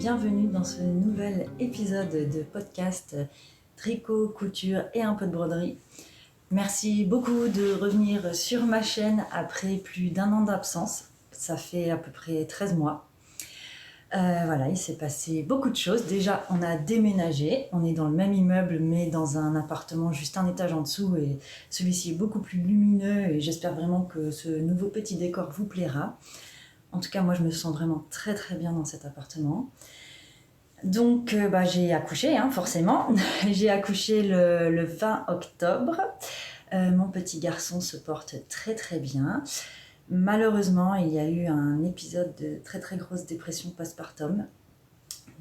bienvenue dans ce nouvel épisode de podcast tricot, couture et un peu de broderie. Merci beaucoup de revenir sur ma chaîne après plus d'1 an d'absence. Ça fait à peu près 13 mois. Voilà, il s'est passé beaucoup de choses. Déjà, on a déménagé. On est dans le même immeuble, mais dans un appartement juste un étage en dessous. Et celui-ci est beaucoup plus lumineux et j'espère vraiment que ce nouveau petit décor vous plaira. En tout cas, moi, je me sens vraiment très très bien dans cet appartement. Donc, j'ai accouché, forcément. J'ai accouché le 20 octobre. Mon petit garçon se porte très très bien. Malheureusement, il y a eu un épisode de très très grosse dépression postpartum.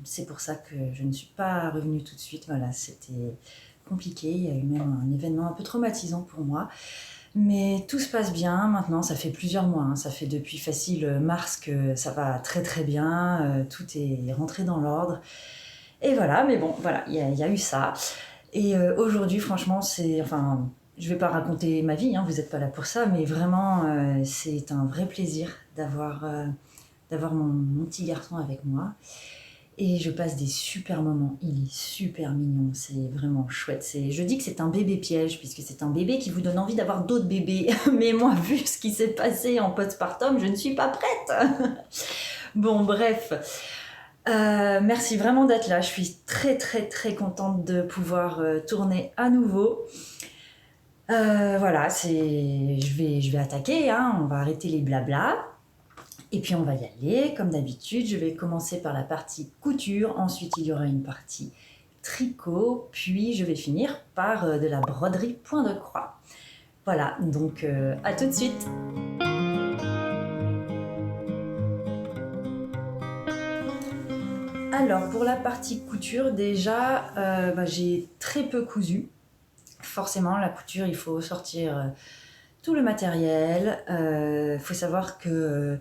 C'est pour ça que je ne suis pas revenue tout de suite. Voilà, c'était compliqué. Il y a eu même un événement un peu traumatisant pour moi. Mais tout se passe bien maintenant, ça fait plusieurs mois, ça fait depuis facile mars que ça va très très bien, tout est rentré dans l'ordre. Et voilà, mais bon, voilà, il y a eu ça. Et aujourd'hui, franchement, je vais pas raconter ma vie, vous n'êtes pas là pour ça, mais vraiment, c'est un vrai plaisir d'avoir mon petit garçon avec moi. Et je passe des super moments, il est super mignon, c'est vraiment chouette. Je dis que c'est un bébé piège, puisque c'est un bébé qui vous donne envie d'avoir d'autres bébés. Mais moi, vu ce qui s'est passé en postpartum, je ne suis pas prête. Bon, bref. Merci vraiment d'être là, je suis très très très contente de pouvoir tourner à nouveau. Voilà, je vais attaquer, on va arrêter les blablas. Et puis on va y aller, comme d'habitude, je vais commencer par la partie couture, ensuite il y aura une partie tricot, puis je vais finir par de la broderie point de croix. Voilà, donc à tout de suite. Alors pour la partie couture, déjà, j'ai très peu cousu. Forcément, la couture, il faut sortir tout le matériel. Faut savoir que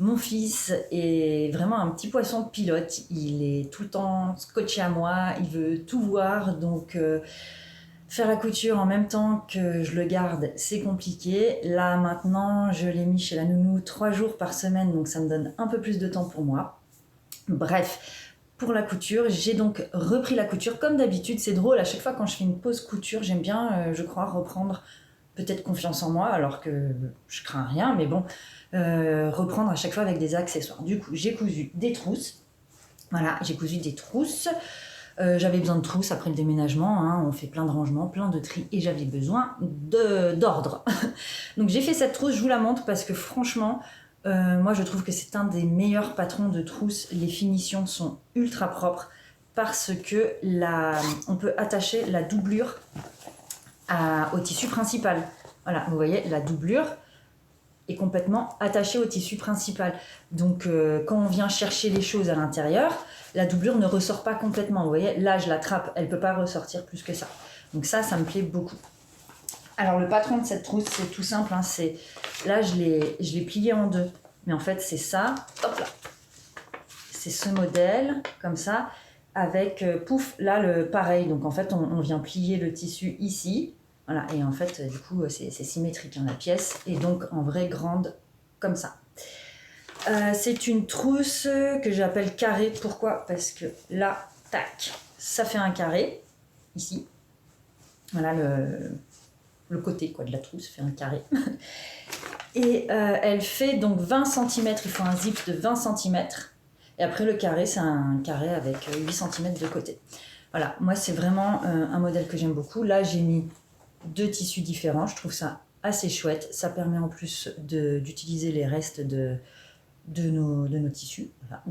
mon fils est vraiment un petit poisson pilote. Il est tout le temps scotché à moi, il veut tout voir. Donc, faire la couture en même temps que je le garde, c'est compliqué. Là, maintenant, je l'ai mis chez la nounou 3 jours par semaine, donc ça me donne un peu plus de temps pour moi. Bref, pour la couture, j'ai donc repris la couture comme d'habitude. C'est drôle, à chaque fois quand je fais une pause couture, j'aime bien, je crois, reprendre peut-être confiance en moi, alors que je crains rien, mais bon, reprendre à chaque fois avec des accessoires. Du coup, j'ai cousu des trousses. Voilà, j'ai cousu des trousses. J'avais besoin de trousses après le déménagement, on fait plein de rangements, plein de tri, et j'avais besoin d'ordre. Donc j'ai fait cette trousse, je vous la montre, parce que franchement, moi je trouve que c'est un des meilleurs patrons de trousses. Les finitions sont ultra propres, parce que on peut attacher la doublure au tissu principal. Voilà, vous voyez, la doublure est complètement attachée au tissu principal. Donc, quand on vient chercher les choses à l'intérieur, la doublure ne ressort pas complètement. Vous voyez, là, je l'attrape, elle ne peut pas ressortir plus que ça. Donc ça me plaît beaucoup. Alors, le patron de cette trousse, c'est tout simple. Là, je l'ai plié en deux. Mais en fait, c'est ça. Hop là. C'est ce modèle, comme ça, avec, pouf, là, le pareil. Donc, en fait, on vient plier le tissu ici. Voilà, et en fait, du coup, c'est symétrique, la pièce, et donc en vraie grande, comme ça. C'est une trousse que j'appelle carré. Pourquoi ? Parce que là, tac, ça fait un carré, ici. Voilà, le côté de la trousse fait un carré. Et elle fait donc 20 cm, il faut un zip de 20 cm. Et après, le carré, c'est un carré avec 8 cm de côté. Voilà, moi, c'est vraiment un modèle que j'aime beaucoup. Là, j'ai mis 2 tissus différents, je trouve ça assez chouette. Ça permet en plus d'utiliser les restes de nos tissus. Voilà.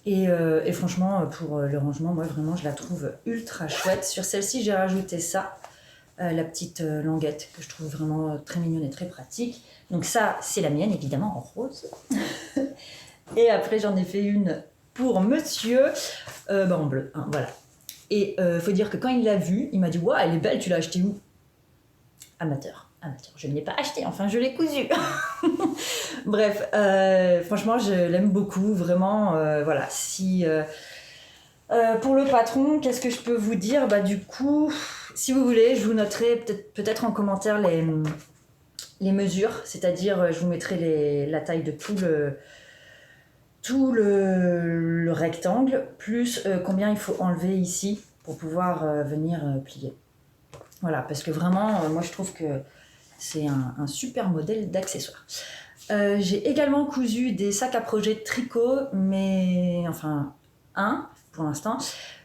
Et franchement, pour le rangement, moi vraiment, je la trouve ultra chouette. Sur celle-ci, j'ai rajouté ça, la petite languette, que je trouve vraiment très mignonne et très pratique. Donc ça, c'est la mienne, évidemment, en rose. Et après, j'en ai fait une pour monsieur, en bleu, voilà. Et faut dire que quand il l'a vue, il m'a dit « Waouh, elle est belle, tu l'as achetée où ?» Amateur, je ne l'ai pas acheté, enfin je l'ai cousu. Bref, franchement je l'aime beaucoup, vraiment, voilà. Pour le patron, qu'est-ce que je peux vous dire ? Du coup, si vous voulez, je vous noterai peut-être en commentaire les mesures, c'est-à-dire je vous mettrai la taille de tous tout le rectangle, plus combien il faut enlever ici pour pouvoir venir plier. Voilà, parce que vraiment, moi je trouve que c'est un super modèle d'accessoire. J'ai également cousu des sacs à projet de tricot, mais enfin un pour l'instant.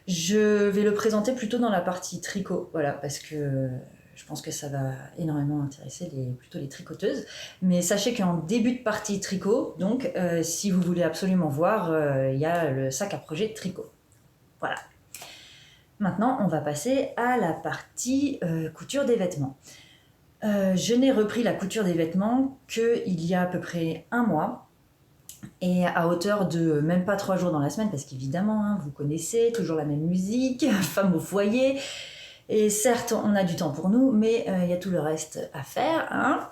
Je vais le présenter plutôt dans la partie tricot, voilà, parce que je pense que ça va énormément intéresser plutôt les tricoteuses. Mais sachez qu'en début de partie tricot, donc si vous voulez absolument voir, il y a le sac à projet de tricot. Voilà. Maintenant, on va passer à la partie couture des vêtements. Je n'ai repris la couture des vêtements qu'il y a à peu près un mois et à hauteur de même pas 3 jours dans la semaine parce qu'évidemment, hein, vous connaissez, toujours la même musique, femme au foyer. Et certes, on a du temps pour nous, mais il y a tout le reste à faire. Hein.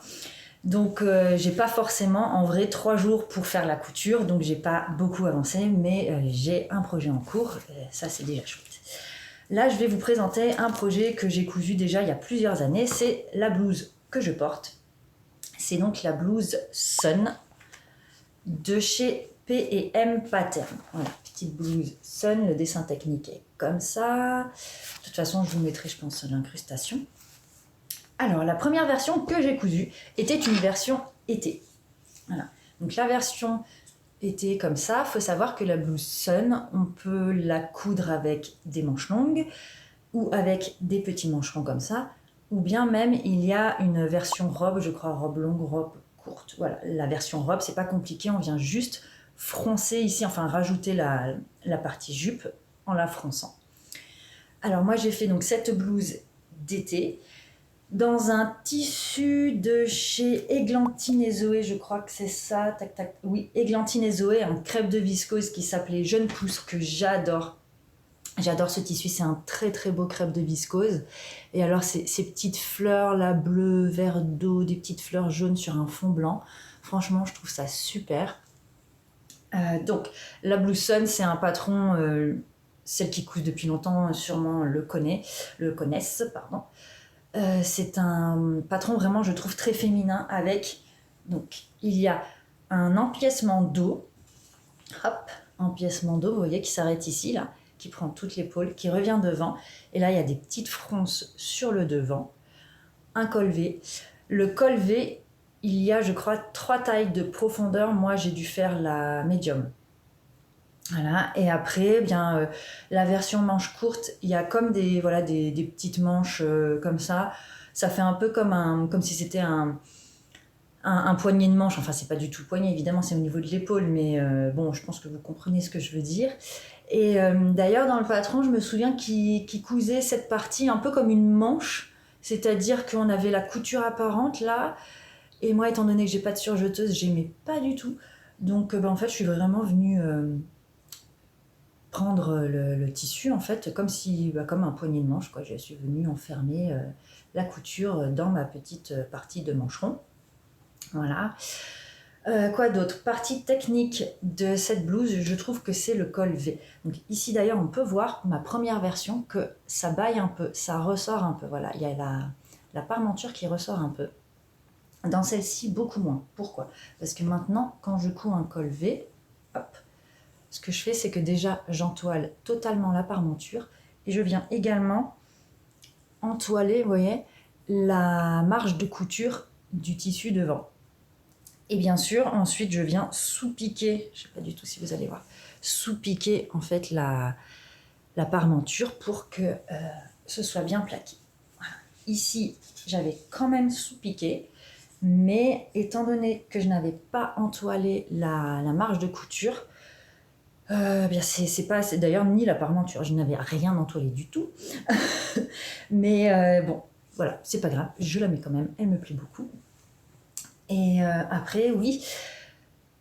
Donc, j'ai pas forcément en vrai 3 jours pour faire la couture, donc j'ai pas beaucoup avancé, mais j'ai un projet en cours, ça c'est déjà chouette. Là, je vais vous présenter un projet que j'ai cousu déjà il y a plusieurs années. C'est la blouse que je porte. C'est donc la blouse Sun de chez P&M Pattern. Voilà, petite blouse Sun. Le dessin technique est comme ça. De toute façon, je vous mettrai, je pense, l'incrustation. Alors, la première version que j'ai cousue était une version été. Voilà. Donc, la version été comme ça, il faut savoir que la blouse Sun, on peut la coudre avec des manches longues ou avec des petits mancherons comme ça, ou bien même il y a une version robe, je crois robe longue, robe courte. Voilà, la version robe, c'est pas compliqué, on vient juste froncer ici, enfin rajouter la partie jupe en la fronçant. Alors moi j'ai fait donc cette blouse d'été, dans un tissu de chez Églantine et Zoé, je crois que c'est ça, tac tac, oui, Églantine et Zoé, un crêpe de viscose qui s'appelait Jeune Pousse, que j'adore. J'adore ce tissu, c'est un très très beau crêpe de viscose. Et alors ces petites fleurs là, bleu, vert d'eau, des petites fleurs jaunes sur un fond blanc, franchement je trouve ça super. Donc la Blue Sun, c'est un patron, celles qui cousent depuis longtemps sûrement le connaissent, pardon. C'est un patron vraiment, je trouve, très féminin avec, donc, il y a un empiècement dos, hop, empiècement dos, vous voyez, qui s'arrête ici, là, qui prend toute l'épaule, qui revient devant, et là, il y a des petites fronces sur le devant, un col V. Le col V, il y a, je crois, 3 tailles de profondeur, moi, j'ai dû faire la médium. Voilà, et après, bien, la version manche courte, il y a comme des petites manches comme ça. Ça fait un peu comme si c'était un poignet de manche. Enfin, c'est pas du tout le poignet, évidemment, c'est au niveau de l'épaule, mais bon, je pense que vous comprenez ce que je veux dire. Et d'ailleurs, dans le patron, je me souviens qu'il cousait cette partie un peu comme une manche, c'est-à-dire qu'on avait la couture apparente là, et moi, étant donné que j'ai pas de surjeteuse, j'aimais pas du tout. Donc, en fait, je suis vraiment venue prendre le tissu en fait comme un poignet de manche quoi. Je suis venue enfermer la couture dans ma petite partie de mancheron. Voilà. Quoi d'autre? Partie technique de cette blouse, je trouve que c'est le col V. Donc ici d'ailleurs on peut voir ma première version que ça baille un peu, ça ressort un peu. Voilà, il y a la parmenture qui ressort un peu. Dans celle-ci beaucoup moins. Pourquoi? Parce que maintenant quand je couds un col V, hop, ce que je fais, c'est que déjà, j'entoile totalement la parmenture et je viens également entoiler, vous voyez, la marge de couture du tissu devant. Et bien sûr, ensuite, je viens sous-piquer, je ne sais pas du tout si vous allez voir, sous-piquer en fait la parmenture pour que ce soit bien plaqué. Voilà. Ici, j'avais quand même sous-piqué, mais étant donné que je n'avais pas entoilé la marge de couture, bien c'est pas d'ailleurs ni la parmenture, je n'avais rien entoilé du tout. Mais bon, voilà, c'est pas grave, je la mets quand même, elle me plaît beaucoup. Et après, oui,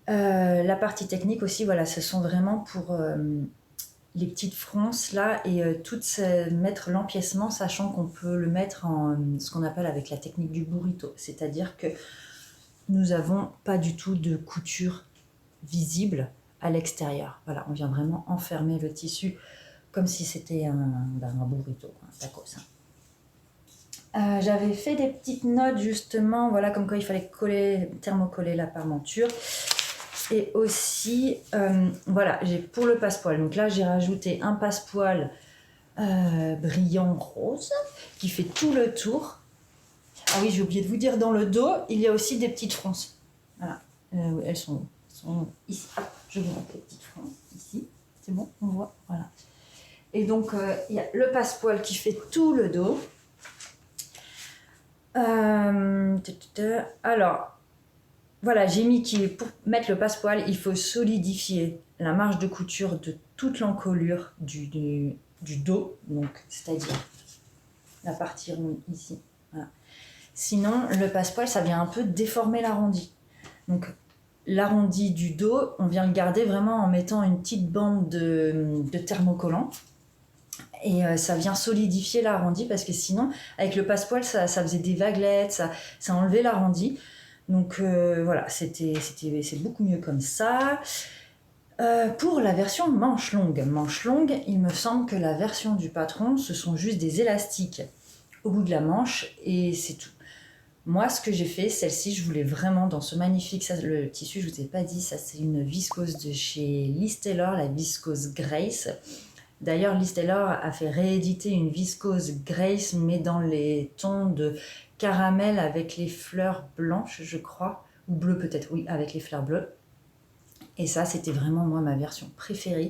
la partie technique aussi, voilà, ce sont vraiment pour les petites fronces là et mettre l'empiècement, sachant qu'on peut le mettre en ce qu'on appelle avec la technique du burrito, c'est-à-dire que nous n'avons pas du tout de couture visible à l'extérieur. Voilà, on vient vraiment enfermer le tissu comme si c'était un burrito, un tacos. J'avais fait des petites notes justement, voilà, comme quoi il fallait thermocoller la parmenture. Et aussi, voilà, pour le passepoil. Donc là, j'ai rajouté un passepoil brillant rose qui fait tout le tour. Ah oui, j'ai oublié de vous dire, dans le dos, il y a aussi des petites fronces. Voilà, oui, elles sont ici. Hop, je vous montre les petites fronces ici. C'est bon, on voit, voilà. Et donc, il y a le passepoil qui fait tout le dos. Alors, voilà, j'ai mis pour mettre le passepoil, il faut solidifier la marge de couture de toute l'encolure du dos, donc c'est-à-dire la partie ronde ici. Voilà. Sinon, le passepoil, ça vient un peu déformer l'arrondi. Donc, l'arrondi du dos, on vient le garder vraiment en mettant une petite bande de thermocollant. Et ça vient solidifier l'arrondi parce que sinon, avec le passepoil, ça faisait des vaguelettes, ça enlevait l'arrondi. Donc voilà, c'est beaucoup mieux comme ça. Pour la version manche longue, il me semble que la version du patron, ce sont juste des élastiques au bout de la manche et c'est tout. Moi, ce que j'ai fait, celle-ci, je voulais vraiment dans ce magnifique, ça, le tissu, je vous ai pas dit, ça c'est une viscose de chez Liz Taylor, la viscose Grace. D'ailleurs, Liz Taylor a fait rééditer une viscose Grace, mais dans les tons de caramel avec les fleurs blanches, je crois, ou bleues peut-être, oui, avec les fleurs bleues. Et ça, c'était vraiment, moi, ma version préférée.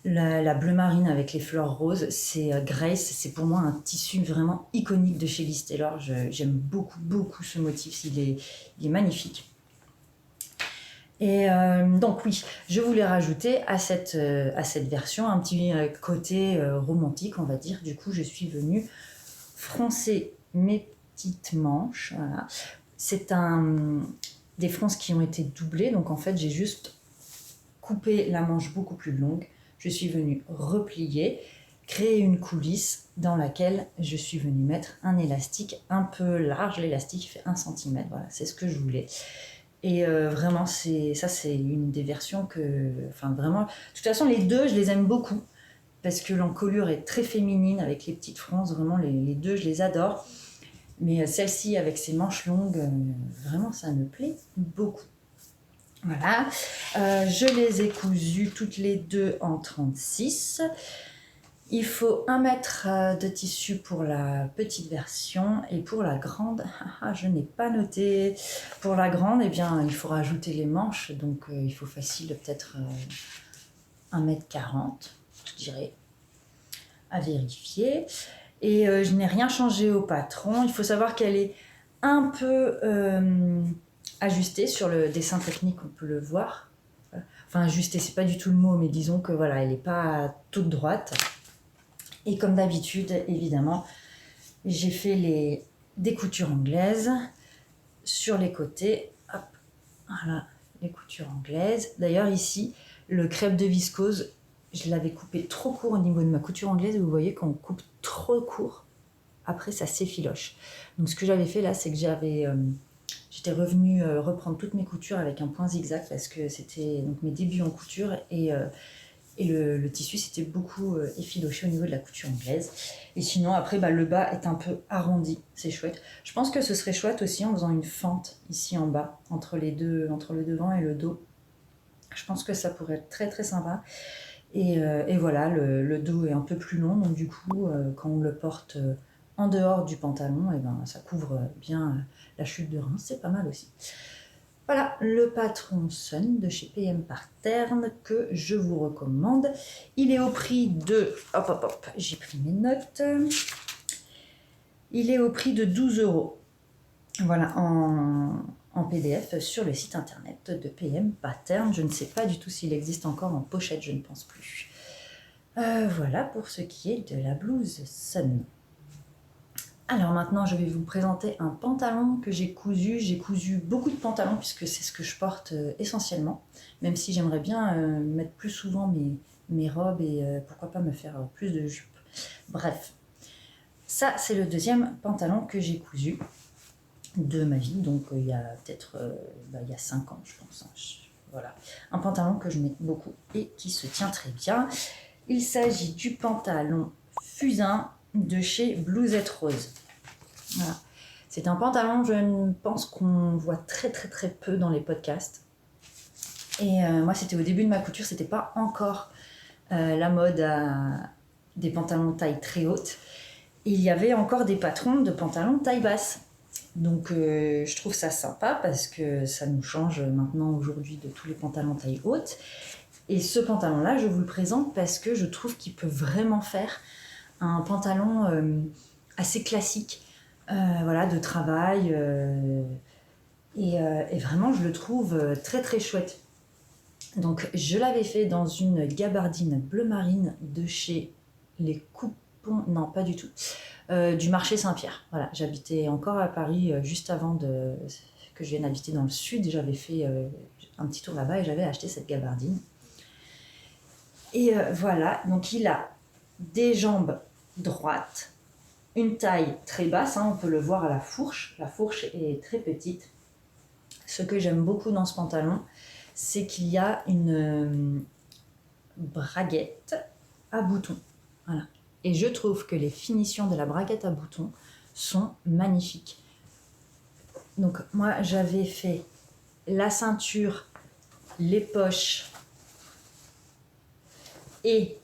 La bleu marine avec les fleurs roses, c'est Grace, c'est pour moi un tissu vraiment iconique de chez Liz Taylor. J'aime beaucoup, beaucoup ce motif, il est magnifique. Et donc oui, je voulais rajouter à cette version un petit côté romantique, on va dire. Du coup, je suis venue froncer mes petites manches. Voilà. C'est des fronces qui ont été doublées, donc en fait, j'ai juste coupé la manche beaucoup plus longue. Je suis venue replier, créer une coulisse dans laquelle je suis venue mettre un élastique un peu large. L'élastique fait 1 cm, voilà, c'est ce que je voulais. Et vraiment, c'est une des versions que... Enfin, vraiment... De toute façon, les deux, je les aime beaucoup. Parce que l'encolure est très féminine avec les petites fronces. Vraiment, les deux, je les adore. Mais celle-ci, avec ses manches longues, vraiment, ça me plaît beaucoup. Voilà. Je les ai cousues toutes les deux en 36. Il faut 1 mètre de tissu pour la petite version et pour la grande, je n'ai pas noté. Pour la grande, eh bien, il faut rajouter les manches, donc il faut facile peut-être 1,40 m, je dirais, à vérifier. Et je n'ai rien changé au patron. Il faut savoir qu'elle est un peu ajustée sur le dessin technique, on peut le voir. Enfin, ajustée, c'est pas du tout le mot, mais disons que voilà, elle n'est pas toute droite. Et comme d'habitude, évidemment, j'ai fait des coutures anglaises sur les côtés. Hop, voilà, les coutures anglaises. D'ailleurs, ici, le crêpe de viscose, je l'avais coupé trop court au niveau de ma couture anglaise. Et vous voyez, quand on coupe trop court, après, ça s'effiloche. Donc, ce que j'avais fait là, c'est que j'étais revenue reprendre toutes mes coutures avec un point zigzag parce que c'était donc mes débuts en couture et le tissu s'était beaucoup effiloché au niveau de la couture anglaise. Et sinon, après, le bas est un peu arrondi. C'est chouette. Je pense que ce serait chouette aussi en faisant une fente ici en bas, entre le devant et le dos. Je pense que ça pourrait être très, très sympa. Et voilà, le dos est un peu plus long. Donc du coup, quand on le porte en dehors du pantalon, ça couvre bien la chute de rein. C'est pas mal aussi. Voilà, le patron Sun de chez PM Pattern que je vous recommande. Il est au prix de... Hop, j'ai pris mes notes. Il est au prix de 12 €. Voilà, en PDF sur le site internet de PM Pattern. Je ne sais pas du tout s'il existe encore en pochette, je ne pense plus. Voilà pour ce qui est de la blouse Sun. Alors maintenant, je vais vous présenter un pantalon que j'ai cousu. J'ai cousu beaucoup de pantalons puisque c'est ce que je porte essentiellement. Même si j'aimerais bien mettre plus souvent mes robes et pourquoi pas me faire plus de jupes. Bref, ça c'est le deuxième pantalon que j'ai cousu de ma vie. Donc il y a peut-être il y a 5 ans je pense. Voilà, un pantalon que je mets beaucoup et qui se tient très bien. Il s'agit du pantalon fusain de chez Blousette Rose. Voilà. C'est un pantalon, je pense qu'on voit très très très peu dans les podcasts. Et moi, c'était au début de ma couture, c'était pas encore la mode des pantalons taille très haute. Et il y avait encore des patrons de pantalons taille basse. Donc je trouve ça sympa parce que ça nous change maintenant aujourd'hui de tous les pantalons taille haute. Et ce pantalon-là, je vous le présente parce que je trouve qu'il peut vraiment faire un pantalon assez classique, voilà, de travail. Et vraiment, je le trouve très très chouette. Donc je l'avais fait dans une gabardine bleu marine de chez les Coupons, non pas du tout, du marché Saint-Pierre. Voilà, j'habitais encore à Paris juste avant que je vienne habiter dans le sud. J'avais fait un petit tour là-bas et j'avais acheté cette gabardine. Et voilà, donc il a des jambes droites, une taille très basse, hein, on peut le voir à la fourche. La fourche est très petite. Ce que j'aime beaucoup dans ce pantalon, c'est qu'il y a une braguette à boutons. Voilà. Et je trouve que les finitions de la braguette à boutons sont magnifiques. Donc moi, j'avais fait la ceinture, les poches et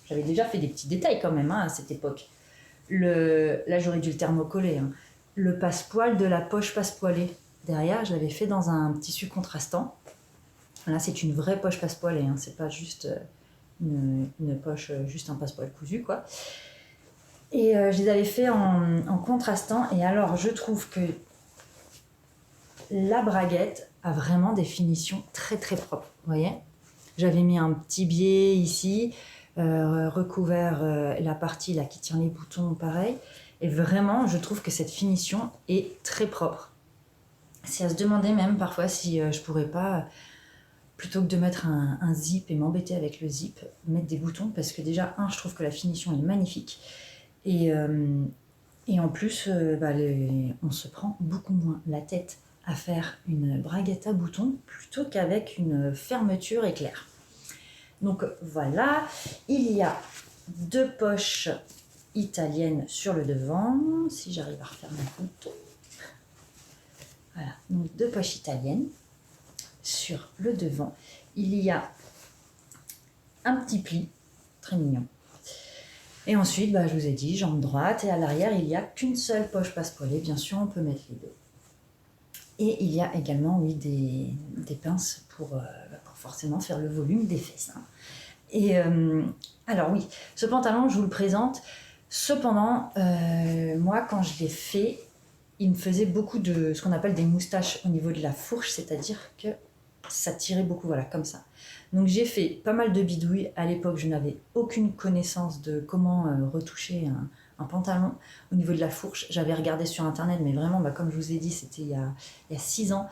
j'avais déjà fait des petits détails quand même à cette époque. Là, j'aurais dû le thermocoller. Hein. Le passepoil de la poche passepoilée. Derrière, je l'avais fait dans un tissu contrastant. Là, c'est une vraie poche passepoilée. Hein. C'est pas juste une poche, juste un passepoil cousu, quoi. Et je les avais fait en contrastant. Et alors, je trouve que la braguette a vraiment des finitions très très propres. Vous voyez ? J'avais mis un petit biais ici, recouvert la partie là qui tient les boutons, pareil. Et vraiment, je trouve que cette finition est très propre. C'est à se demander même parfois si je pourrais pas, plutôt que de mettre un zip et m'embêter avec le zip, mettre des boutons, parce que déjà, je trouve que la finition est magnifique. Et en plus, on se prend beaucoup moins la tête à faire une braguette à boutons plutôt qu'avec une fermeture éclair. Donc voilà, il y a 2 poches italiennes sur le devant, si j'arrive à refaire ma photo. Voilà, donc 2 poches italiennes sur le devant. Il y a un petit pli, très mignon. Et ensuite, je vous ai dit, jambe droite, et à l'arrière, il n'y a qu'une seule poche passepoilée. Bien sûr, on peut mettre les deux. Et il y a également, oui, des pinces pour forcément faire le volume des fesses. Hein. Et alors oui, ce pantalon, je vous le présente. Cependant, moi, quand je l'ai fait, il me faisait beaucoup de ce qu'on appelle des moustaches au niveau de la fourche, c'est-à-dire que ça tirait beaucoup, voilà, comme ça. Donc j'ai fait pas mal de bidouilles. À l'époque, je n'avais aucune connaissance de comment retoucher un pantalon au niveau de la fourche. J'avais regardé sur internet, mais vraiment, comme je vous ai dit, c'était il y a 6 ans,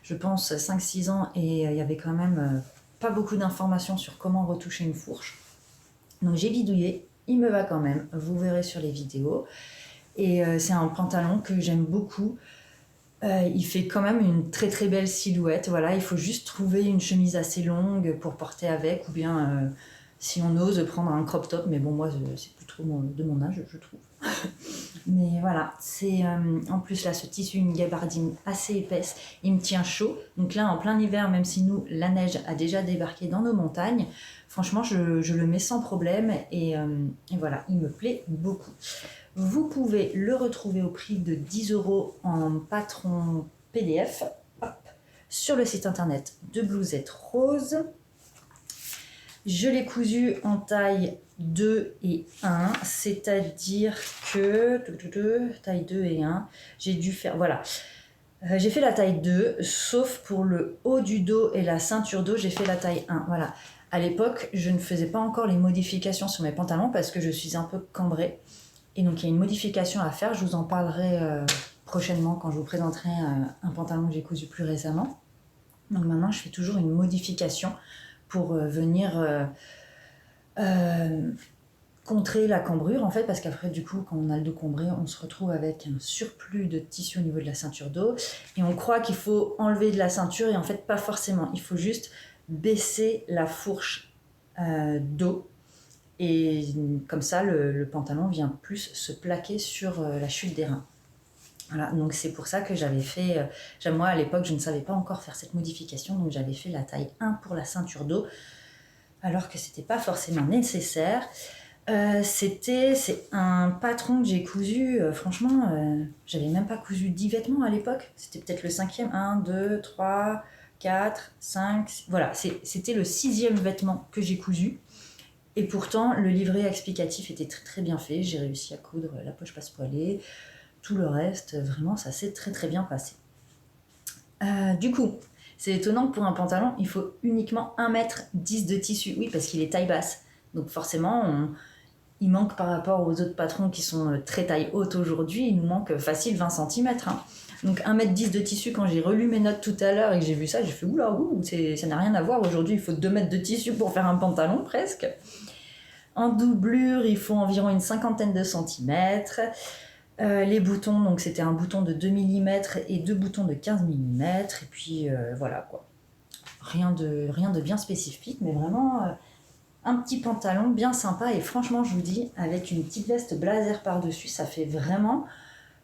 je pense 5-6 ans, et il y avait quand même pas beaucoup d'informations sur comment retoucher une fourche. Donc j'ai bidouillé, il me va quand même, vous verrez sur les vidéos. Et c'est un pantalon que j'aime beaucoup. Il fait quand même une très très belle silhouette. Voilà, il faut juste trouver une chemise assez longue pour porter avec, ou bien si on ose prendre un crop top. Mais bon, moi c'est plus trop de mon âge, je trouve. Mais voilà, c'est en plus là ce tissu, une gabardine assez épaisse, il me tient chaud. Donc là en plein hiver, même si nous la neige a déjà débarqué dans nos montagnes, franchement je le mets sans problème et voilà, il me plaît beaucoup. Vous pouvez le retrouver au prix de 10 € en patron PDF sur le site internet de Blousette Rose. Je l'ai cousu en taille 2 et 1, c'est-à-dire que taille 2 et 1, j'ai dû faire, voilà. J'ai fait la taille 2, sauf pour le haut du dos et la ceinture dos, j'ai fait la taille 1. Voilà. À l'époque, je ne faisais pas encore les modifications sur mes pantalons parce que je suis un peu cambrée. Et donc, il y a une modification à faire. Je vous en parlerai prochainement quand je vous présenterai un pantalon que j'ai cousu plus récemment. Donc maintenant, je fais toujours une modification pour venir contrer la cambrure, en fait, parce qu'après, du coup, quand on a le dos cambré, on se retrouve avec un surplus de tissu au niveau de la ceinture dos. Et on croit qu'il faut enlever de la ceinture, et en fait, pas forcément. Il faut juste baisser la fourche dos. Et comme ça, le pantalon vient plus se plaquer sur la chute des reins. Voilà, donc c'est pour ça que j'avais fait, moi à l'époque je ne savais pas encore faire cette modification, donc j'avais fait la taille 1 pour la ceinture dos, alors que c'était pas forcément nécessaire. C'est un patron que j'ai cousu, franchement, j'avais même pas cousu 10 vêtements à l'époque, c'était peut-être le 5e, 1, 2, 3, 4, 5, voilà, c'était le 6e vêtement que j'ai cousu. Et pourtant, le livret explicatif était très très bien fait, j'ai réussi à coudre la poche passe-poilée, tout le reste, vraiment, ça s'est très très bien passé. Du coup, c'est étonnant que pour un pantalon, il faut uniquement 1,10 m de tissu. Oui, parce qu'il est taille basse. Donc forcément, il manque par rapport aux autres patrons qui sont très taille haute aujourd'hui, il nous manque facile 20 cm. Hein. Donc 1,10 m de tissu, quand j'ai relu mes notes tout à l'heure et que j'ai vu ça, j'ai fait oula, ça n'a rien à voir. Aujourd'hui, il faut 2 mètres de tissu pour faire un pantalon presque. En doublure, il faut environ une 50aine de centimètres. Les boutons, donc c'était un bouton de 2 mm et 2 boutons de 15 mm. Et puis voilà quoi. Rien de bien spécifique, mais vraiment un petit pantalon bien sympa. Et franchement, je vous dis, avec une petite veste blazer par-dessus, ça fait vraiment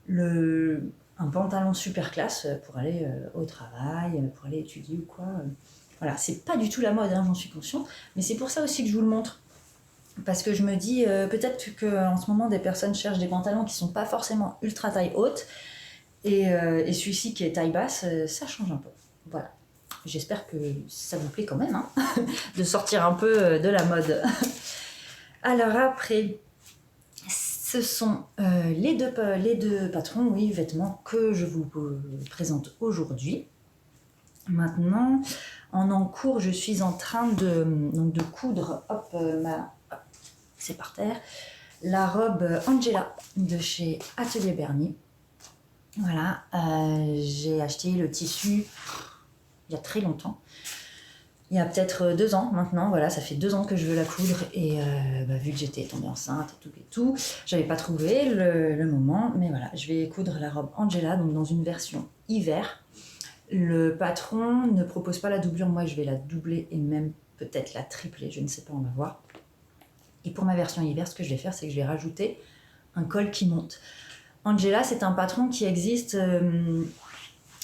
un pantalon super classe pour aller au travail, pour aller étudier ou quoi. Voilà, c'est pas du tout la mode, hein, j'en suis consciente, mais c'est pour ça aussi que je vous le montre. Parce que je me dis, peut-être qu'en ce moment, des personnes cherchent des pantalons qui sont pas forcément ultra taille haute. Et celui-ci qui est taille basse, ça change un peu. Voilà. J'espère que ça vous plaît quand même, hein, de sortir un peu de la mode. Alors après, ce sont les deux patrons, oui, vêtements que je vous présente aujourd'hui. Maintenant, en cours, je suis en train de coudre, c'est par terre, la robe Angela de chez Atelier Bernie. Voilà, j'ai acheté le tissu il y a très longtemps. Il y a peut-être 2 ans maintenant, voilà, ça fait 2 ans que je veux la coudre et vu que j'étais tombée enceinte et tout, j'avais pas trouvé le moment, mais voilà, je vais coudre la robe Angela, donc dans une version hiver. Le patron ne propose pas la doublure, moi je vais la doubler et même peut-être la tripler, je ne sais pas, on va voir. Et pour ma version hiver, ce que je vais faire, c'est que je vais rajouter un col qui monte. Angela, c'est un patron qui existe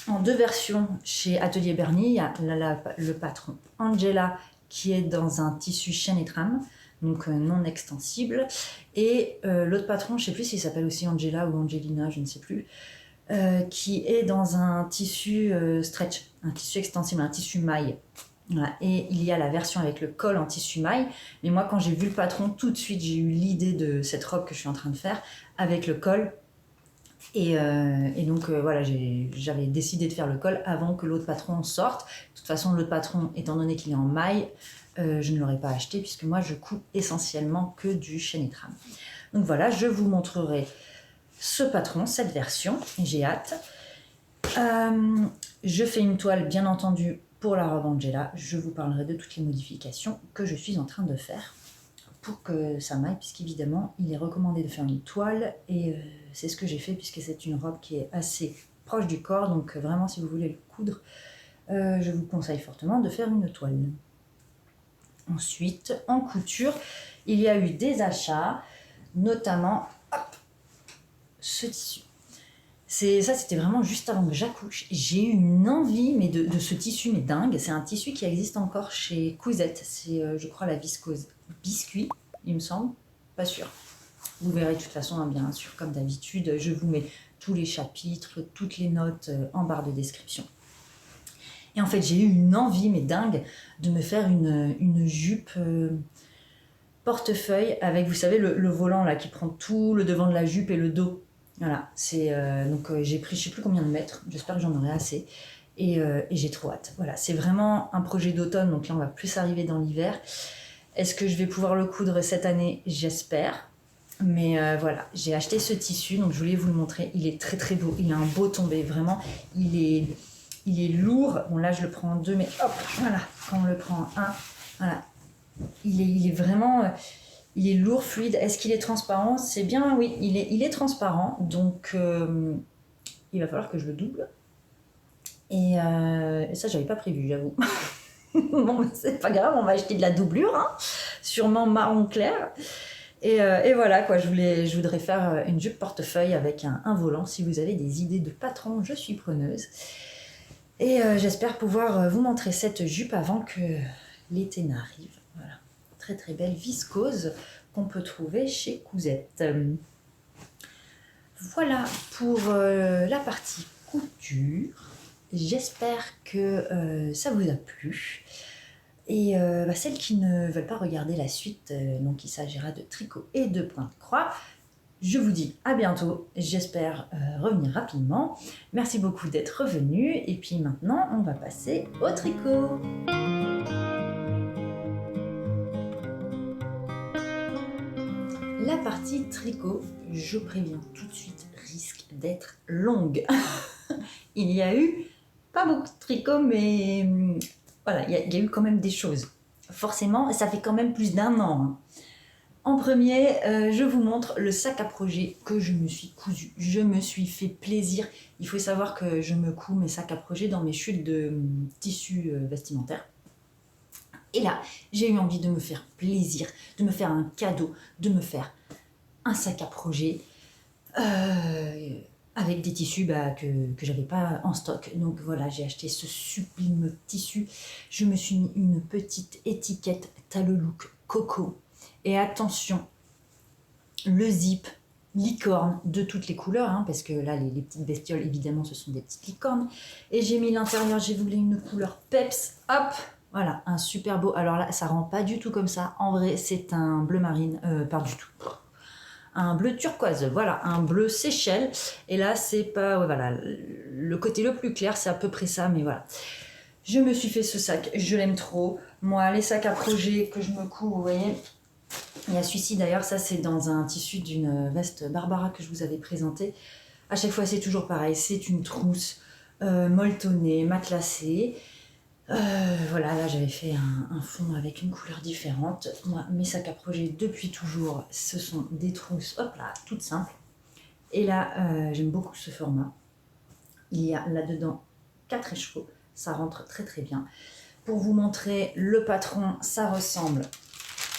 en 2 versions chez Atelier Bernie. Il y a le patron Angela qui est dans un tissu chaîne et trame, donc non extensible. Et l'autre patron, je ne sais plus s'il s'appelle aussi Angela ou Angelina, je ne sais plus, qui est dans un tissu stretch, un tissu extensible, un tissu maille. Voilà. Et il y a la version avec le col en tissu maille. Mais moi, quand j'ai vu le patron, tout de suite, j'ai eu l'idée de cette robe que je suis en train de faire avec le col. Et donc, voilà, j'avais décidé de faire le col avant que l'autre patron sorte. De toute façon, l'autre patron, étant donné qu'il est en maille, je ne l'aurais pas acheté puisque moi, je couds essentiellement que du chaîne et trame. Donc voilà, je vous montrerai ce patron, cette version, et j'ai hâte. Je fais une toile, bien entendu, pour la robe Angela. Je vous parlerai de toutes les modifications que je suis en train de faire pour que ça m'aille, puisqu'évidemment, il est recommandé de faire une toile, et c'est ce que j'ai fait, puisque c'est une robe qui est assez proche du corps, donc vraiment, si vous voulez le coudre, je vous conseille fortement de faire une toile. Ensuite, en couture, il y a eu des achats, notamment ce tissu. Ça, c'était vraiment juste avant que j'accouche. J'ai eu une envie mais de ce tissu, mais dingue. C'est un tissu qui existe encore chez Cousette. C'est, je crois, la viscose biscuit, il me semble. Pas sûr. Vous verrez de toute façon, hein, bien sûr, comme d'habitude, je vous mets tous les chapitres, toutes les notes en barre de description. Et en fait, j'ai eu une envie, mais dingue, de me faire une jupe portefeuille avec, vous savez, le volant là qui prend tout le devant de la jupe et le dos. Voilà, donc j'ai pris je sais plus combien de mètres, j'espère que j'en aurai assez, et j'ai trop hâte. Voilà, c'est vraiment un projet d'automne, donc là on va plus arriver dans l'hiver. Est-ce que je vais pouvoir le coudre cette année? J'espère. Mais voilà, j'ai acheté ce tissu, donc je voulais vous le montrer. Il est très très beau, il a un beau tombé, vraiment. Il est lourd. Bon là je le prends en 2, mais hop, voilà, quand on le prend en 1, voilà. Il est vraiment... il est lourd, fluide. Est-ce qu'il est transparent? C'est bien, oui, il est transparent. Donc, il va falloir que je le double. Et ça, j'avais pas prévu, j'avoue. Bon, c'est pas grave, on va acheter de la doublure. Hein. Sûrement marron clair. Et voilà, quoi, je voudrais faire une jupe portefeuille avec un volant. Si vous avez des idées de patron, je suis preneuse. Et j'espère pouvoir vous montrer cette jupe avant que l'été n'arrive. Voilà, très très belle viscose qu'on peut trouver chez Cousette. Voilà pour la partie couture. J'espère que ça vous a plu. Et celles qui ne veulent pas regarder la suite, donc il s'agira de tricot et de point de croix, je vous dis à bientôt. J'espère revenir rapidement. Merci beaucoup d'être revenu. Et puis maintenant, on va passer au tricot. La partie tricot, je préviens tout de suite, risque d'être longue. Il y a eu pas beaucoup de tricot, mais voilà, il y a eu quand même des choses. Forcément, ça fait quand même plus d'1 an. Hein. En premier, je vous montre le sac à projet que je me suis cousu. Je me suis fait plaisir. Il faut savoir que je me couds mes sacs à projet dans mes chutes de tissu vestimentaire. Et là, j'ai eu envie de me faire plaisir, de me faire un cadeau, de me faire un sac à projet avec des tissus que j'avais pas en stock. Donc voilà, j'ai acheté ce sublime tissu. Je me suis mis une petite étiquette Talelook Coco. Et attention, le zip, licorne de toutes les couleurs, hein, parce que là, les petites bestioles, évidemment, ce sont des petites licornes. Et j'ai mis l'intérieur, j'ai voulu une couleur peps, hop, voilà, un super beau. Alors là, ça rend pas du tout comme ça. En vrai, c'est un bleu marine, pas du tout. Un bleu turquoise, voilà, un bleu Seychelles. Et là, c'est pas, ouais, voilà, le côté le plus clair, c'est à peu près ça, mais voilà. Je me suis fait ce sac, je l'aime trop. Moi, les sacs à projet que je me couds, vous voyez, il y a celui-ci d'ailleurs, ça c'est dans un tissu d'une veste Barbara que je vous avais présentée. À chaque fois, c'est toujours pareil, c'est une trousse molletonnée, matelassée. Voilà, là j'avais fait un fond avec une couleur différente. Moi, mes sacs à projet depuis toujours, ce sont des trousses, hop là, toutes simples. Et là, j'aime beaucoup ce format. Il y a là-dedans 4 écheveaux, ça rentre très très bien. Pour vous montrer le patron, ça ressemble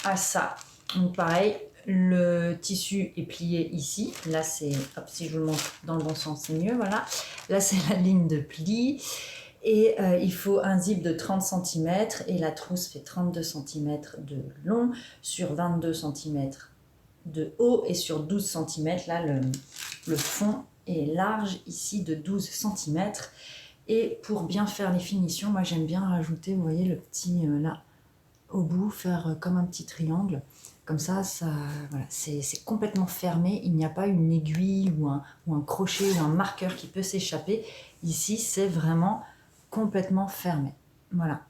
à ça. Donc pareil, le tissu est plié ici. Là, c'est, hop, si je vous le montre dans le bon sens, c'est mieux, voilà. Là, c'est la ligne de pli. Et il faut un zip de 30 cm et la trousse fait 32 cm de long sur 22 cm de haut et sur 12 cm. Là, le fond est large ici de 12 cm. Et pour bien faire les finitions, moi j'aime bien rajouter, vous voyez, le petit là au bout, faire comme un petit triangle. Comme ça, voilà, c'est complètement fermé. Il n'y a pas une aiguille ou un crochet ou un marqueur qui peut s'échapper. Ici, c'est vraiment complètement fermé. Voilà.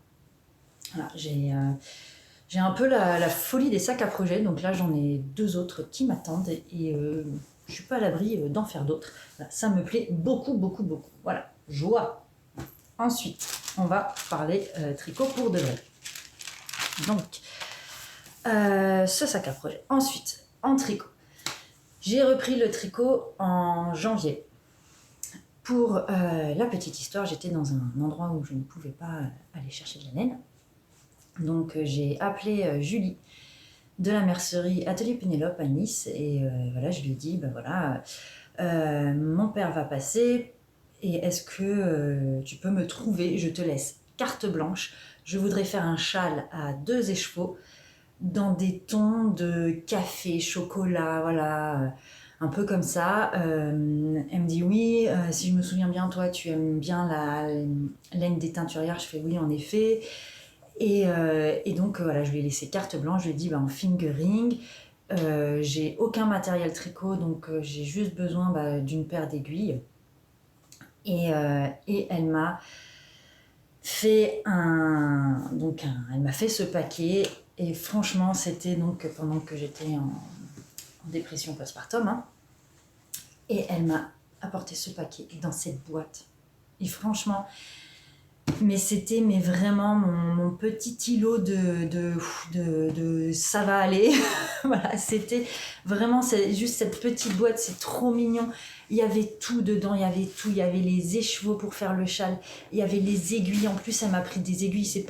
Voilà, j'ai un peu la folie des sacs à projet. Donc là, j'en ai 2 autres qui m'attendent. Et je ne suis pas à l'abri d'en faire d'autres. Voilà, ça me plaît beaucoup, beaucoup, beaucoup. Voilà, joie. Ensuite, on va parler tricot pour de vrai. Donc, ce sac à projet. Ensuite, en tricot. J'ai repris le tricot en janvier. Pour la petite histoire, j'étais dans un endroit où je ne pouvais pas aller chercher de la laine. Donc, j'ai appelé Julie de la mercerie Atelier Pénélope à Nice. Et voilà, je lui ai dit, ben voilà, mon père va passer. Et est-ce que tu peux me trouver? Je te laisse carte blanche. Je voudrais faire un châle à 2 écheveaux dans des tons de café, chocolat, voilà, un peu comme ça. Elle me dit oui, si je me souviens bien, toi, tu aimes bien la laine des teinturières. Je fais oui, en effet. Et donc, voilà, je lui ai laissé carte blanche. Je lui ai dit, en fingering, j'ai aucun matériel tricot, donc j'ai juste besoin d'une paire d'aiguilles. Et elle m'a fait elle m'a fait ce paquet. Et franchement, c'était donc pendant que j'étais en dépression postpartum. Hein, et elle m'a apporté ce paquet dans cette boîte. Et franchement, c'était vraiment mon petit îlot de ça va aller. Voilà, c'était vraiment juste cette petite boîte, c'est trop mignon. Il y avait tout dedans, il y avait tout, il y avait les écheveaux pour faire le châle, il y avait les aiguilles. En plus, elle m'a pris des aiguilles, c'est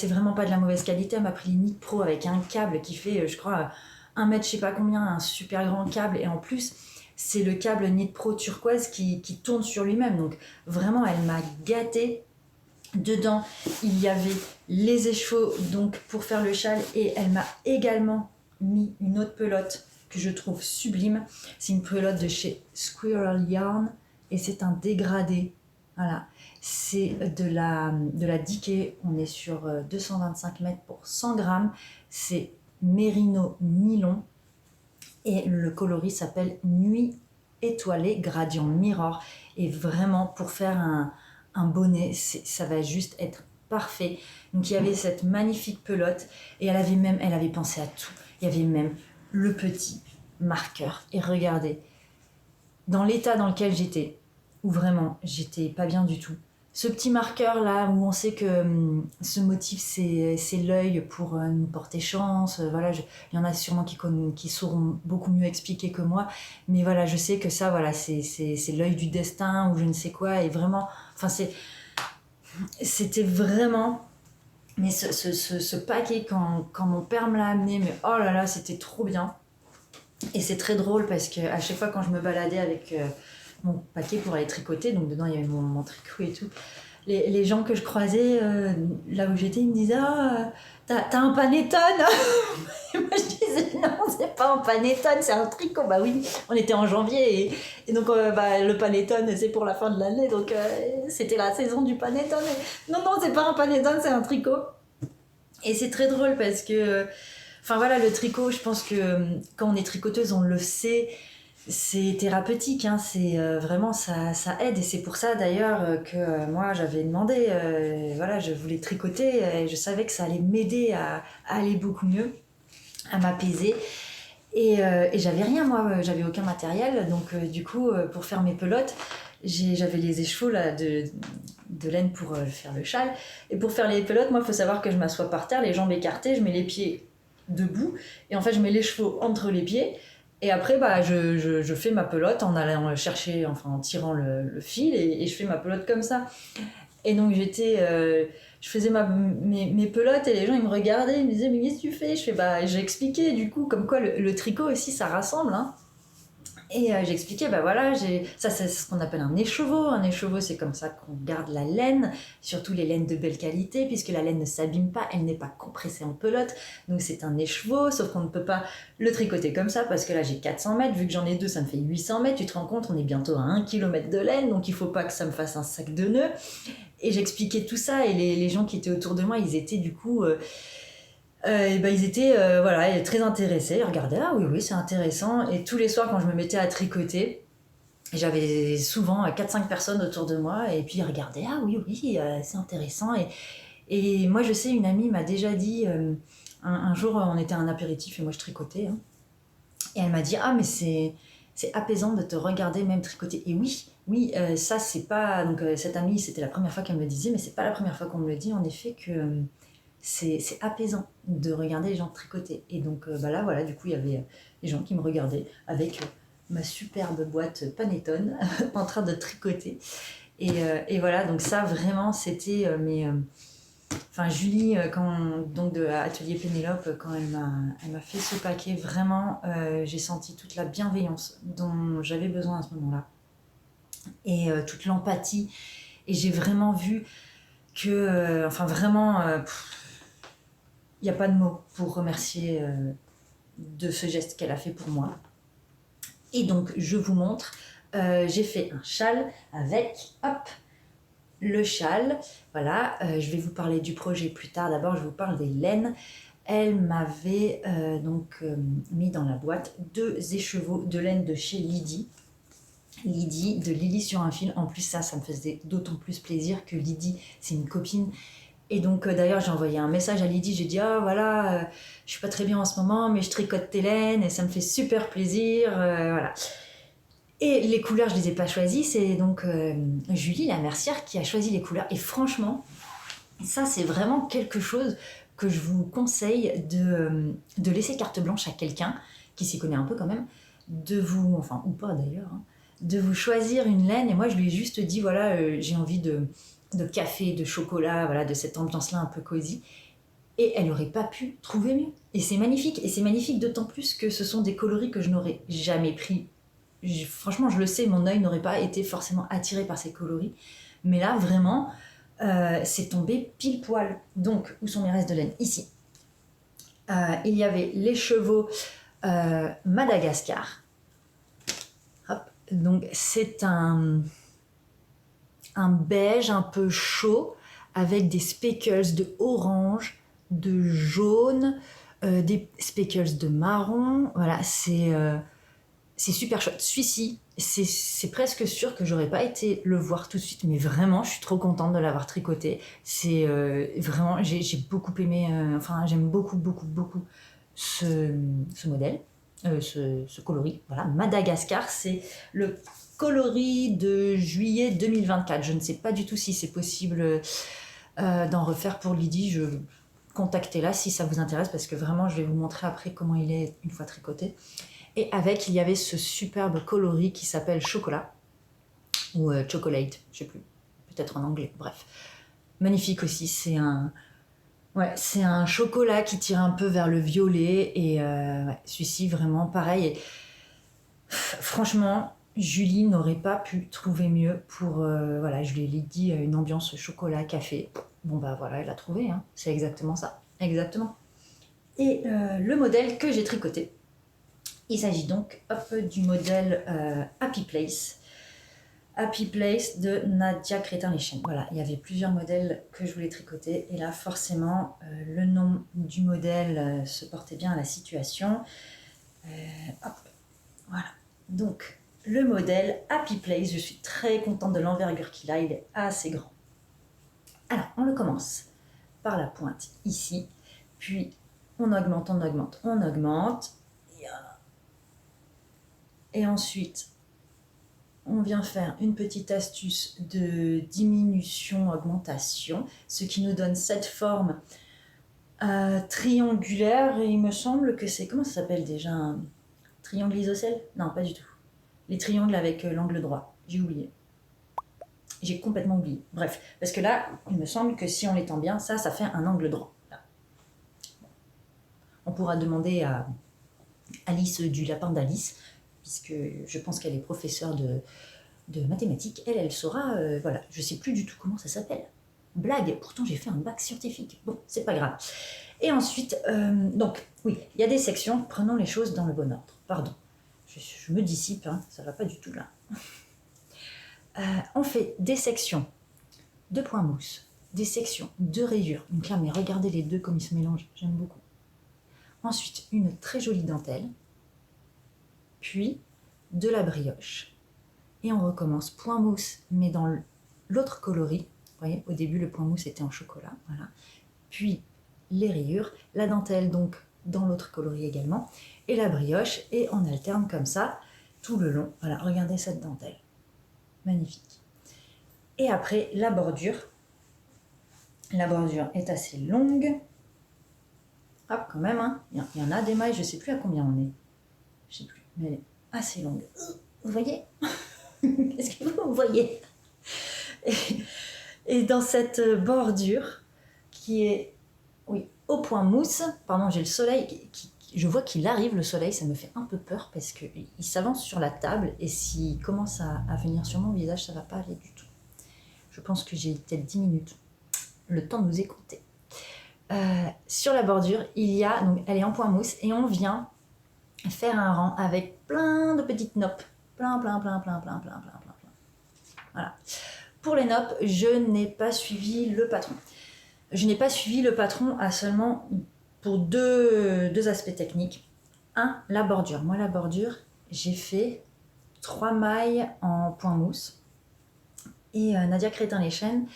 vraiment pas de la mauvaise qualité. Elle m'a pris les Nick Pro avec un câble qui fait, je crois, 1 mètre je sais pas combien, un super grand câble, et en plus c'est le câble Knit Pro turquoise qui tourne sur lui-même, donc vraiment elle m'a gâtée. Dedans il y avait les écheveaux donc pour faire le châle, et elle m'a également mis une autre pelote que je trouve sublime. C'est une pelote de chez Squirrel Yarn et c'est un dégradé. Voilà, c'est de la Dikké. On est sur 225 mètres pour 100 grammes. C'est mérino nylon et le coloris s'appelle Nuit étoilée gradient mirror. Et vraiment, pour faire un bonnet, ça va juste être parfait. Donc il y avait cette magnifique pelote et elle avait pensé à tout. Il y avait même le petit marqueur. Et regardez, dans l'état dans lequel j'étais, où vraiment j'étais pas bien du tout, ce petit marqueur là où on sait que ce motif c'est l'œil pour nous porter chance, voilà, il y en a sûrement qui sauront beaucoup mieux expliquer que moi, mais voilà, je sais que ça, voilà, c'est l'œil du destin ou je ne sais quoi, et vraiment, enfin c'était vraiment. Mais ce paquet, quand mon père me l'a amené, mais oh là là, c'était trop bien. Et c'est très drôle parce qu'à chaque fois quand je me baladais avec mon paquet pour aller tricoter, donc dedans il y avait mon tricot et tout, les gens que je croisais là où j'étais, ils me disaient ah, t'as un panettone. Et moi je disais non, c'est pas un panettone, c'est un tricot. Bah oui, on était en janvier et donc le panettone c'est pour la fin de l'année, donc c'était la saison du panettone. Non, c'est pas un panettone, c'est un tricot. Et c'est très drôle parce que enfin voilà, le tricot, je pense que quand on est tricoteuse, on le sait, c'est thérapeutique, hein, c'est vraiment ça aide, et c'est pour ça d'ailleurs que moi j'avais demandé, voilà, je voulais tricoter, et je savais que ça allait m'aider à aller beaucoup mieux, à m'apaiser. Et j'avais rien, moi, j'avais aucun matériel, donc du coup, pour faire mes pelotes, j'avais les écheveaux là, de laine pour faire le châle. Et pour faire les pelotes, moi, il faut savoir que je m'assois par terre, les jambes écartées, je mets les pieds debout, et en fait, je mets les chevaux entre les pieds. Et après, je fais ma pelote en allant chercher, enfin en tirant le fil, et je fais ma pelote comme ça. Et donc je faisais mes pelotes et les gens ils me regardaient, ils me disaient mais qu'est-ce que tu fais? Je fais j'ai expliqué du coup comme quoi le tricot aussi ça rassemble, hein. Et j'expliquais, voilà, ça c'est ce qu'on appelle un écheveau. Un écheveau, c'est comme ça qu'on garde la laine, surtout les laines de belle qualité, puisque la laine ne s'abîme pas, elle n'est pas compressée en pelote. Donc c'est un écheveau, sauf qu'on ne peut pas le tricoter comme ça, parce que là j'ai 400 mètres, vu que j'en ai 2, ça me fait 800 mètres. Tu te rends compte, on est bientôt à 1 km de laine, donc il faut pas que ça me fasse un sac de nœuds. Et j'expliquais tout ça, et les gens qui étaient autour de moi, ils étaient du coup... ils étaient voilà, très intéressés, ils regardaient, ah oui, c'est intéressant. Et tous les soirs, quand je me mettais à tricoter, j'avais souvent 4-5 personnes autour de moi, et puis ils regardaient, ah oui, c'est intéressant. Et moi, je sais, une amie m'a déjà dit, un jour, on était à un apéritif, et moi je tricotais, hein, et elle m'a dit, ah mais c'est apaisant de te regarder même tricoter. Et oui, ça c'est pas... Donc cette amie, c'était la première fois qu'elle me le disait, mais c'est pas la première fois qu'on me le dit, en effet, que... c'est apaisant de regarder les gens tricoter. Et donc là, voilà, du coup, il y avait des gens qui me regardaient avec ma superbe boîte Panettone en train de tricoter. Et voilà, donc ça, vraiment, c'était Enfin, Julie, donc de Atelier Pénélope, quand elle m'a fait ce paquet, vraiment, j'ai senti toute la bienveillance dont j'avais besoin à ce moment-là. Et toute l'empathie. Et j'ai vraiment vu que, enfin, vraiment... il n'y a pas de mots pour remercier de ce geste qu'elle a fait pour moi. Et donc, je vous montre, j'ai fait un châle avec, le châle. Voilà, je vais vous parler du projet plus tard. D'abord, je vous parle des laines. Elle m'avait mis dans la boîte 2 écheveaux de laine de chez Lydie. Lydie, de Lily sur un fil. En plus, ça me faisait d'autant plus plaisir que Lydie, c'est une copine. Et donc d'ailleurs j'ai envoyé un message à Lydie, j'ai dit je suis pas très bien en ce moment mais je tricote tes laines et ça me fait super plaisir, voilà. Et les couleurs je les ai pas choisies, c'est donc Julie la mercière qui a choisi les couleurs, et franchement ça c'est vraiment quelque chose que je vous conseille de laisser carte blanche à quelqu'un qui s'y connaît un peu quand même, enfin ou pas d'ailleurs, hein, de vous choisir une laine. Et moi je lui ai juste dit j'ai envie de café, de chocolat, voilà, de cette ambiance-là un peu cosy. Et elle n'aurait pas pu trouver mieux. Et c'est magnifique d'autant plus que ce sont des coloris que je n'aurais jamais pris. Franchement, je le sais, mon œil n'aurait pas été forcément attiré par ces coloris. Mais là, vraiment, c'est tombé pile poil. Donc, où sont mes restes de laine? Ici. Il y avait les chevaux Madagascar. Hop. Donc, c'est un beige un peu chaud avec des speckles de orange, de jaune, des speckles de marron. Voilà, c'est super chouette. Celui-ci, c'est presque sûr que j'aurais pas été le voir tout de suite, mais vraiment, je suis trop contente de l'avoir tricoté. C'est vraiment, j'ai beaucoup aimé, enfin, j'aime beaucoup ce modèle, ce coloris. Voilà, Madagascar, c'est le coloris de juillet 2024. Je ne sais pas du tout si c'est possible d'en refaire pour Lydie. Contactez-la si ça vous intéresse, parce que vraiment, je vais vous montrer après comment il est une fois tricoté. Et avec, il y avait ce superbe coloris qui s'appelle Chocolat, ou Chocolate, je sais plus, peut-être en anglais, bref. Magnifique aussi, c'est un chocolat qui tire un peu vers le violet, et celui-ci vraiment pareil. Et, franchement, Julie n'aurait pas pu trouver mieux pour, voilà, je lui ai dit une ambiance chocolat, café. Bon bah voilà, elle a trouvé, hein. C'est exactement ça, exactement. Et le modèle que j'ai tricoté, il s'agit donc du modèle Happy Place. Happy Place de Nadia Crétin-Lechen. Voilà, il y avait plusieurs modèles que je voulais tricoter, et là forcément le nom du modèle se portait bien à la situation. Hop, voilà. Donc le modèle Happy Place, je suis très contente de l'envergure qu'il a, il est assez grand. Alors on le commence par la pointe ici, puis on augmente, et ensuite on vient faire une petite astuce de diminution-augmentation, ce qui nous donne cette forme triangulaire, et il me semble que c'est, comment ça s'appelle déjà, un triangle isocèle? Non, pas du tout. Les triangles avec l'angle droit, j'ai oublié. J'ai complètement oublié. Bref, parce que là, il me semble que si on l'étend bien, ça fait un angle droit. Là. On pourra demander à Alice du lapin d'Alice, puisque je pense qu'elle est professeure de mathématiques. Elle saura, voilà, je sais plus du tout comment ça s'appelle. Blague, pourtant j'ai fait un bac scientifique. Bon, c'est pas grave. Et ensuite, donc, oui, il y a des sections, prenons les choses dans le bon ordre. Pardon, je me dissipe, hein, ça va pas du tout là. On fait des sections de points mousse, des sections de rayures. Donc là, mais regardez les deux comme ils se mélangent, j'aime beaucoup. Ensuite, une très jolie dentelle, puis de la brioche. Et on recommence point mousse, mais dans l'autre coloris. Vous voyez, au début, le point mousse était en chocolat, voilà. Puis les rayures, la dentelle donc dans l'autre coloris également, et la brioche, et on alterne comme ça tout le long. Voilà, regardez cette dentelle. Magnifique. Et après, la bordure. La bordure est assez longue. Hop, quand même, hein. Il y en a des mailles, je ne sais plus à combien on est. Je ne sais plus, mais elle est assez longue. Vous voyez? Est-ce que vous voyez? Et dans cette bordure, qui est, oui, au point mousse, pardon, j'ai le soleil, je vois qu'il arrive, le soleil, ça me fait un peu peur, parce qu'il s'avance sur la table, et s'il commence à venir sur mon visage, ça ne va pas aller du tout. Je pense que j'ai peut-être 10 minutes. Le temps nous est compté. Sur la bordure, donc, elle est en point mousse, et on vient faire un rang avec plein de petites noppes. Plein. Voilà. Pour les noppes, je n'ai pas suivi le patron. Je n'ai pas suivi le patron à seulement pour deux aspects techniques. Un, la bordure. Moi, la bordure, j'ai fait 3 mailles en point mousse. Et Nadia Crétin-Lechen,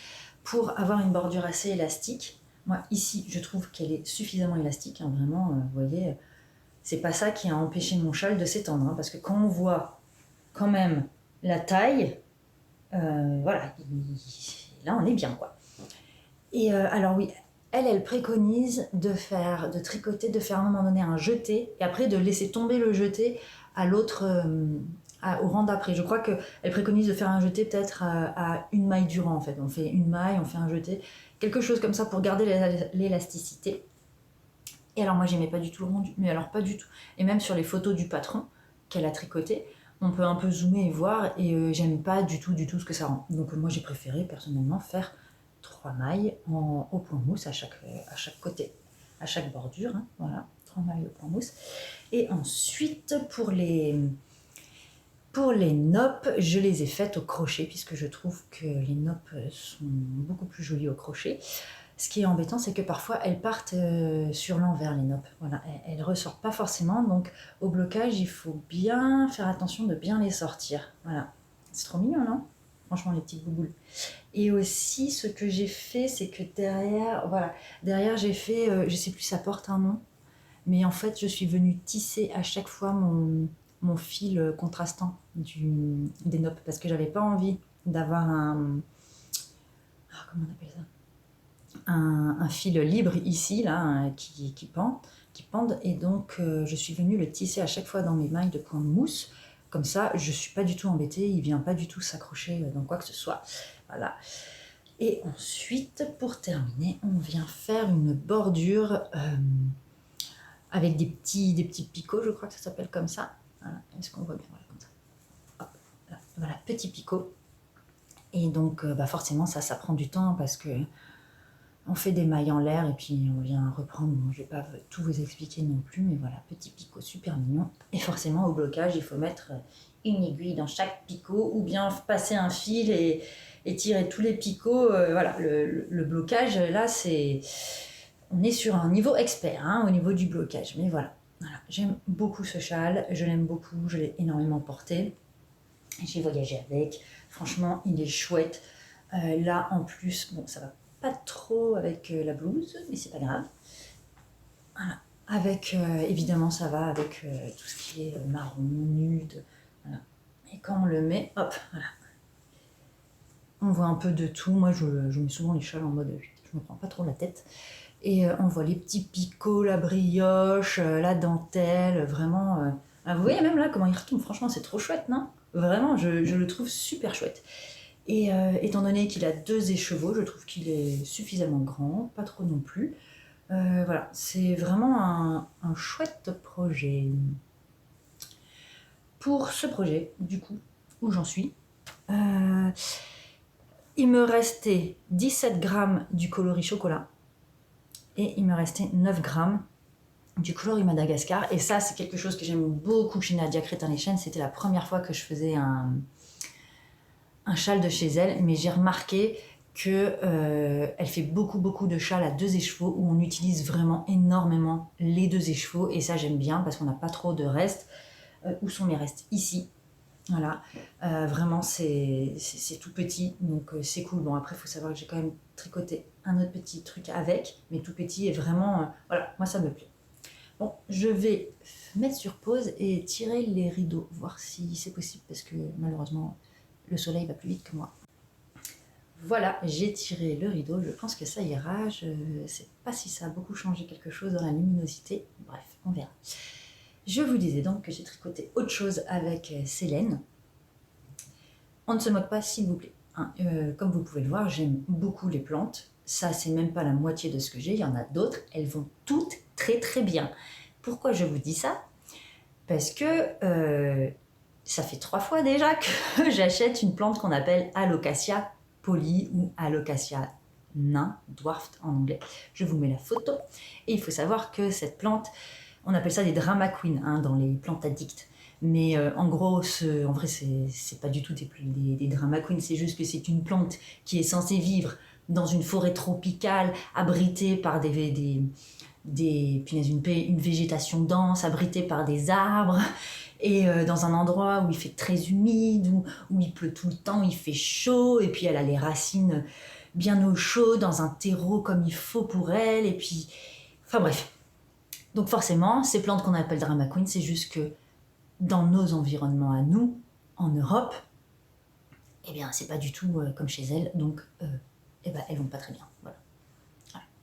pour avoir une bordure assez élastique. Moi, ici, je trouve qu'elle est suffisamment élastique. Hein, vraiment, vous voyez, c'est pas ça qui a empêché mon châle de s'étendre. Hein, parce que quand on voit quand même la taille, voilà, là, on est bien, quoi. Et alors oui, elle préconise de tricoter, de faire à un moment donné un jeté, et après de laisser tomber le jeté à l'autre au rang d'après. Je crois qu'elle préconise de faire un jeté peut-être à une maille du rang en fait. On fait une maille, on fait un jeté, quelque chose comme ça pour garder l'élasticité. Et alors moi j'aimais pas du tout le rendu, mais alors pas du tout. Et même sur les photos du patron qu'elle a tricoté, on peut un peu zoomer et voir, et j'aime pas du tout ce que ça rend. Donc moi j'ai préféré personnellement faire 3 mailles au point mousse à chaque côté, à chaque bordure, hein, voilà, 3 mailles au point mousse. Et ensuite pour les noppes, je les ai faites au crochet, puisque je trouve que les noppes sont beaucoup plus jolies au crochet. Ce qui est embêtant, c'est que parfois elles partent sur l'envers, les noppes. Voilà, elles ressortent pas forcément, donc au blocage, il faut bien faire attention de bien les sortir. Voilà, c'est trop mignon, non? Franchement, les petites bouboules. Et aussi, ce que j'ai fait, c'est que derrière j'ai fait, je sais plus, ça porte un nom, mais en fait, je suis venue tisser à chaque fois mon fil contrastant des noppes, parce que j'avais pas envie d'avoir comment on appelle ça, un fil libre ici, là, qui pende, et donc je suis venue le tisser à chaque fois dans mes mailles de point de mousse. Comme ça, je suis pas du tout embêtée, il vient pas du tout s'accrocher dans quoi que ce soit. Voilà. Et ensuite, pour terminer, on vient faire une bordure avec des petits picots, je crois que ça s'appelle comme ça. Voilà. Est-ce qu'on voit bien? Voilà, comme ça. Hop, là. Voilà, petits picots. Et donc, forcément, ça prend du temps, parce que on fait des mailles en l'air et puis on vient reprendre. Bon, je vais pas tout vous expliquer non plus, mais voilà, petit picot super mignon. Et forcément, au blocage, il faut mettre une aiguille dans chaque picot, ou bien passer un fil et tirer tous les picots. Voilà, le blocage, là, on est sur un niveau expert, hein, au niveau du blocage. Mais voilà, j'aime beaucoup ce châle, je l'aime beaucoup, je l'ai énormément porté. J'ai voyagé avec, franchement, il est chouette. Là, en plus, bon, ça va pas trop avec la blouse, mais c'est pas grave. Voilà. Avec, évidemment, ça va avec tout ce qui est marron, nude. Voilà. Et quand on le met, hop, voilà. On voit un peu de tout. Moi, je mets souvent les châles en mode, je me prends pas trop la tête. Et on voit les petits picots, la brioche, la dentelle, vraiment. Vous voyez même là comment il retombe. Franchement, c'est trop chouette, non? Vraiment, je le trouve super chouette. Et étant donné qu'il a 2 écheveaux, je trouve qu'il est suffisamment grand, pas trop non plus. Voilà, c'est vraiment un chouette projet. Pour ce projet, du coup, où j'en suis, il me restait 17 grammes du coloris chocolat, et il me restait 9 grammes du coloris Madagascar. Et ça, c'est quelque chose que j'aime beaucoup chez Nadia Crétin-les-Chênes. C'était la première fois que je faisais un châle de chez elle, mais j'ai remarqué que elle fait beaucoup de châles à 2 écheveaux, où on utilise vraiment énormément les 2 écheveaux, et ça j'aime bien parce qu'on n'a pas trop de restes. Où sont mes restes? Ici. Voilà, vraiment c'est tout petit, donc c'est cool. Bon, après il faut savoir que j'ai quand même tricoté un autre petit truc avec, mais tout petit, et vraiment, voilà, moi ça me plaît. Bon, je vais mettre sur pause et tirer les rideaux, voir si c'est possible, parce que malheureusement le soleil va plus vite que moi. Voilà, j'ai tiré le rideau, je pense que ça ira. Je ne sais pas si ça a beaucoup changé quelque chose dans la luminosité, bref, on verra. Je vous disais donc que j'ai tricoté autre chose avec Célène. On ne se moque pas, s'il vous plaît. Hein. Comme vous pouvez le voir, j'aime beaucoup les plantes. Ça, c'est même pas la moitié de ce que j'ai, il y en a d'autres. Elles vont toutes très bien. Pourquoi je vous dis ça? Parce que ça fait 3 fois déjà que j'achète une plante qu'on appelle Alocasia poly ou Alocasia nain, dwarfed en anglais. Je vous mets la photo. Et il faut savoir que cette plante, on appelle ça des drama queens, hein, dans les plantes addictes. Mais en gros, en vrai, c'est pas du tout des drama queens, c'est juste que c'est une plante qui est censée vivre dans une forêt tropicale, abritée par une végétation dense, abritée par des arbres, et dans un endroit où il fait très humide, où il pleut tout le temps, où il fait chaud, et puis elle a les racines bien au chaud, dans un terreau comme il faut pour elle, et puis... Enfin bref. Donc forcément, ces plantes qu'on appelle drama queen, c'est juste que dans nos environnements à nous, en Europe, eh bien c'est pas du tout comme chez elles, donc eh ben, elles vont pas très bien. Voilà,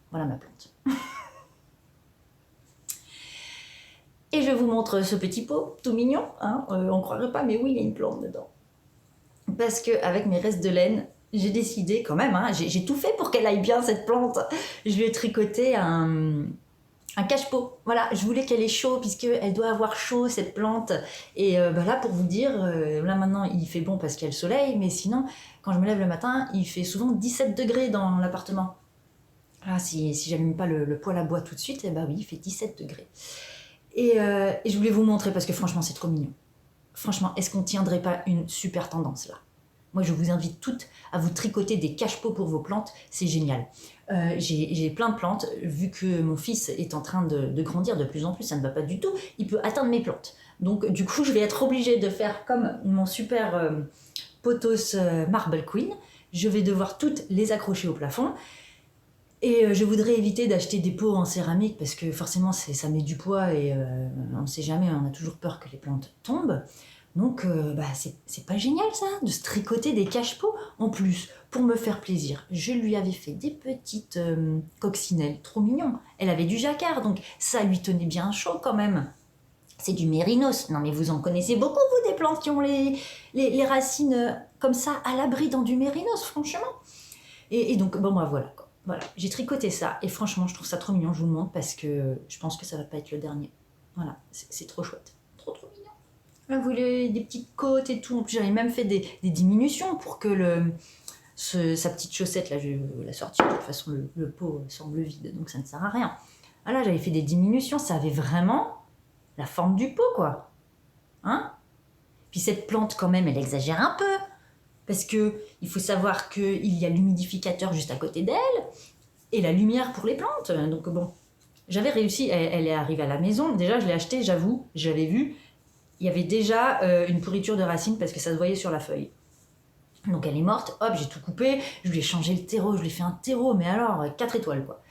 voilà ma plante. Et je vous vous montre ce petit pot tout mignon, hein, on croirait pas, mais oui, il y a une plante dedans. Parce qu'avec mes restes de laine, j'ai décidé quand même, hein, j'ai tout fait pour qu'elle aille bien cette plante. Je lui ai tricoté un cache-pot. Voilà, je voulais qu'elle ait chaud puisqu'elle doit avoir chaud cette plante. Et là pour vous dire, là maintenant il fait bon parce qu'il y a le soleil, mais sinon quand je me lève le matin, il fait souvent 17 degrés dans l'appartement. Ah, si j'allume pas le poêle à bois tout de suite, eh ben oui, il fait 17 degrés. Et je voulais vous montrer parce que franchement c'est trop mignon. Franchement, est-ce qu'on tiendrait pas une super tendance là? Moi, je vous invite toutes à vous tricoter des cache-pots pour vos plantes, c'est génial. J'ai plein de plantes, vu que mon fils est en train de grandir de plus en plus, ça ne va pas du tout, il peut atteindre mes plantes. Donc du coup, je vais être obligée de faire comme mon super pothos Marble Queen, je vais devoir toutes les accrocher au plafond. Et je voudrais éviter d'acheter des pots en céramique parce que forcément ça met du poids et on ne sait jamais, on a toujours peur que les plantes tombent. Donc c'est pas génial ça, de se tricoter des cache-pots. En plus, pour me faire plaisir, je lui avais fait des petites coccinelles, trop mignon. Elle avait du jacquard, donc ça lui tenait bien chaud quand même. C'est du mérinos. Non mais vous en connaissez beaucoup vous des plantes qui ont les racines comme ça à l'abri dans du mérinos, franchement. Et donc bon bah voilà. Voilà, j'ai tricoté ça et franchement je trouve ça trop mignon, je vous le montre parce que je pense que ça va pas être le dernier. Voilà, c'est trop chouette, trop mignon. Là vous voulez des petites côtes et tout, en plus j'avais même fait des diminutions pour que sa petite chaussette, là je vais la sortir, de toute façon le pot semble vide donc ça ne sert à rien. Ah là j'avais fait des diminutions, ça avait vraiment la forme du pot quoi. Hein? Puis cette plante quand même elle exagère un peu. Parce que il faut savoir qu'il y a l'humidificateur juste à côté d'elle et la lumière pour les plantes. Donc bon, j'avais réussi, elle est arrivée à la maison. Déjà, je l'ai achetée, j'avoue, j'avais vu. Il y avait déjà une pourriture de racines parce que ça se voyait sur la feuille. Donc elle est morte, hop, j'ai tout coupé, je lui ai changé le terreau, je lui ai fait un terreau, mais alors 4 étoiles quoi.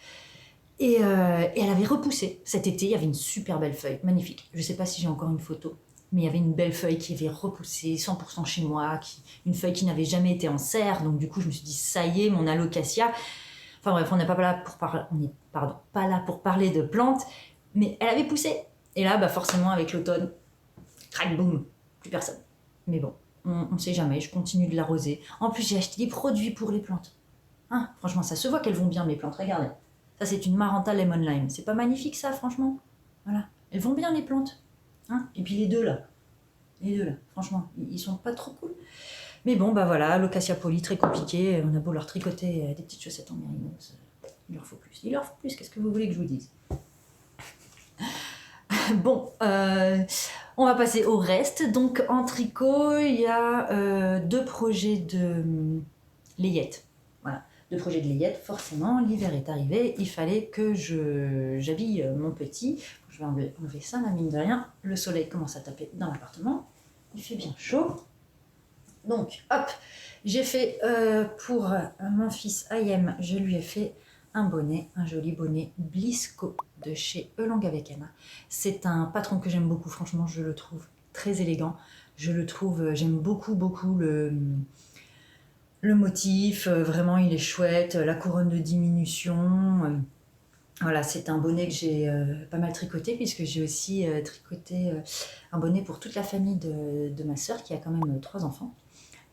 Et elle avait repoussé cet été, il y avait une super belle feuille, magnifique. Je sais pas si j'ai encore une photo. Mais il y avait une belle feuille qui avait repoussé 100% chez moi, une feuille qui n'avait jamais été en serre, donc du coup je me suis dit ça y est, mon alocasia. Enfin bref, on n'est pas là pour pas là pour parler de plantes, mais elle avait poussé. Et là, forcément avec l'automne, crac boum, plus personne. Mais bon, on sait jamais, je continue de l'arroser. En plus j'ai acheté des produits pour les plantes. Hein, franchement, ça se voit qu'elles vont bien mes plantes, regardez. Ça c'est une Maranta Lemon Lime, c'est pas magnifique ça franchement? Voilà, elles vont bien les plantes. Hein, et puis les deux là, franchement, ils sont pas trop cool. Mais bon, voilà, l'Alocasia Poly, très compliqué. On a beau leur tricoter des petites chaussettes en mérinos, il leur faut plus. Qu'est-ce que vous voulez que je vous dise? Bon, on va passer au reste. Donc en tricot, il y a 2 projets de layettes. Voilà, 2 projets de layette. Forcément, l'hiver est arrivé, il fallait que j'habille mon petit. Je vais enlever ça, la mine de rien. Le soleil commence à taper dans l'appartement. Il fait bien chaud. Donc, hop, j'ai fait pour mon fils Ayem, je lui ai fait un bonnet, un joli bonnet Blisco de chez Elong avec Emma. C'est un patron que j'aime beaucoup, franchement, je le trouve très élégant. J'aime beaucoup le motif, vraiment il est chouette, la couronne de diminution. Voilà, c'est un bonnet que j'ai pas mal tricoté puisque j'ai aussi tricoté un bonnet pour toute la famille de ma sœur qui a quand même 3 enfants.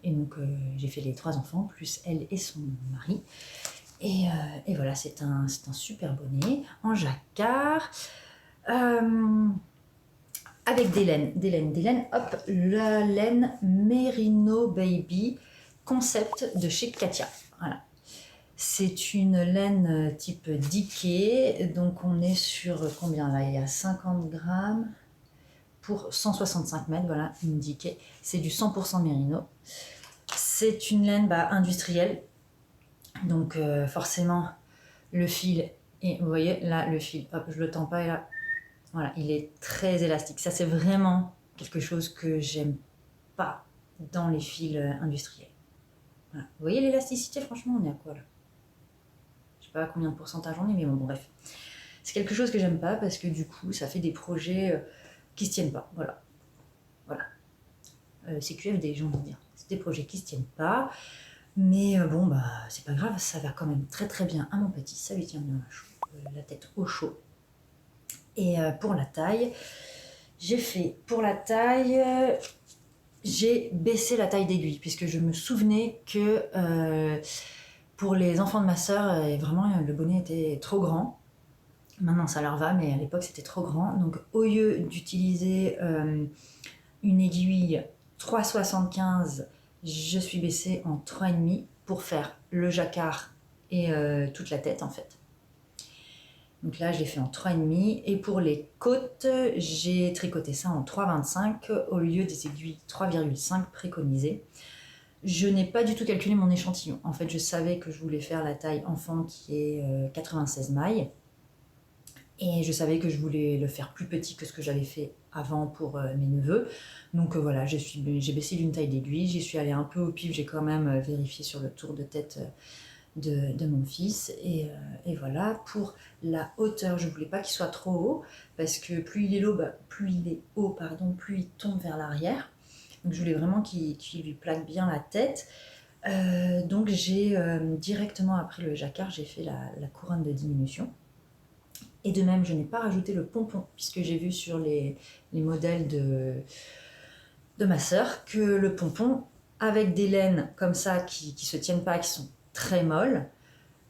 Et donc j'ai fait les 3 enfants, plus elle et son mari. Et voilà, c'est un super bonnet en jacquard. Avec des laines. Hop, la laine Merino Baby Concept de chez Katia. Voilà. C'est une laine type Diké, donc on est sur combien là? Il y a 50 grammes pour 165 mètres, voilà, une Diké. C'est du 100% Merino. C'est une laine industrielle, donc forcément le fil, et vous voyez là le fil, hop, je le tends pas et là, voilà, il est très élastique. Ça c'est vraiment quelque chose que j'aime pas dans les fils industriels. Voilà. Vous voyez l'élasticité, franchement on est à quoi là? Je sais pas combien de pourcentage on est, mais bon bref. C'est quelque chose que j'aime pas parce que du coup ça fait des projets qui se tiennent pas. Voilà. C'est QFD, j'ai envie de dire. C'est des projets qui se tiennent pas. Mais bon, c'est pas grave, ça va quand même très bien à mon petit. Ça lui tient bien la tête au chaud. Et pour la taille, J'ai fait pour la taille, j'ai baissé la taille d'aiguille puisque je me souvenais que pour les enfants de ma sœur, vraiment le bonnet était trop grand. Maintenant ça leur va, mais à l'époque c'était trop grand. Donc au lieu d'utiliser une aiguille 3,75, je suis baissée en 3,5 pour faire le jacquard et toute la tête en fait. Donc là, je l'ai fait en 3,5. Et pour les côtes, j'ai tricoté ça en 3,25 au lieu des aiguilles 3,5 préconisées. Je n'ai pas du tout calculé mon échantillon. En fait, je savais que je voulais faire la taille enfant qui est 96 mailles. Et je savais que je voulais le faire plus petit que ce que j'avais fait avant pour mes neveux. Donc voilà, j'ai baissé d'une taille d'aiguille. J'y suis allée un peu au pif. J'ai quand même vérifié sur le tour de tête de mon fils. Et voilà, pour la hauteur, je voulais pas qu'il soit trop haut, parce que plus il est haut, plus il tombe vers l'arrière. Donc je voulais vraiment qu'il lui plaque bien la tête. Donc j'ai directement après le jacquard, j'ai fait la couronne de diminution. Et de même, je n'ai pas rajouté le pompon, puisque j'ai vu sur les modèles de ma sœur que le pompon, avec des laines comme ça qui se tiennent pas, qui sont très molles,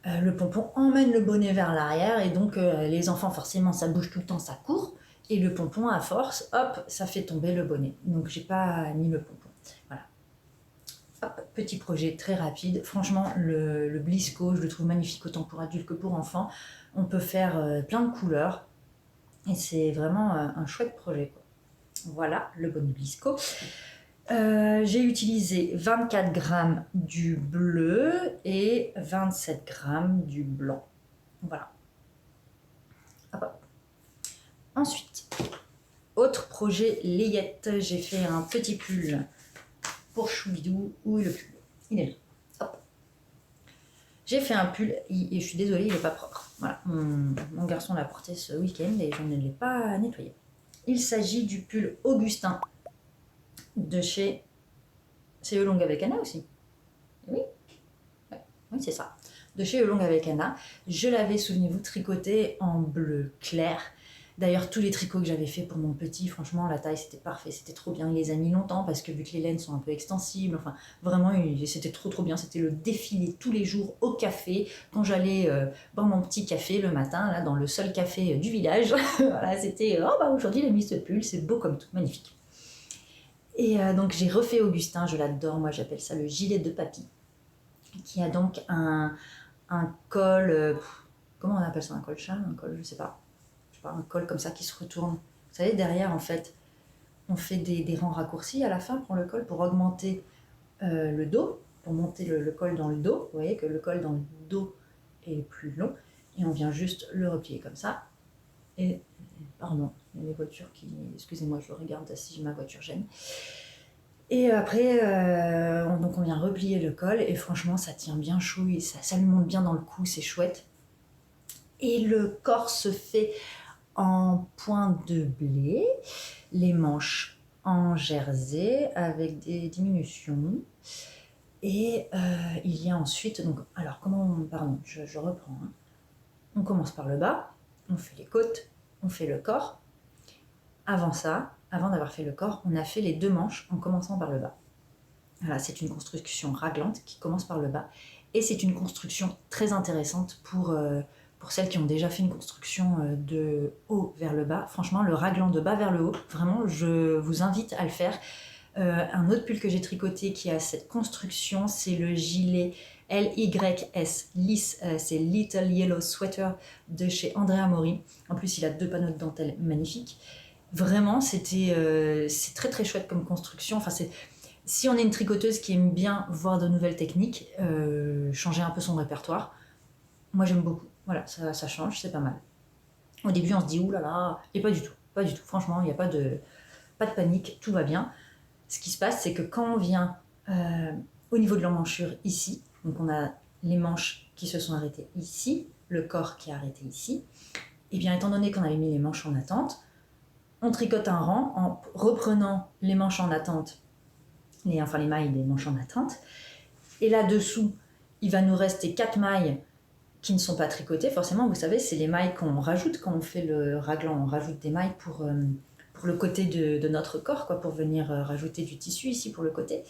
le pompon emmène le bonnet vers l'arrière et donc les enfants forcément ça bouge tout le temps, ça court et le pompon à force, hop, ça fait tomber le bonnet. Donc j'ai pas mis le pompon. Voilà. Hop, petit projet très rapide. Franchement, le Blisco, je le trouve magnifique autant pour adultes que pour enfants. On peut faire plein de couleurs et c'est vraiment un chouette projet, quoi. Voilà le bonnet Blisco. J'ai utilisé 24 grammes du bleu et 27 grammes du blanc. Voilà. Hop, hop. Ensuite, autre projet layette, j'ai fait un petit pull pour Choubidou. Où est le pull? Il est là. Hop. J'ai fait un pull et je suis désolée, il n'est pas propre. Voilà. Mon garçon l'a porté ce week-end et je ne l'ai pas nettoyé. Il s'agit du pull Augustin de chez... C'est Elong avec Anna aussi? Oui, ouais. Oui, c'est ça. De chez Elong avec Anna. Je l'avais, souvenez-vous, tricoté en bleu clair. D'ailleurs, tous les tricots que j'avais fait pour mon petit, franchement, la taille, c'était parfait. C'était trop bien. Il les a mis longtemps parce que vu que les laines sont un peu extensibles, enfin, vraiment, c'était trop bien. C'était le défilé tous les jours au café. Quand j'allais boire mon petit café le matin, là, dans le seul café du village. Voilà, c'était, oh bah aujourd'hui, il a mis ce pull, c'est beau comme tout, magnifique. Et donc j'ai refait Augustin, je l'adore, moi j'appelle ça le gilet de papy, qui a donc un col, comment on appelle ça, un col châle, un col, je sais pas, un col comme ça qui se retourne. Vous savez, derrière en fait, on fait des rangs raccourcis à la fin pour le col, pour augmenter le dos, pour monter le col dans le dos. Vous voyez que le col dans le dos est plus long, et on vient juste le replier comme ça. Et pardon, il y a les voitures qui... Excusez-moi, je regarde si ma voiture gêne. Et après, donc on vient replier le col et franchement, ça tient bien chaud et ça lui monte bien dans le cou, c'est chouette. Et le corps se fait en point de blé, les manches en jersey avec des diminutions. Et il y a ensuite... Donc, alors, pardon, je reprends. Hein. On commence par le bas, on fait les côtes, on fait le corps. Avant ça, avant d'avoir fait le corps, on a fait les deux manches en commençant par le bas. Voilà, c'est une construction raglante qui commence par le bas. Et c'est une construction très intéressante pour celles qui ont déjà fait une construction de haut vers le bas. Franchement, le raglant de bas vers le haut, vraiment, je vous invite à le faire. Un autre pull que j'ai tricoté qui a cette construction, c'est le gilet LYS, lisse, c'est Little Yellow Sweater de chez Andrea Mori. En plus, il a 2 panneaux de dentelle magnifiques. Vraiment, c'est très très chouette comme construction. Enfin, si on est une tricoteuse qui aime bien voir de nouvelles techniques, changer un peu son répertoire, moi j'aime beaucoup. Voilà, ça change, c'est pas mal. Au début, on se dit oulala, et pas du tout. Franchement, il n'y a pas de panique, tout va bien. Ce qui se passe, c'est que quand on vient au niveau de l'emmanchure ici, donc on a les manches qui se sont arrêtées ici, le corps qui est arrêté ici, et bien étant donné qu'on avait mis les manches en attente, on tricote un rang en reprenant les manches en attente, les mailles des manches en attente, et là-dessous, il va nous rester 4 mailles qui ne sont pas tricotées. Forcément, vous savez, c'est les mailles qu'on rajoute quand on fait le raglan, on rajoute des mailles pour pour le côté de notre corps, quoi, pour venir rajouter du tissu ici pour le côté.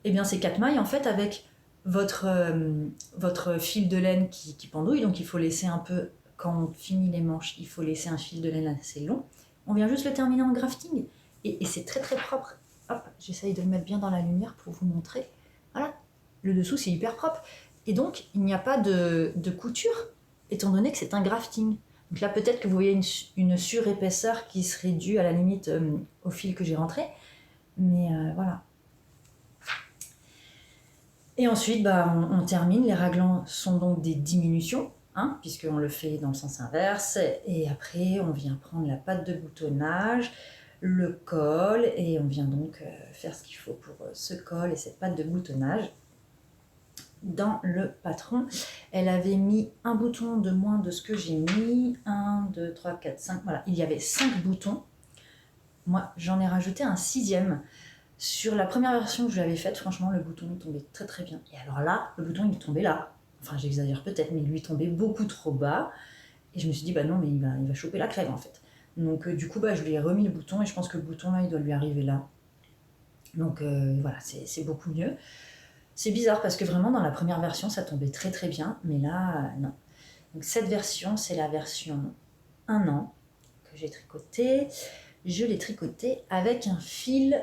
Et bien c'est 4 mailles en fait avec votre fil de laine qui pendouille, donc il faut laisser un peu, quand on finit les manches, il faut laisser un fil de laine assez long. On vient juste le terminer en grafting et c'est très très propre. Hop, j'essaye de le mettre bien dans la lumière pour vous montrer. Voilà, le dessous c'est hyper propre. Et donc il n'y a pas de couture, étant donné que c'est un grafting. Donc là peut-être que vous voyez une surépaisseur qui serait due à la limite au fil que j'ai rentré. Mais voilà. Et ensuite, bah, on termine. Les raglans sont donc des diminutions, hein, puisqu'on le fait dans le sens inverse. Et après, on vient prendre la patte de boutonnage, le col, et on vient donc faire ce qu'il faut pour ce col et cette patte de boutonnage dans le patron. Elle avait mis un bouton de moins de ce que j'ai mis. 1, 2, 3, 4, 5. Voilà, il y avait 5 boutons. Moi, j'en ai rajouté un 6e. Sur la première version que je l'avais faite, franchement, le bouton il tombait très très bien. Et alors là, le bouton il tombait là. Enfin, j'exagère peut-être, mais il lui tombait beaucoup trop bas. Et je me suis dit, bah non, mais il va choper la crève en fait. Donc du coup, bah, je lui ai remis le bouton et je pense que le bouton là, il doit lui arriver là. Donc voilà, c'est beaucoup mieux. C'est bizarre parce que vraiment, dans la première version, ça tombait très très bien. Mais là, non. Donc cette version, c'est la version 1 an que j'ai tricotée. Je l'ai tricoté avec un fil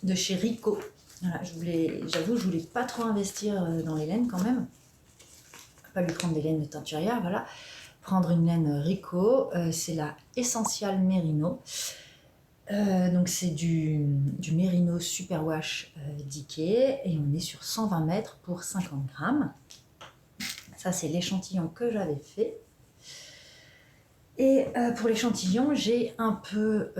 de chez Rico. Voilà, j'avoue, je voulais pas trop investir dans les laines quand même. Pas lui prendre des laines de teinturière, voilà. Prendre une laine Rico, c'est la Essential Merino. Donc c'est du Merino Superwash Dické et on est sur 120 mètres pour 50 grammes. Ça, c'est l'échantillon que j'avais fait. Et pour l'échantillon, j'ai un peu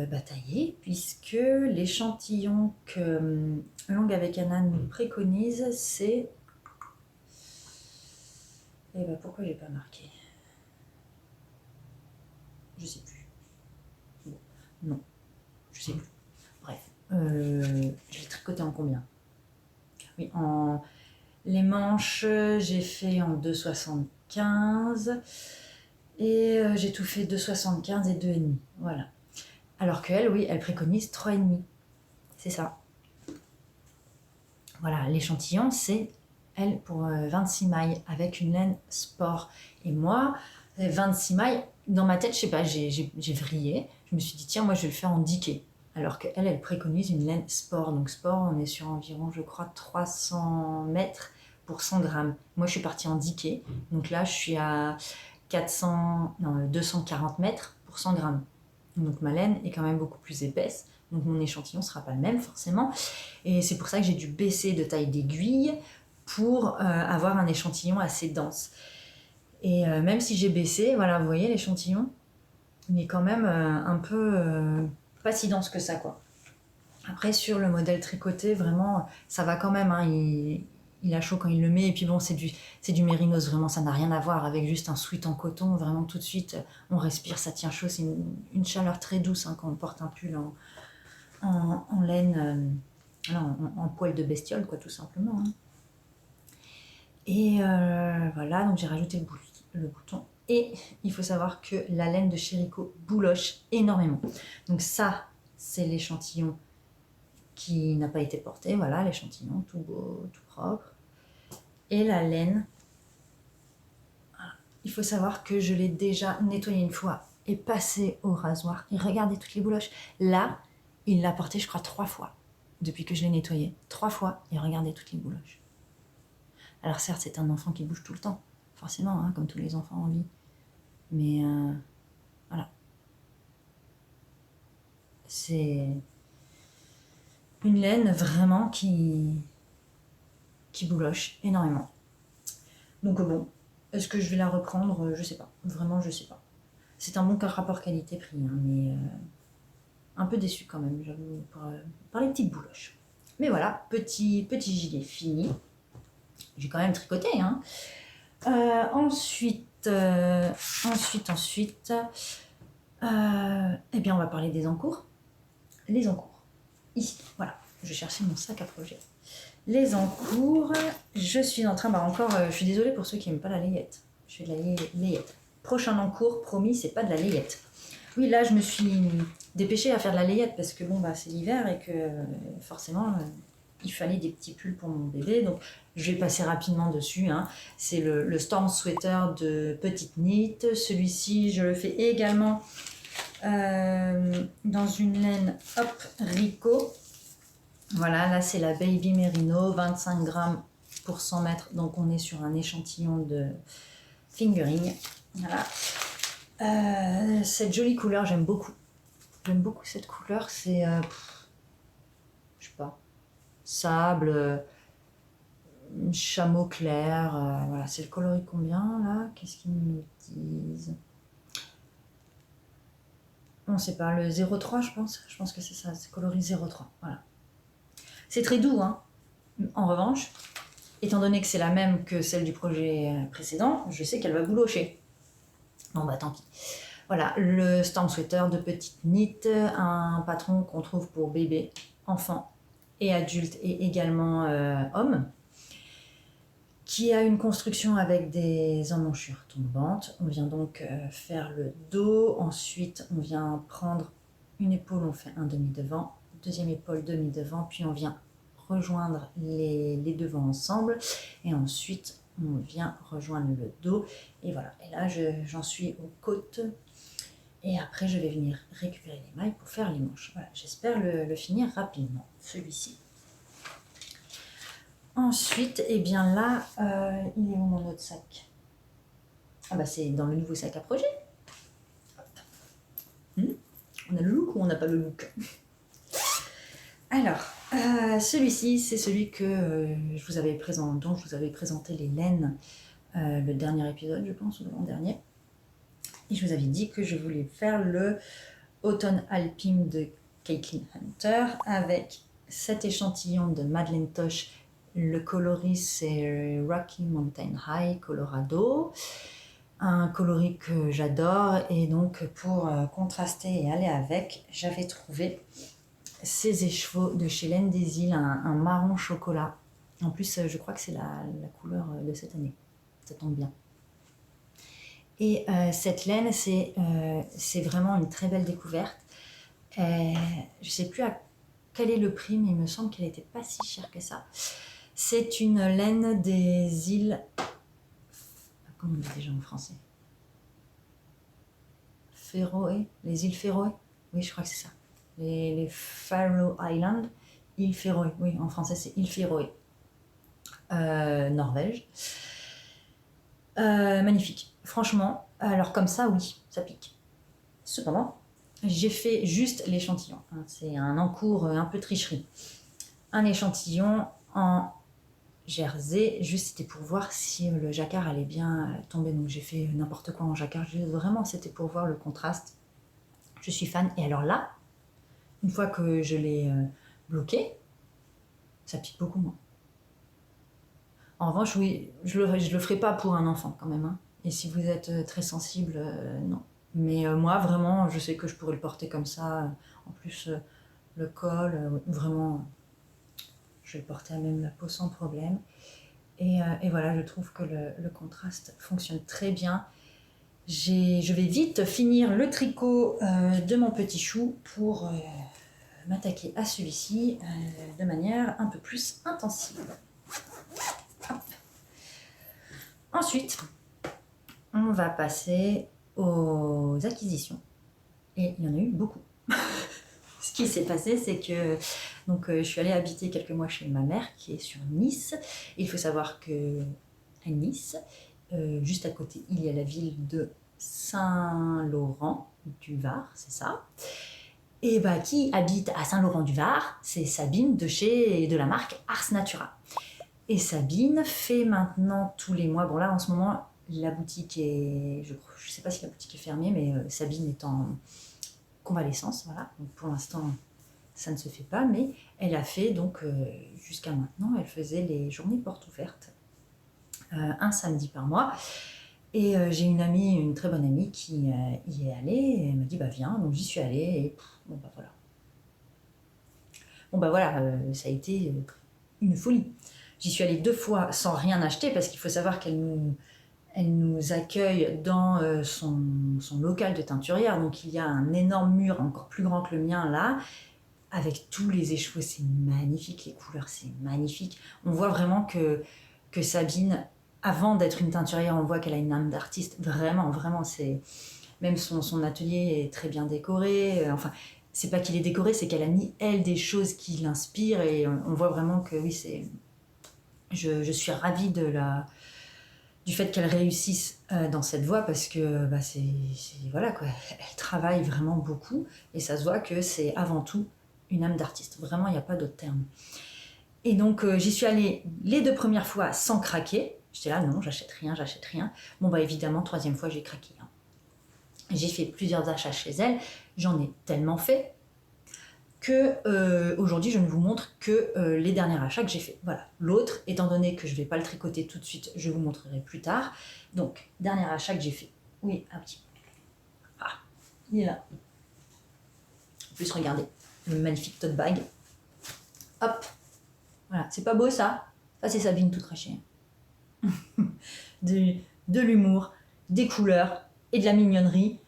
bataillé, puisque l'échantillon que Longue avec Anna nous préconise, c'est... Et ben pourquoi j'ai pas marqué? Je sais plus. Bon, non, je sais plus. Bref, je l'ai tricoté en combien? Oui, les manches, j'ai fait en 2,75. Et j'ai tout fait 2,75 et 2,5. Voilà. Alors qu'elle, oui, elle préconise 3,5. C'est ça. Voilà, l'échantillon, c'est elle pour 26 mailles avec une laine sport. Et moi, 26 mailles, dans ma tête, je sais pas, j'ai vrillé. Je me suis dit, tiens, moi, je vais le faire en dické. Alors qu'elle, elle préconise une laine sport. Donc sport, on est sur environ, je crois, 300 mètres pour 100 grammes. Moi, je suis partie en dické. Donc là, je suis à 240 mètres pour 100 grammes. Donc ma laine est quand même beaucoup plus épaisse. Donc mon échantillon ne sera pas le même forcément. Et c'est pour ça que j'ai dû baisser de taille d'aiguille pour avoir un échantillon assez dense. Et même si j'ai baissé, voilà, vous voyez l'échantillon, il est quand même un peu pas si dense que ça, quoi. Après sur le modèle tricoté, vraiment, ça va quand même, hein, il a chaud quand il le met, et puis bon, c'est du mérinos, vraiment, ça n'a rien à voir avec juste un sweat en coton, vraiment tout de suite, on respire, ça tient chaud, c'est une chaleur très douce, hein, quand on porte un pull en laine, en poil de bestiole, quoi, tout simplement. Hein. Et voilà, donc j'ai rajouté le bouton, et il faut savoir que la laine de chez Rico bouloche énormément. Donc ça, c'est l'échantillon qui n'a pas été porté, voilà, l'échantillon tout beau, tout propre. Et la laine, voilà. Il faut savoir que je l'ai déjà nettoyé une fois et passé au rasoir. Et regardez toutes les bouloches. Là, il l'a porté, je crois, 3 fois depuis que je l'ai nettoyé. 3 fois, et regardez toutes les bouloches. Alors certes, c'est un enfant qui bouge tout le temps, forcément, hein, comme tous les enfants en vie. Mais voilà. C'est une laine vraiment qui bouloche énormément. Donc bon, est-ce que je vais la reprendre? Je sais pas. Vraiment, je sais pas. C'est un bon rapport qualité-prix, hein, mais un peu déçu quand même, j'avoue, par les petites bouloches. Mais voilà, petit gilet fini. J'ai quand même tricoté, hein. Ensuite, eh bien, on va parler des encours. Les encours. Ici, voilà. Je cherchais mon sac à projet. Les encours, je suis en train, je suis désolée pour ceux qui n'aiment pas la layette. Je fais de la layette. Prochain encours, promis, c'est pas de la layette. oui, là, je me suis dépêchée à faire de la layette parce que bon, bah, c'est l'hiver et que forcément, il fallait des petits pulls pour mon bébé. Donc, je vais passer rapidement dessus. Hein. C'est le Storm Sweater de Petite Knit. Celui-ci, je le fais également dans une laine Rico. Voilà, là, c'est la Baby Merino, 25 grammes pour 100 mètres. Donc, on est sur un échantillon de fingering. Voilà. Cette jolie couleur, j'aime beaucoup. J'aime beaucoup cette couleur. C'est, je sais pas, sable, chameau clair. Voilà, c'est le coloris combien là? Qu'est-ce qu'ils nous disent? On sait pas, le 03 je pense. Je pense que c'est ça, c'est coloris 03. Voilà. C'est très doux, hein. En revanche, étant donné que c'est la même que celle du projet précédent, je sais qu'elle va boulocher. Bon bah tant pis. Voilà, le Storm Sweater de Petite Knit, un patron qu'on trouve pour bébé, enfant et adulte et également homme, qui a une construction avec des emmanchures tombantes. On vient donc faire le dos, ensuite on vient prendre une épaule, on fait un demi-devant, deuxième épaule, demi-devant, puis on vient rejoindre les devants ensemble et ensuite on vient rejoindre le dos et voilà. Et là j'en suis aux côtes et après je vais venir récupérer les mailles pour faire les manches. Voilà, j'espère le finir rapidement, celui-ci. Ensuite, et bien là, il est où mon autre sac? Ah bah c'est dans le nouveau sac à projet. On a le look ou on n'a pas le look? Alors, celui-ci, c'est celui que je vous avais présenté, dont je vous avais présenté les laines le dernier épisode, je pense, ou l'avant-dernier. Et je vous avais dit que je voulais faire le Automne Alpine de Caitlin Hunter avec cet échantillon de Madeleine Tosh. Le coloris, c'est Rocky Mountain High, Colorado. Un coloris que j'adore. Et donc, pour contraster et aller avec, j'avais trouvé ces écheveaux de chez Laine des Îles, un marron chocolat. En plus, je crois que c'est la couleur de cette année. Ça tombe bien. Et cette laine, c'est vraiment une très belle découverte. Je ne sais plus à quel est le prix, mais il me semble qu'elle n'était pas si chère que ça. C'est une laine des îles... Comment on dit déjà en français? Féroé? Les îles Féroé? Oui, je crois que c'est ça. Les Faroe Islands. Îles Féroé. Oui, en français, c'est îles Féroé. Norvège. Magnifique. Franchement, alors comme ça, oui, ça pique. Cependant, j'ai fait juste l'échantillon. Hein. C'est un encours un peu tricherie. Un échantillon en jersey, juste c'était pour voir si le jacquard allait bien tomber. Donc j'ai fait n'importe quoi en jacquard. Vraiment, c'était pour voir le contraste. Je suis fan. Et alors là, une fois que je l'ai bloqué, ça pique beaucoup moins. En revanche, oui, je le ferai pas pour un enfant quand même. Hein. Et si vous êtes très sensible, non. Mais moi, vraiment, je sais que je pourrais le porter comme ça. En plus, le col, vraiment, je vais le porter à même la peau sans problème. Et voilà, je trouve que le contraste fonctionne très bien. Je vais vite finir le tricot de mon petit chou pour m'attaquer à celui-ci de manière un peu plus intensive. Hop. Ensuite, on va passer aux acquisitions. Et il y en a eu beaucoup. Ce qui s'est passé, c'est que donc, je suis allée habiter quelques mois chez ma mère qui est sur Nice. Et il faut savoir que à Nice, juste à côté, il y a la ville de Saint-Laurent-du-Var, c'est ça. Et bah, qui habite à Saint-Laurent-du-Var? C'est Sabine de la marque Ars Natura. Et Sabine fait maintenant tous les mois, bon là en ce moment, la boutique est, je ne sais pas si la boutique est fermée, mais Sabine est en convalescence, voilà. Donc pour l'instant, ça ne se fait pas, mais elle a fait, donc jusqu'à maintenant, elle faisait les journées portes ouvertes, un samedi par mois. Et j'ai une amie, une très bonne amie qui y est allée, et elle m'a dit, bah viens, donc j'y suis allée, et bon bah voilà. Bon bah voilà, ça a été une folie. J'y suis allée 2 fois sans rien acheter, parce qu'il faut savoir qu'elle Elle nous accueille dans son local de teinturière. Donc il y a un énorme mur, encore plus grand que le mien là, avec tous les écheveaux. C'est magnifique, les couleurs, c'est magnifique. On voit vraiment que Sabine, avant d'être une teinturière, on voit qu'elle a une âme d'artiste. Vraiment, vraiment, c'est... Même son atelier est très bien décoré. Enfin, c'est pas qu'il est décoré, c'est qu'elle a mis, elle, des choses qui l'inspirent. Et on voit vraiment que, oui, c'est... Je suis ravie du fait qu'elle réussisse dans cette voie parce que bah, voilà quoi, elle travaille vraiment beaucoup et ça se voit que c'est avant tout une âme d'artiste. Vraiment, il n'y a pas d'autre terme. Et donc, j'y suis allée les 2 premières fois sans craquer. J'étais là, non, j'achète rien, j'achète rien. Bon, bah évidemment, 3e fois, j'ai craqué. Hein. J'ai fait plusieurs achats chez elle. J'en ai tellement fait que aujourd'hui, je ne vous montre que les derniers achats que j'ai fait. Voilà. L'autre, étant donné que je ne vais pas le tricoter tout de suite, je vous montrerai plus tard. Donc, dernier achat que j'ai fait. Oui, un petit. Ah, il est là. En plus, regardez, le magnifique tote bag. Hop. Voilà, c'est pas beau ça? Ça, c'est Sabine tout crachée. de l'humour, des couleurs et de la mignonnerie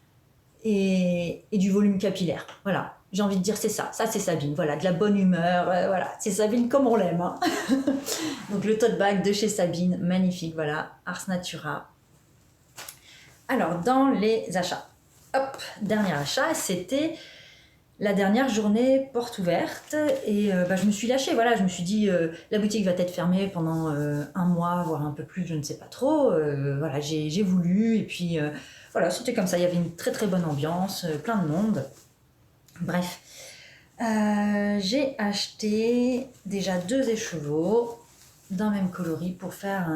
et du volume capillaire. Voilà. J'ai envie de dire c'est ça c'est Sabine, voilà, de la bonne humeur, voilà, c'est Sabine comme on l'aime. Hein. Donc le tote bag de chez Sabine, magnifique, voilà, Ars Natura. Alors dans les achats, hop, dernier achat, c'était la dernière journée porte ouverte et je me suis lâchée, voilà, je me suis dit la boutique va être fermée pendant 1 mois, voire un peu plus, je ne sais pas trop, voilà, j'ai voulu et puis voilà, c'était comme ça, il y avait une très très bonne ambiance, plein de monde. Bref, j'ai acheté déjà 2 écheveaux d'un même coloris pour faire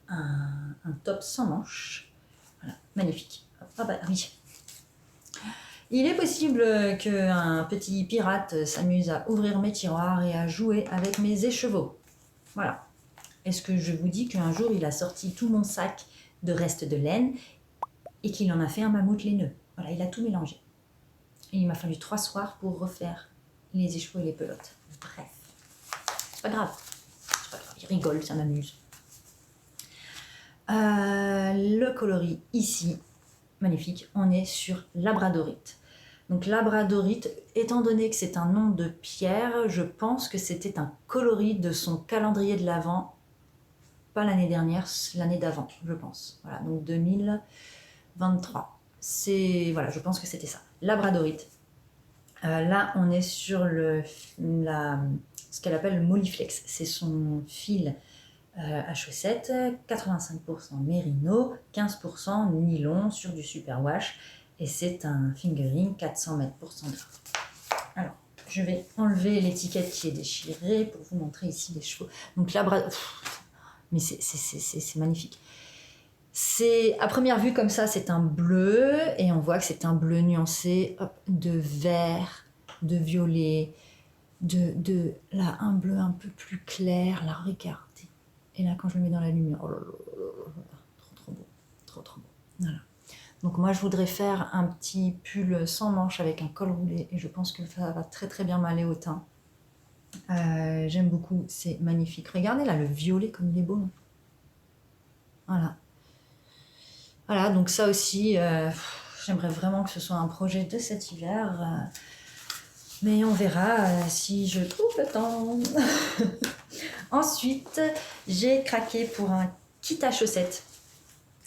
un top sans manches. Voilà, magnifique. Ah bah oui. Il est possible qu'un petit pirate s'amuse à ouvrir mes tiroirs et à jouer avec mes écheveaux. Voilà. Est-ce que je vous dis qu'un jour il a sorti tout mon sac de restes de laine et qu'il en a fait un mammouth laineux. Voilà, il a tout mélangé. Et il m'a fallu 3 soirs pour refaire les écheveaux et les pelotes. Bref, c'est pas grave. C'est pas grave, il rigole, ça m'amuse. Le coloris ici, magnifique, on est sur labradorite. Donc labradorite, étant donné que c'est un nom de pierre, je pense que c'était un coloris de son calendrier de l'Avent, pas l'année dernière, l'année d'avant, je pense. Voilà, donc 2023. Voilà, je pense que c'était ça. Labradorite. Là, on est sur ce qu'elle appelle le Molliflex. C'est son fil à chaussettes, 85% mérino, 15% nylon sur du superwash. Et c'est un fingering 400 mètres pour 100 grammes. Alors, je vais enlever l'étiquette qui est déchirée pour vous montrer ici les chevaux. Donc labradorite, mais c'est magnifique. À première vue comme ça, c'est un bleu et on voit que c'est un bleu nuancé de vert, de violet, là un bleu un peu plus clair, là regardez. Et là quand je le mets dans la lumière, oh là là, trop beau, trop beau. Voilà. Donc moi je voudrais faire un petit pull sans manches avec un col roulé et je pense que ça va très très bien m'aller au teint. J'aime beaucoup, c'est magnifique. Regardez là le violet comme il est beau. Non, voilà. Voilà, donc ça aussi, j'aimerais vraiment que ce soit un projet de cet hiver. Mais on verra si je trouve le temps. Ensuite, j'ai craqué pour un kit à chaussettes.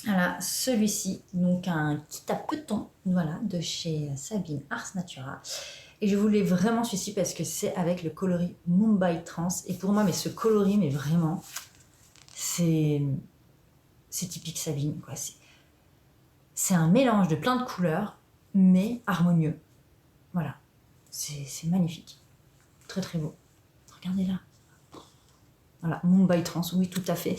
Voilà, celui-ci, donc un kit à petons, voilà, de chez Sabine Ars Natura. Et je voulais vraiment celui-ci parce que c'est avec le coloris Mumbai Trans. Et pour moi, mais ce coloris, mais vraiment, c'est typique Sabine, quoi. C'est un mélange de plein de couleurs, mais harmonieux. Voilà, c'est magnifique. Très très beau. Regardez là. Voilà, Mumbai Trans, oui, tout à fait.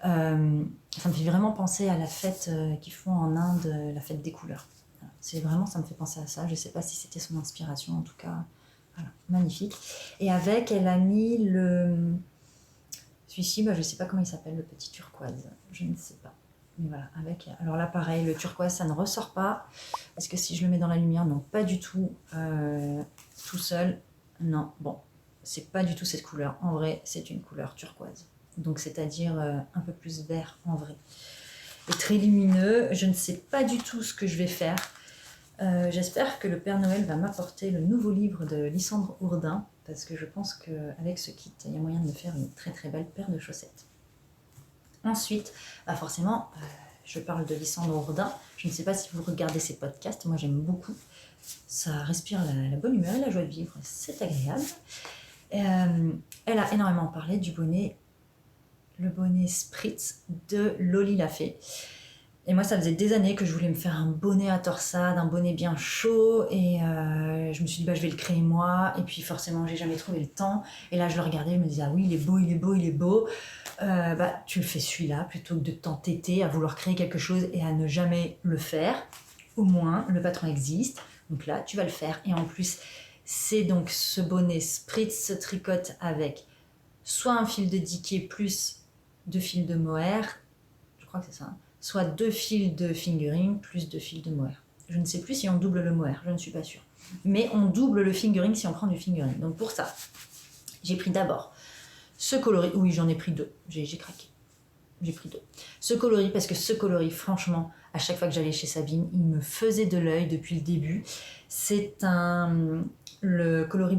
Ça me fait vraiment penser à la fête qu'ils font en Inde, la fête des couleurs. C'est vraiment, ça me fait penser à ça. Je ne sais pas si c'était son inspiration, en tout cas. Voilà, magnifique. Et avec, elle a mis celui-ci, je ne sais pas comment il s'appelle, le petit turquoise. Je ne sais pas. Mais voilà, avec. Alors là, pareil, le turquoise, ça ne ressort pas. Parce que si je le mets dans la lumière, non, pas du tout tout seul. Non, bon, c'est pas du tout cette couleur. En vrai, c'est une couleur turquoise. donc c'est-à-dire un peu plus vert en vrai. Et très lumineux, je ne sais pas du tout ce que je vais faire. J'espère que le Père Noël va m'apporter le nouveau livre de Lysandre Hourdin, parce que je pense qu'avec ce kit, il y a moyen de me faire une très très belle paire de chaussettes. Ensuite, forcément, je parle de Lysandre Hourdin. Je ne sais pas si vous regardez ses podcasts, moi j'aime beaucoup. Ça respire la bonne humeur et la joie de vivre, c'est agréable. Elle a énormément parlé du bonnet, le bonnet Spritz de Loli Lafay. Et moi, ça faisait des années que je voulais me faire un bonnet à torsade, un bonnet bien chaud. Et je me suis dit, je vais le créer moi. Et puis forcément, j'ai jamais trouvé le temps. Et là, je le regardais, je me disais, ah oui, il est beau, il est beau, il est beau. Tu le fais celui-là plutôt que de t'entêter à vouloir créer quelque chose et à ne jamais le faire. Au moins, le patron existe. Donc là, tu vas le faire. Et en plus, c'est donc ce bonnet Spritz se tricote avec soit un fil de Diquet plus 2 fils de mohair. Je crois que c'est ça. Soit 2 fils de fingering plus 2 fils de mohair. Je ne sais plus si on double le mohair, je ne suis pas sûre. Mais on double le fingering si on prend du fingering. Donc pour ça, j'ai pris d'abord ce coloris. Oui, j'en ai pris 2. J'ai craqué. J'ai pris 2. Ce coloris, parce que ce coloris, franchement, à chaque fois que j'allais chez Sabine, il me faisait de l'œil depuis le début. C'est le coloris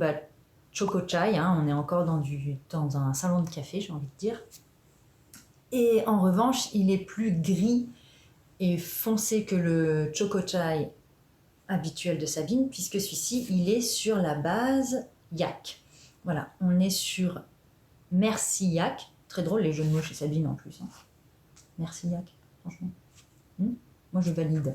Choco Chai. On est encore dans un salon de café, j'ai envie de dire. Et en revanche, il est plus gris et foncé que le Choco Chai habituel de Sabine, puisque celui-ci, il est sur la base yak. Voilà, on est sur Merci Yak. Très drôle les jeux de mots chez Sabine en plus. Merci Yak, franchement. Moi, je valide.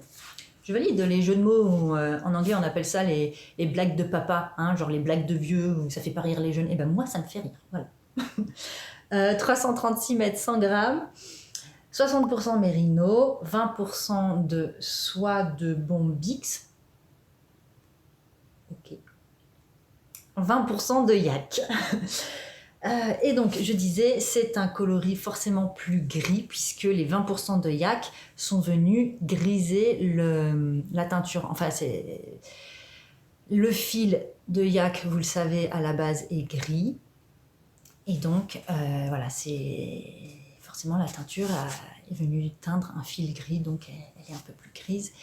Je valide les jeux de mots où, en anglais, on appelle ça les blagues de papa, genre les blagues de vieux, où ça fait pas rire les jeunes. Et ben moi, ça me fait rire. Voilà. 336 mètres 100 grammes, 60% mérino, 20% de soie de Bombix, ok, 20% de yak. Et donc, je disais, c'est un coloris forcément plus gris, puisque les 20% de yak sont venus griser la teinture. Enfin, c'est le fil de yak, vous le savez, à la base est gris. Et donc, voilà, c'est forcément la teinture est venue teindre un fil gris, donc elle est un peu plus grise.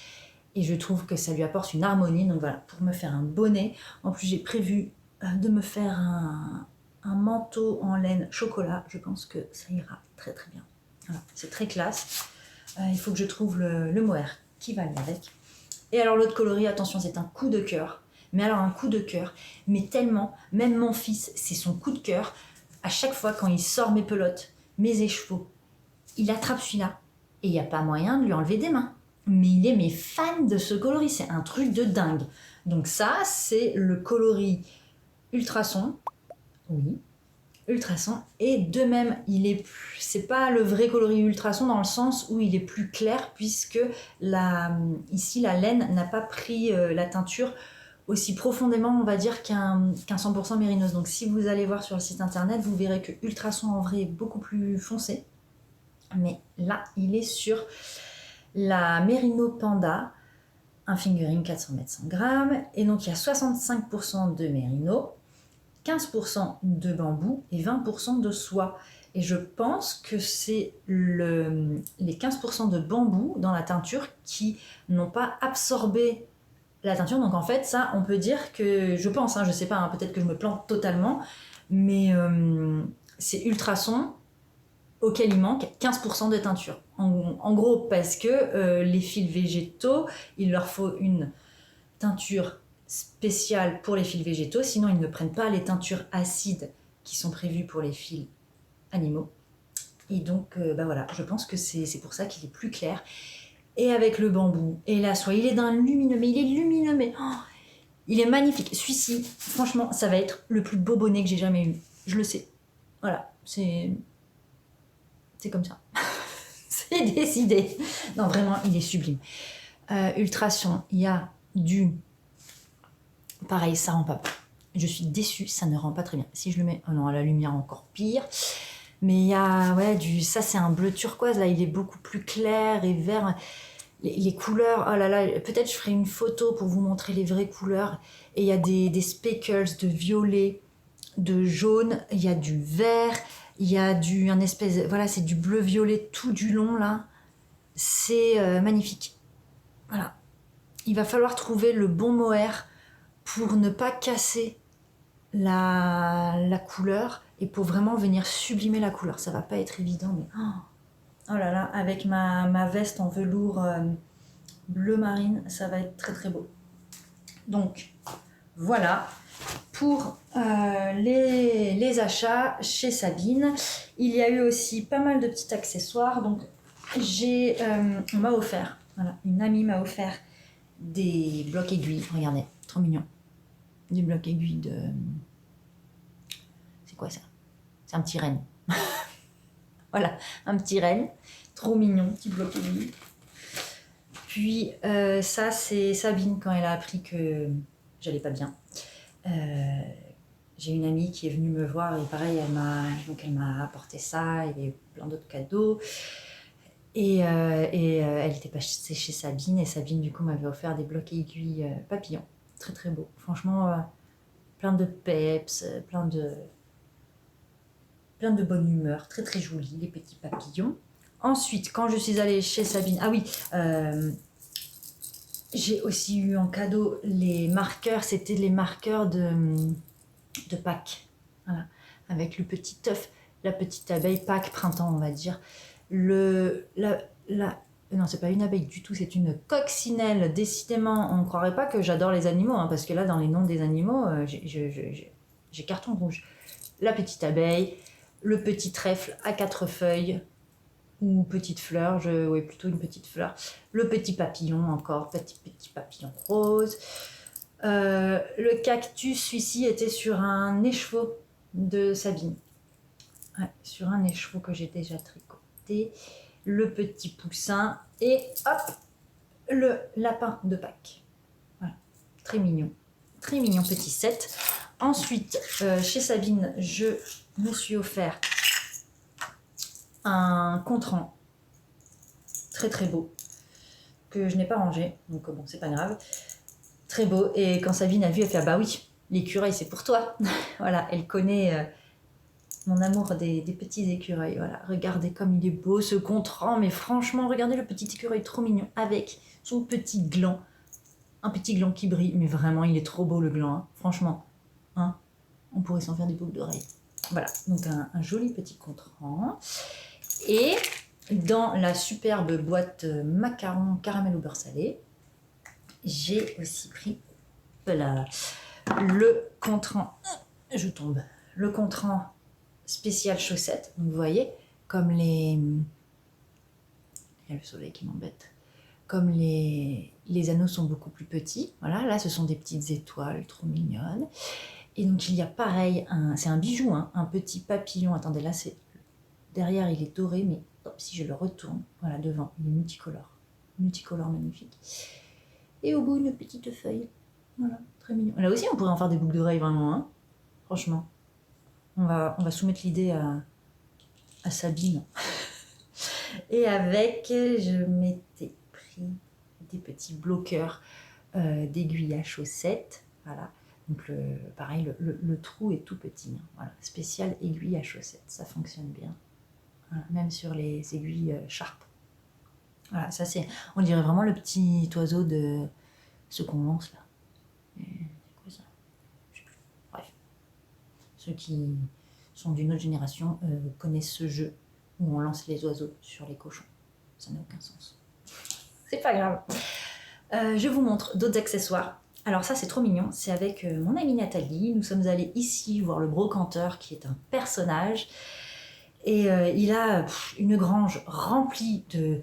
Et je trouve que ça lui apporte une harmonie. Donc voilà, pour me faire un bonnet. En plus, j'ai prévu de me faire un manteau en laine chocolat. Je pense que ça ira très très bien. Voilà, c'est très classe. Il faut que je trouve le mohair qui va avec. Et alors l'autre coloris, attention, c'est un coup de cœur. Mais alors un coup de cœur, mais tellement, même mon fils, c'est son coup de cœur. À chaque fois, quand il sort mes pelotes, mes écheveaux, il attrape celui-là. Et il n'y a pas moyen de lui enlever des mains. Mais il est fan de ce coloris. C'est un truc de dingue. Donc ça, c'est le coloris Ultrason. Oui, Ultrason. Et de même, c'est pas le vrai coloris Ultrason dans le sens où il est plus clair, puisque ici, la laine n'a pas pris la teinture aussi profondément, on va dire, qu'un 100% mérinos. Donc si vous allez voir sur le site internet, vous verrez que Ultrason en vrai est beaucoup plus foncé. Mais là, il est sur la Merino Panda, un fingering 400 mètres 100 grammes. Et donc il y a 65% de mérino, 15% de bambou et 20% de soie. Et je pense que c'est les 15% de bambou dans la teinture qui n'ont pas absorbé la teinture. Donc en fait, ça, on peut dire que, je pense, je sais pas, peut-être que je me plante totalement, mais c'est Ultrason auquel il manque 15% de teinture. En gros, parce que les fils végétaux, il leur faut une teinture spéciale pour les fils végétaux, sinon ils ne prennent pas les teintures acides qui sont prévues pour les fils animaux. Et donc, voilà, je pense que c'est pour ça qu'il est plus clair. Et avec le bambou et la soie, il est d'un lumineux, mais il est lumineux, mais il est magnifique. Celui-ci, franchement, ça va être le plus beau bonnet que j'ai jamais eu. Je le sais. Voilà, c'est comme ça. C'est décidé. Non, vraiment, il est sublime. Ultrason, il y a du... Pareil, ça rend pas... Je suis déçue, ça ne rend pas très bien. Si je le mets... Oh non, à la lumière, encore pire. Mais il y a... Ouais, ça, c'est un bleu turquoise. Là, il est beaucoup plus clair et vert. Les couleurs... Oh là là, peut-être je ferai une photo pour vous montrer les vraies couleurs. Et il y a des speckles de violet, de jaune. Il y a du vert. Il y a un espèce... Voilà, c'est du bleu-violet tout du long, là. C'est magnifique. Voilà. Il va falloir trouver le bon mohair pour ne pas casser la couleur et pour vraiment venir sublimer la couleur. Ça va pas être évident, mais... Oh là là, avec ma veste en velours bleu marine, ça va être très très beau. Donc, voilà pour les achats chez Sabine. Il y a eu aussi pas mal de petits accessoires. Donc, on m'a offert, voilà, une amie m'a offert des blocs aiguilles. Regardez, trop mignon. Des blocs aiguilles de... C'est quoi ça? C'est un petit renne. Voilà, un petit renne. Trop mignon, petit bloc aiguille. Puis ça, c'est Sabine quand elle a appris que j'allais pas bien. J'ai une amie qui est venue me voir et pareil, elle m'a apporté ça et plein d'autres cadeaux. Et elle était passée chez Sabine et Sabine du coup m'avait offert des blocs aiguilles papillons. Très très beau. Franchement, plein de peps, plein de bonne humeur, très très joli, les petits papillons. Ensuite, quand je suis allée chez Sabine, ah oui, j'ai aussi eu en cadeau les marqueurs, c'était les marqueurs de Pâques, voilà, avec le petit œuf, la petite abeille, Pâques, printemps on va dire. Non, c'est pas une abeille du tout, c'est une coccinelle. Décidément, on ne croirait pas que j'adore les animaux, hein, parce que là, dans les noms des animaux, j'ai carton rouge. La petite abeille, le petit trèfle à 4 feuilles, ou petite fleur, oui, plutôt une petite fleur. Le petit papillon encore, petit papillon rose. Le cactus, celui-ci était sur un écheveau de Sabine. Ouais, sur un écheveau que j'ai déjà tricoté. Le petit poussin et hop, le lapin de Pâques. Voilà, très mignon petit set. Ensuite, chez Sabine, je me suis offert un contrant très très beau que je n'ai pas rangé, donc bon, c'est pas grave. Très beau, et quand Sabine a vu, elle fait « Ah bah oui, l'écureuil c'est pour toi !» Voilà, elle connaît mon amour des petits écureuils. Voilà, regardez comme il est beau ce contrant, mais franchement, regardez le petit écureuil trop mignon avec son petit gland. Un petit gland qui brille, mais vraiment, il est trop beau le gland, hein. Franchement. Hein, on pourrait s'en faire des boucles d'oreilles. Voilà, donc un joli petit contrant. Et dans la superbe boîte macarons caramel au beurre salé, j'ai aussi pris le contrant. Je tombe. Le contrant spécial chaussettes. Donc vous voyez, comme les... Il y a le soleil qui m'embête. Comme les anneaux sont beaucoup plus petits, voilà, là ce sont des petites étoiles trop mignonnes. Et donc il y a pareil, c'est un bijou, hein, un petit papillon. Attendez, là c'est derrière il est doré, mais hop, si je le retourne, voilà, devant, il est multicolore magnifique. Et au bout une petite feuille, voilà, très mignon. Là aussi on pourrait en faire des boucles d'oreilles vraiment, hein, franchement. On va soumettre l'idée à Sabine. Et avec, je m'étais pris des petits bloqueurs d'aiguilles à chaussettes, voilà. Donc pareil, le trou est tout petit, hein. Voilà, spécial aiguille à chaussettes, ça fonctionne bien. Voilà, même sur les aiguilles Sharp. Voilà, ça c'est, on dirait vraiment le petit oiseau de ce qu'on lance là. C'est quoi ça? Je sais plus. Bref, ceux qui sont d'une autre génération connaissent ce jeu où on lance les oiseaux sur les cochons. Ça n'a aucun sens. C'est pas grave. Je vous montre d'autres accessoires. Alors ça c'est trop mignon, c'est avec mon amie Nathalie. Nous sommes allés ici voir le brocanteur qui est un personnage. Et il a une grange remplie de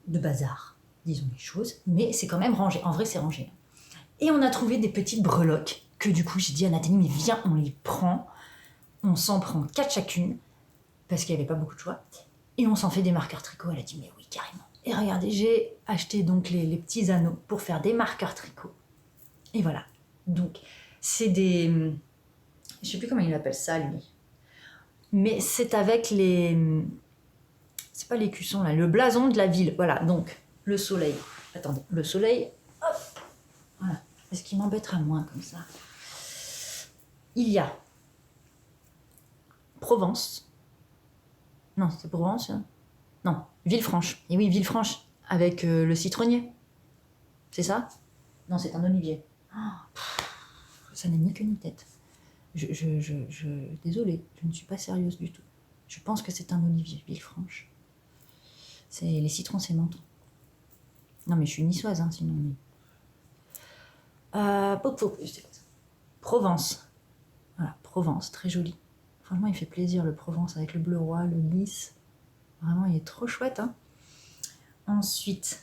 bazar, disons les choses. Mais c'est quand même rangé, en vrai c'est rangé. Et on a trouvé des petites breloques que du coup j'ai dit à Nathalie, mais viens on les prend. On s'en prend 4 chacune, parce qu'il n'y avait pas beaucoup de choix. Et on s'en fait des marqueurs tricot. Elle a dit, mais oui, carrément. Et regardez, j'ai acheté donc les petits anneaux pour faire des marqueurs tricot. Et voilà. Donc, c'est des... Je sais plus comment il appelle ça, lui. Mais c'est avec les... C'est pas l'écusson, là. Le blason de la ville. Voilà, donc, le soleil. Attendez, le soleil. Hop. Voilà. Est-ce qu'il m'embêtera moins comme ça? Il y a Provence. Non, c'était Provence, hein. Non, Villefranche. Et oui, Villefranche, avec le citronnier. C'est ça? Non, c'est un olivier. Oh, ça n'a ni queue ni tête. Désolée, je ne suis pas sérieuse du tout. Je pense que c'est un olivier, Villefranche. Les citrons, c'est menton. Non, mais je suis niçoise, hein, sinon. Provence. Voilà, Provence, très joli. Franchement, il fait plaisir le Provence avec le bleu roi, le lys. Vraiment, il est trop chouette. Hein. Ensuite,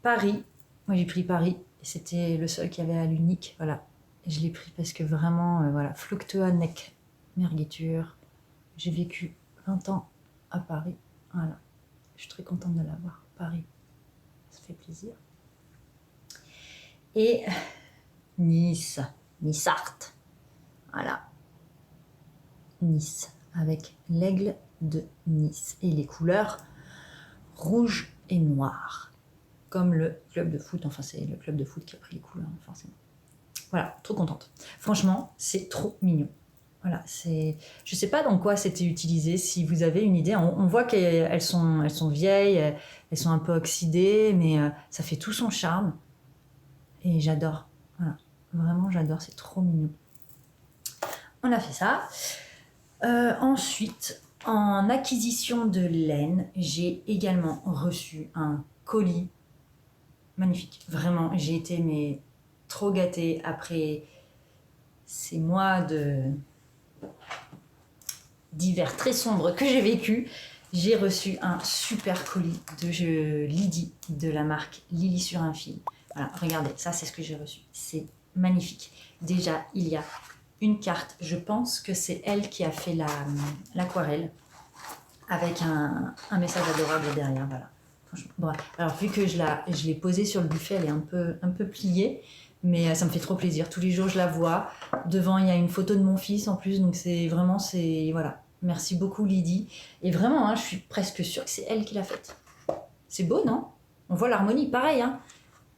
Paris. Moi, j'ai pris Paris. C'était le seul qu'il y avait à l'unique. Voilà. Et je l'ai pris parce que vraiment, voilà, Fluctua Neck Mergitur. J'ai vécu 20 ans à Paris. Voilà. Je suis très contente de l'avoir. Paris. Ça fait plaisir. Et Nice. Nissart. Voilà. Nice. Avec l'aigle de Nice. Et les couleurs rouge et noir. Comme le club de foot. Enfin, c'est le club de foot qui a pris les couleurs, forcément. Voilà, trop contente. Franchement, c'est trop mignon. Voilà, je sais pas dans quoi c'était utilisé. Si vous avez une idée, on voit qu'elles sont vieilles, elles sont un peu oxydées, mais ça fait tout son charme. Et j'adore. Voilà, vraiment j'adore, c'est trop mignon. On a fait ça. Ensuite, en acquisition de laine, j'ai également reçu un colis magnifique. Vraiment, j'ai été trop gâtée après ces mois d'hiver très sombres que j'ai vécu. J'ai reçu un super colis de Lydie de la marque Lily sur un fil. Voilà, regardez, ça c'est ce que j'ai reçu. C'est magnifique. Déjà, il y a une carte. Je pense que c'est elle qui a fait l'aquarelle avec un message adorable derrière. Voilà. Bon, alors vu que je l'ai posée sur le buffet, elle est un peu pliée, mais ça me fait trop plaisir. Tous les jours, je la vois. Devant, il y a une photo de mon fils en plus, donc voilà. Merci beaucoup Lydie. Et vraiment, hein, je suis presque sûre que c'est elle qui l'a faite. C'est beau, non? On voit l'harmonie, pareil. Hein.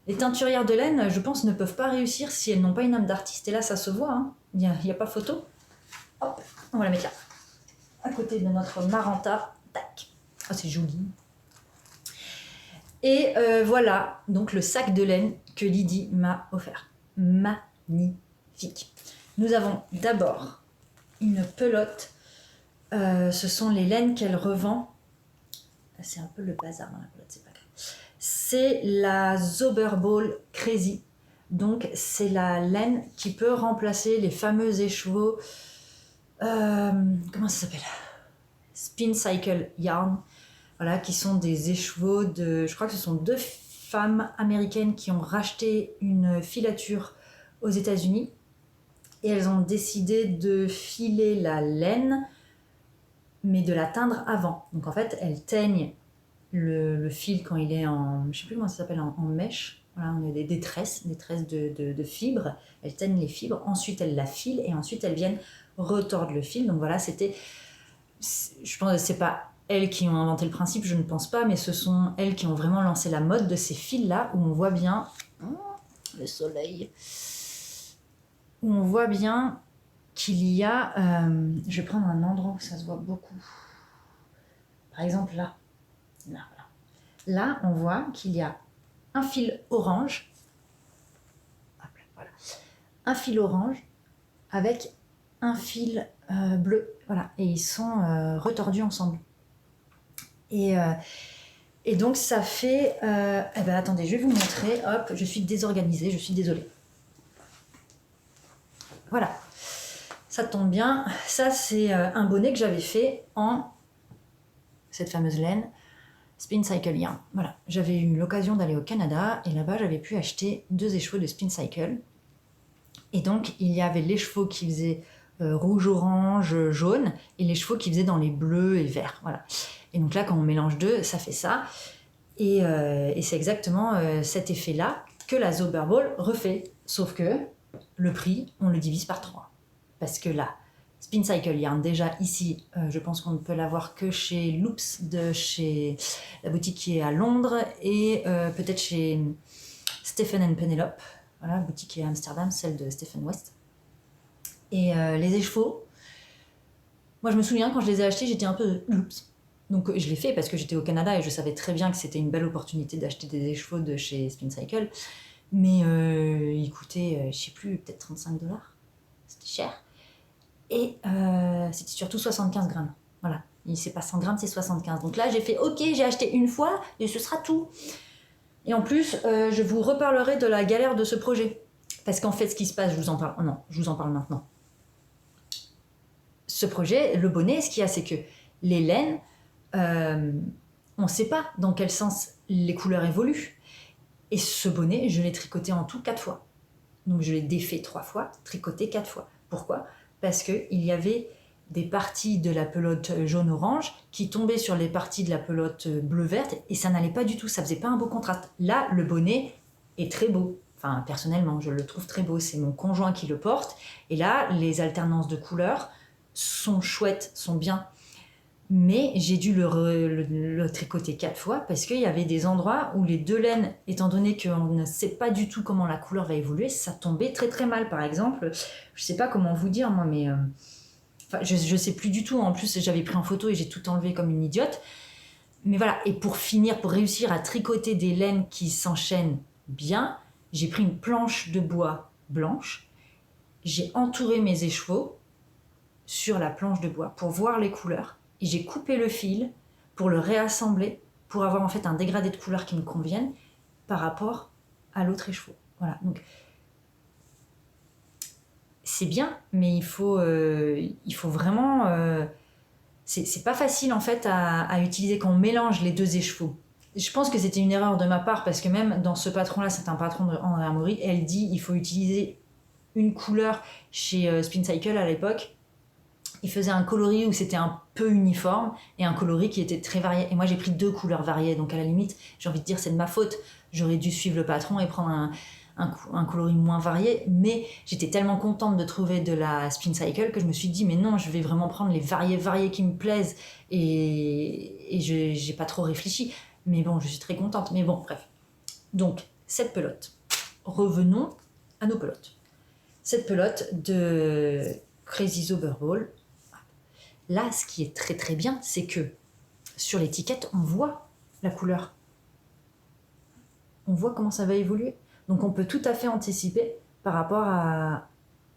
Les teinturières de laine, je pense, ne peuvent pas réussir si elles n'ont pas une âme d'artiste. Et là, ça se voit. Hein. Il n'y a pas photo. Hop, on va la mettre là. À côté de notre Maranta. Tac. Oh, c'est joli. Et voilà, donc le sac de laine que Lydie m'a offert. Magnifique. Nous avons d'abord une pelote. Ce sont les laines qu'elle revend. C'est un peu le bazar dans la pelote, c'est pas grave. C'est la Zauberball Crazy. Donc c'est la laine qui peut remplacer les fameux écheveaux. Comment ça s'appelle? Spin Cycle Yarn. Voilà, qui sont des écheveaux je crois que ce sont 2 femmes américaines qui ont racheté une filature aux États-Unis et elles ont décidé de filer la laine, mais de la teindre avant. Donc en fait, elles teignent le fil quand il est en, je sais plus comment ça s'appelle, en mèche. Voilà, on a des tresses de fibres. Elles teignent les fibres, ensuite elles la filent et ensuite elles viennent retordre le fil. Donc voilà, je pense que c'est pas elles qui ont inventé le principe, je ne pense pas, mais ce sont elles qui ont vraiment lancé la mode de ces fils-là, où on voit bien le soleil, où on voit bien qu'il y a... je vais prendre un endroit où ça se voit beaucoup. Par exemple, là. Là, on voit qu'il y a un fil orange. Hop là, voilà. Un fil orange avec un fil bleu. Voilà. Et ils sont retordus ensemble. Et donc ça fait... attendez, je vais vous montrer. Hop, je suis désorganisée, je suis désolée. Voilà. Ça tombe bien. Ça, c'est un bonnet que j'avais fait en cette fameuse laine Spin Cycle Yarn. Voilà. J'avais eu l'occasion d'aller au Canada et là-bas, j'avais pu acheter 2 écheveaux de Spin Cycle. Et donc, il y avait l'écheveau qui faisait rouge, orange, jaune et l'écheveau qui faisait dans les bleus et verts. Voilà. Et donc là, quand on mélange 2, ça fait ça. Et c'est exactement cet effet-là que la Zauberball refait. Sauf que le prix, on le divise par 3. Parce que là, Spin Cycle Yarn, déjà ici, je pense qu'on ne peut l'avoir que chez Loops, chez la boutique qui est à Londres, et peut-être chez Stephen & Penelope, voilà, boutique qui est à Amsterdam, celle de Stephen West. Et les écheveaux, Moi, je me souviens, quand je les ai achetés, j'étais un peu oups. Donc, je l'ai fait parce que j'étais au Canada et je savais très bien que c'était une belle opportunité d'acheter des écheveaux de chez Spin Cycle. Mais ils coûtaient, je sais plus, peut-être 35 $. C'était cher. Et c'était surtout 75 grammes. Voilà. Et c'est pas 100 grammes, c'est 75. Donc là, j'ai fait ok, j'ai acheté une fois et ce sera tout. Et en plus, je vous reparlerai de la galère de ce projet. Parce qu'en fait, ce qui se passe, je vous en parle. Oh non, je vous en parle maintenant. Ce projet, le bonnet, ce qu'il y a, c'est que les laines, on ne sait pas dans quel sens les couleurs évoluent. Et ce bonnet, je l'ai tricoté en tout 4 fois. Donc je l'ai défait 3 fois, tricoté 4 fois. Pourquoi ? Parce qu'il y avait des parties de la pelote jaune-orange qui tombaient sur les parties de la pelote bleu-verte et ça n'allait pas du tout, ça faisait pas un beau contraste. Là, le bonnet est très beau. Enfin, personnellement, je le trouve très beau. C'est mon conjoint qui le porte. Et là, les alternances de couleurs sont chouettes, sont bien. Mais j'ai dû le tricoter 4 fois parce qu'il y avait des endroits où les deux laines, étant donné qu'on ne sait pas du tout comment la couleur va évoluer, ça tombait très très mal. Par exemple, je sais pas comment vous dire moi, mais enfin, je sais plus du tout. En plus, j'avais pris en photo et j'ai tout enlevé comme une idiote. Mais voilà, et pour finir, pour réussir à tricoter des laines qui s'enchaînent bien, j'ai pris une planche de bois blanche, j'ai entouré mes écheveaux sur la planche de bois pour voir les couleurs. Et j'ai coupé le fil pour le réassembler, pour avoir en fait un dégradé de couleurs qui me convienne par rapport à l'autre écheveau. Voilà, donc c'est bien, mais il faut vraiment... c'est pas facile en fait à utiliser quand on mélange les deux écheveaux. Je pense que c'était une erreur de ma part parce que même dans ce patron-là, c'est un patron de Andrea Mori, elle dit il faut utiliser une couleur chez Spin Cycle à l'époque. Il faisait un coloris où c'était un peu uniforme et un coloris qui était très varié. Et moi, j'ai pris 2 couleurs variées. Donc, à la limite, j'ai envie de dire, c'est de ma faute. J'aurais dû suivre le patron et prendre un coloris moins varié. Mais j'étais tellement contente de trouver de la Spin Cycle que je me suis dit, mais non, je vais vraiment prendre les variés qui me plaisent. Et j'ai pas trop réfléchi. Mais bon, je suis très contente. Mais bon, bref. Donc, cette pelote. Revenons à nos pelotes. Cette pelote de Crazy Zauber Ball. Là, ce qui est très très bien, c'est que sur l'étiquette, on voit la couleur. On voit comment ça va évoluer. Donc on peut tout à fait anticiper par rapport à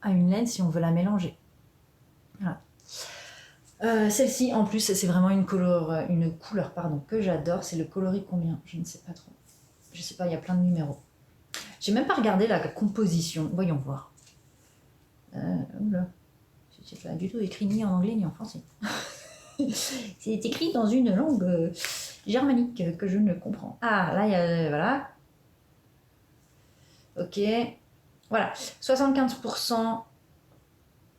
une laine si on veut la mélanger. Voilà. Celle-ci, en plus, c'est vraiment une couleur que j'adore. C'est le coloris combien ? Je ne sais pas trop. Je sais pas, il y a plein de numéros. J'ai même pas regardé la composition. Voyons voir. Oula. C'est pas du tout écrit ni en anglais ni en français. C'est écrit dans une langue germanique que je ne comprends. Ah, là, il y a... Voilà. Ok. Voilà. 75%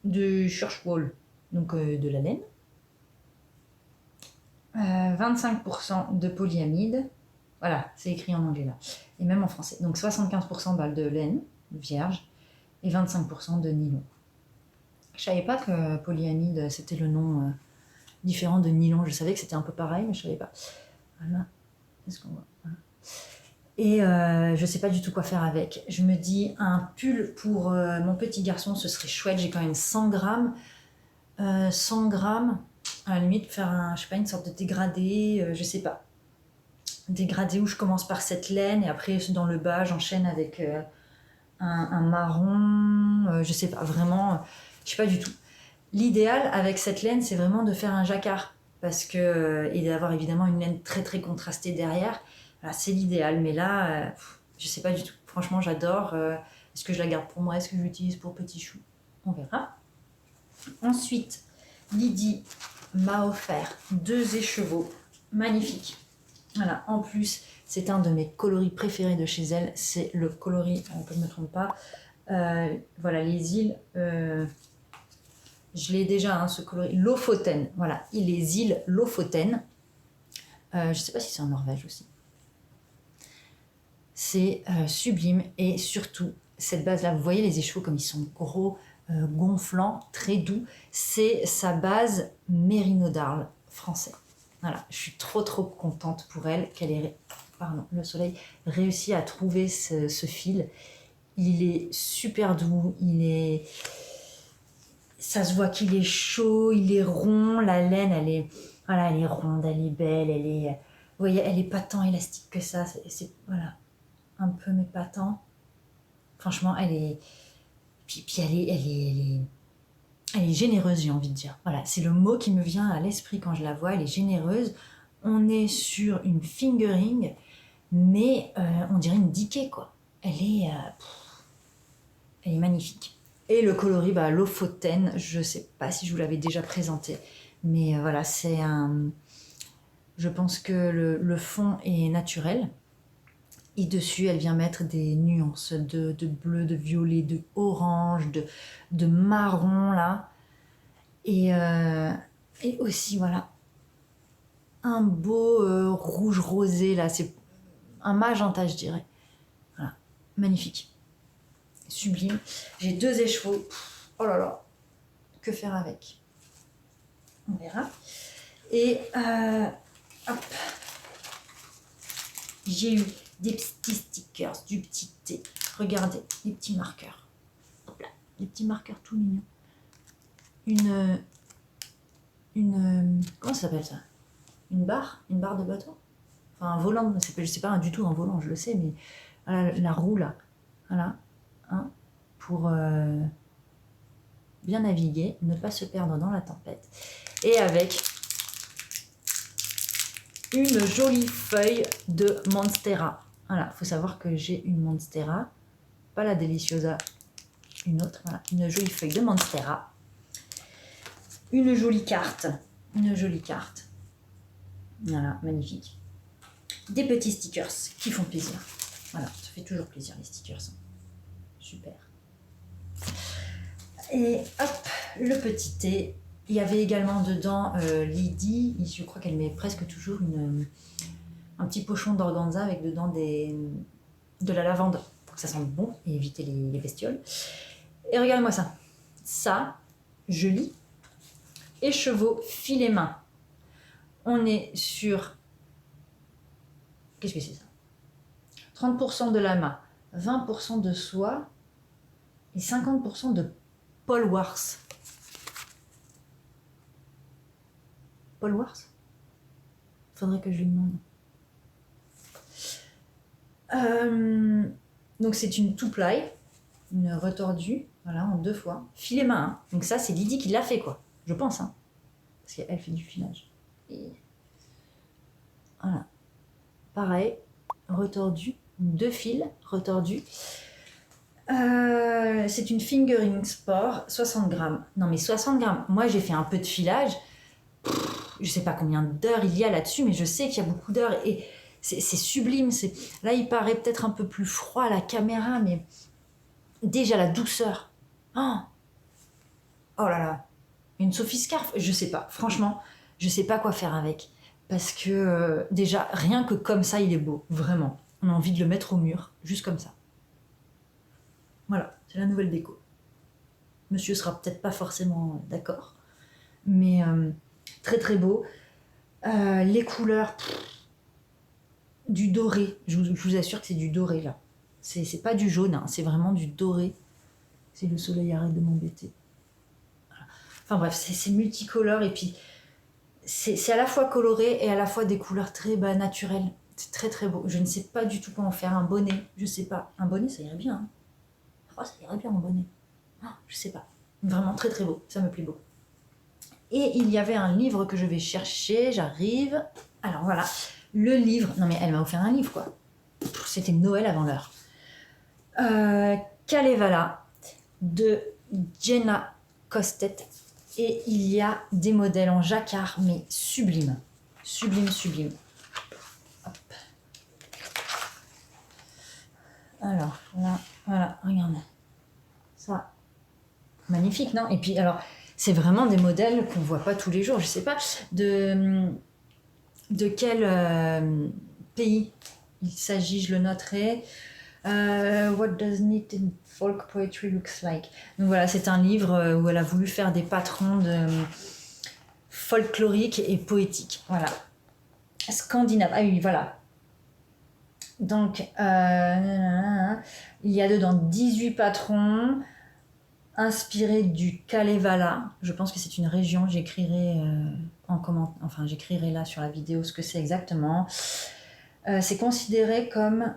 de Schurchwool, donc de la laine. 25% de polyamide. Voilà, c'est écrit en anglais là. Et même en français. Donc 75% de laine vierge et 25% de nylon. Je savais pas que polyamide c'était le nom différent de nylon. Je savais que c'était un peu pareil, mais je savais pas. Voilà. Est-ce qu'on voit ? Voilà. Et je sais pas du tout quoi faire avec. Je me dis un pull pour mon petit garçon, ce serait chouette. J'ai quand même 100 grammes. 100 grammes, à la limite faire une sorte de dégradé, je sais pas. Dégradé où je commence par cette laine et après dans le bas j'enchaîne avec un marron, je sais pas, vraiment, je sais pas du tout. L'idéal avec cette laine, c'est vraiment de faire un jacquard parce que et d'avoir évidemment une laine très très contrastée derrière. Voilà, c'est l'idéal, mais là, je sais pas du tout. Franchement, j'adore. Est-ce que je la garde pour moi ? Est-ce que je l'utilise pour petit chou ? On verra. Ensuite, Lydie m'a offert 2 écheveaux magnifiques. Voilà, en plus, c'est un de mes coloris préférés de chez elle. C'est le coloris, que je ne me trompe pas. Voilà, les îles. Je l'ai déjà, ce coloris. Lofoten. Voilà, les îles Lofoten. Je ne sais pas si c'est en Norvège aussi. C'est sublime. Et surtout, cette base-là, vous voyez les écheveaux comme ils sont gros, gonflants, très doux. C'est sa base Merino d'Arles français. Voilà, je suis trop contente pour elle qu'elle ait, le soleil, réussi à trouver ce fil. Il est super doux, ça se voit qu'il est chaud, il est rond, la laine, voilà, elle est ronde, elle est belle, vous voyez, elle est pas tant élastique que ça, c'est voilà, un peu mais pas tant. Franchement, puis elle est généreuse, j'ai envie de dire. Voilà, c'est le mot qui me vient à l'esprit quand je la vois, elle est généreuse. On est sur une fingering, mais on dirait une Dikay, quoi. Elle est magnifique. Et le coloris, Lofoten, je sais pas si je vous l'avais déjà présenté, mais voilà, c'est un... Je pense que le fond est naturel. Et dessus, elle vient mettre des nuances de bleu, de violet, de orange, de marron, là. Et aussi, voilà, un beau rouge rosé, là. C'est un magenta, je dirais. Voilà, magnifique. Sublime. J'ai 2 écheveaux. Oh là là, que faire avec? On verra. Et hop, j'ai eu des petits stickers, du petit thé. Regardez, des petits marqueurs. Hop là, des petits marqueurs tout mignons. Comment ça s'appelle ça? Une barre de bateau? Enfin, un volant, je sais pas du tout un volant, je le sais, mais voilà, la roue là. Voilà, hein, pour bien naviguer, ne pas se perdre dans la tempête. Et avec une jolie feuille de Monstera. Voilà, il faut savoir que j'ai une Monstera, pas la Deliciosa, une autre. Voilà, une jolie feuille de Monstera. Une jolie carte. Voilà, magnifique. Des petits stickers qui font plaisir. Voilà, ça fait toujours plaisir les stickers. Super. Et hop, le petit thé. Il y avait également dedans Lydie. Je crois qu'elle met presque toujours un petit pochon d'organza avec dedans de la lavande pour que ça sente bon et éviter les bestioles. Et regardez-moi ça. Ça, je lis. Écheveau, filet main. On est sur... Qu'est-ce que c'est ça? 30% de lama, 20% de soie et 50% de Paul Wars. Paul Wars? Faudrait que je lui demande. Donc c'est une two-ply, une retordue, voilà, en 2 fois. Filet main, hein. Donc ça, c'est Lydie qui l'a fait, quoi. Je pense, hein. Parce qu'elle fait du filage. Et voilà. Pareil, retordu, 2 fils retordus. C'est une fingering sport, 60 grammes. Non mais 60 grammes. Moi j'ai fait un peu de filage. Je sais pas combien d'heures il y a là-dessus, mais je sais qu'il y a beaucoup d'heures et c'est sublime. Là il paraît peut-être un peu plus froid à la caméra, mais déjà la douceur. Oh, oh là là. Une Sophie Scarf, je sais pas. Franchement, je sais pas quoi faire avec. Parce que déjà, rien que comme ça, il est beau. Vraiment. On a envie de le mettre au mur, juste comme ça. Voilà, c'est la nouvelle déco. Monsieur sera peut-être pas forcément d'accord. Mais très très beau. Les couleurs, du doré. Je vous assure que c'est du doré là. C'est pas du jaune, hein, c'est vraiment du doré. Si le soleil arrête de m'embêter. Voilà. Enfin bref, c'est multicolore et puis c'est à la fois coloré et à la fois des couleurs très naturelles. C'est très très beau. Je ne sais pas du tout comment faire un bonnet. Je sais pas. Un bonnet, ça irait bien. Hein. Oh, ça irait bien un bonnet. Oh, je sais pas. Vraiment très très beau. Ça me plaît beaucoup. Et il y avait un livre que je vais chercher. J'arrive. Alors voilà. Le livre. Non mais elle m'a offert un livre quoi. C'était Noël avant l'heure. Kalevala de Jenna Kostet. Et il y a des modèles en jacquard, mais sublimes. Sublime, sublime. Hop. Alors, là, voilà, regardez. Ça, magnifique, non? Et puis, alors, c'est vraiment des modèles qu'on voit pas tous les jours. Je sais pas de quel pays il s'agit, je le noterai. What does knit in folk poetry looks like. Donc voilà, c'est un livre où elle a voulu faire des patrons folkloriques et poétiques. Voilà. Scandinave. Ah oui, voilà. Donc, il y a dedans 18 patrons. inspiré du Kalevala. Je pense que c'est une région. J'écrirai j'écrirai là sur la vidéo ce que c'est exactement. C'est considéré comme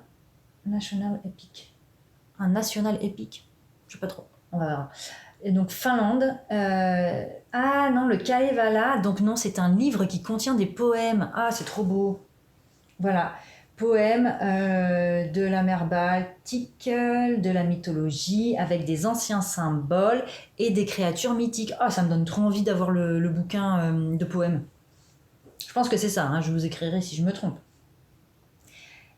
national epic. Un national epic. Je sais pas trop. On va voir. Et donc Finlande. Ah non, le Kalevala. Donc non, c'est un livre qui contient des poèmes. Ah, c'est trop beau. Voilà. Poèmes de la mer Baltique, de la mythologie, avec des anciens symboles et des créatures mythiques. Ah, ça me donne trop envie d'avoir le bouquin de poèmes. Je pense que c'est ça, hein, je vous écrirai si je me trompe.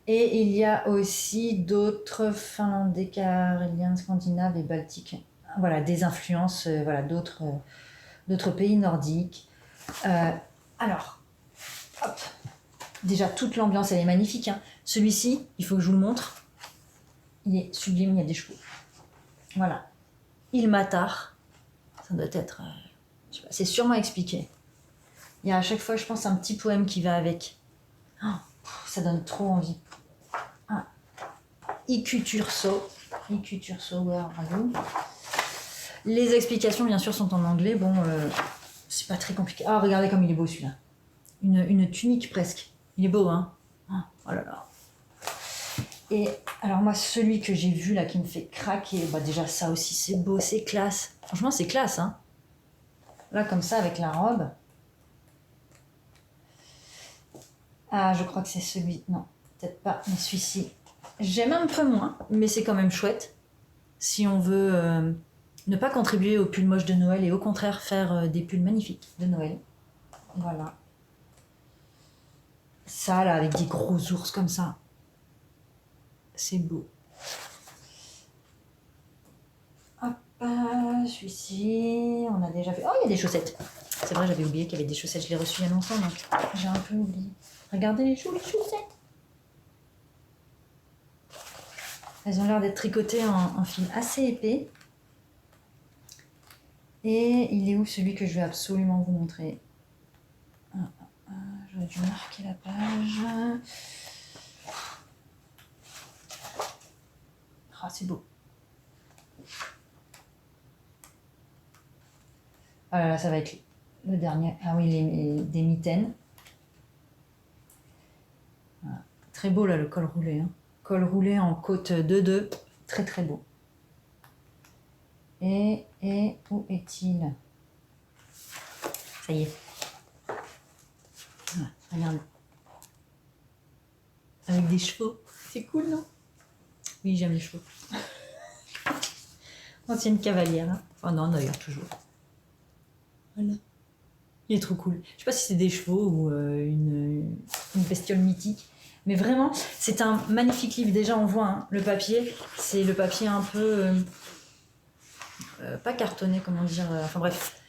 Et il y a aussi d'autres finlandais, caréliens, scandinaves et baltiques. Voilà, des influences d'autres pays nordiques. Alors, hop. Déjà, toute l'ambiance, elle est magnifique. Hein. Celui-ci, il faut que je vous le montre. Il est sublime, il y a des chevaux. Voilà. Ilmatar. Ça doit être... je sais pas, c'est sûrement expliqué. Il y a à chaque fois, je pense, un petit poème qui va avec. Oh, ça donne trop envie. Ah. Ikuturso. Ikuturso, where are you? Les explications, bien sûr, sont en anglais. Bon, c'est pas très compliqué. Ah, regardez comme il est beau, celui-là. Une tunique, presque. Il est beau, hein? Oh là là. Et alors moi, celui que j'ai vu là qui me fait craquer, bah déjà ça aussi c'est beau, c'est classe. Franchement, c'est classe, hein? Là, comme ça, avec la robe. Ah, je crois que c'est celui... Non, peut-être pas, mais celui-ci. J'aime un peu moins, mais c'est quand même chouette. Si on veut ne pas contribuer aux pulls moches de Noël et au contraire faire des pulls magnifiques de Noël. Voilà. Ça, là, avec des gros ours comme ça. C'est beau. Hop, celui-ci, on a déjà fait... Oh, il y a des chaussettes. C'est vrai, j'avais oublié qu'il y avait des chaussettes. Je l'ai reçu il y a longtemps, donc j'ai un peu oublié. Regardez les jolies chaussettes. Elles ont l'air d'être tricotées en fil assez épais. Et il est où celui que je vais absolument vous montrer? J'aurais dû marquer la page. Ah, c'est beau. Ah là là, ça va être le dernier. Ah oui, des mitaines. Voilà. Très beau là, le col roulé. Hein. Col roulé en côte 2-2. Très très beau. Et où est-il? Ça y est. Voilà, regardez. Avec des chevaux. C'est cool, non? Oui, j'aime les chevaux. Ancienne cavalière. Hein. Oh non, d'ailleurs, toujours. Voilà. Il est trop cool. Je sais pas si c'est des chevaux ou une bestiole mythique. Mais vraiment, c'est un magnifique livre. Déjà, on voit hein, le papier. C'est le papier un peu... pas cartonné, comment dire. Enfin bref,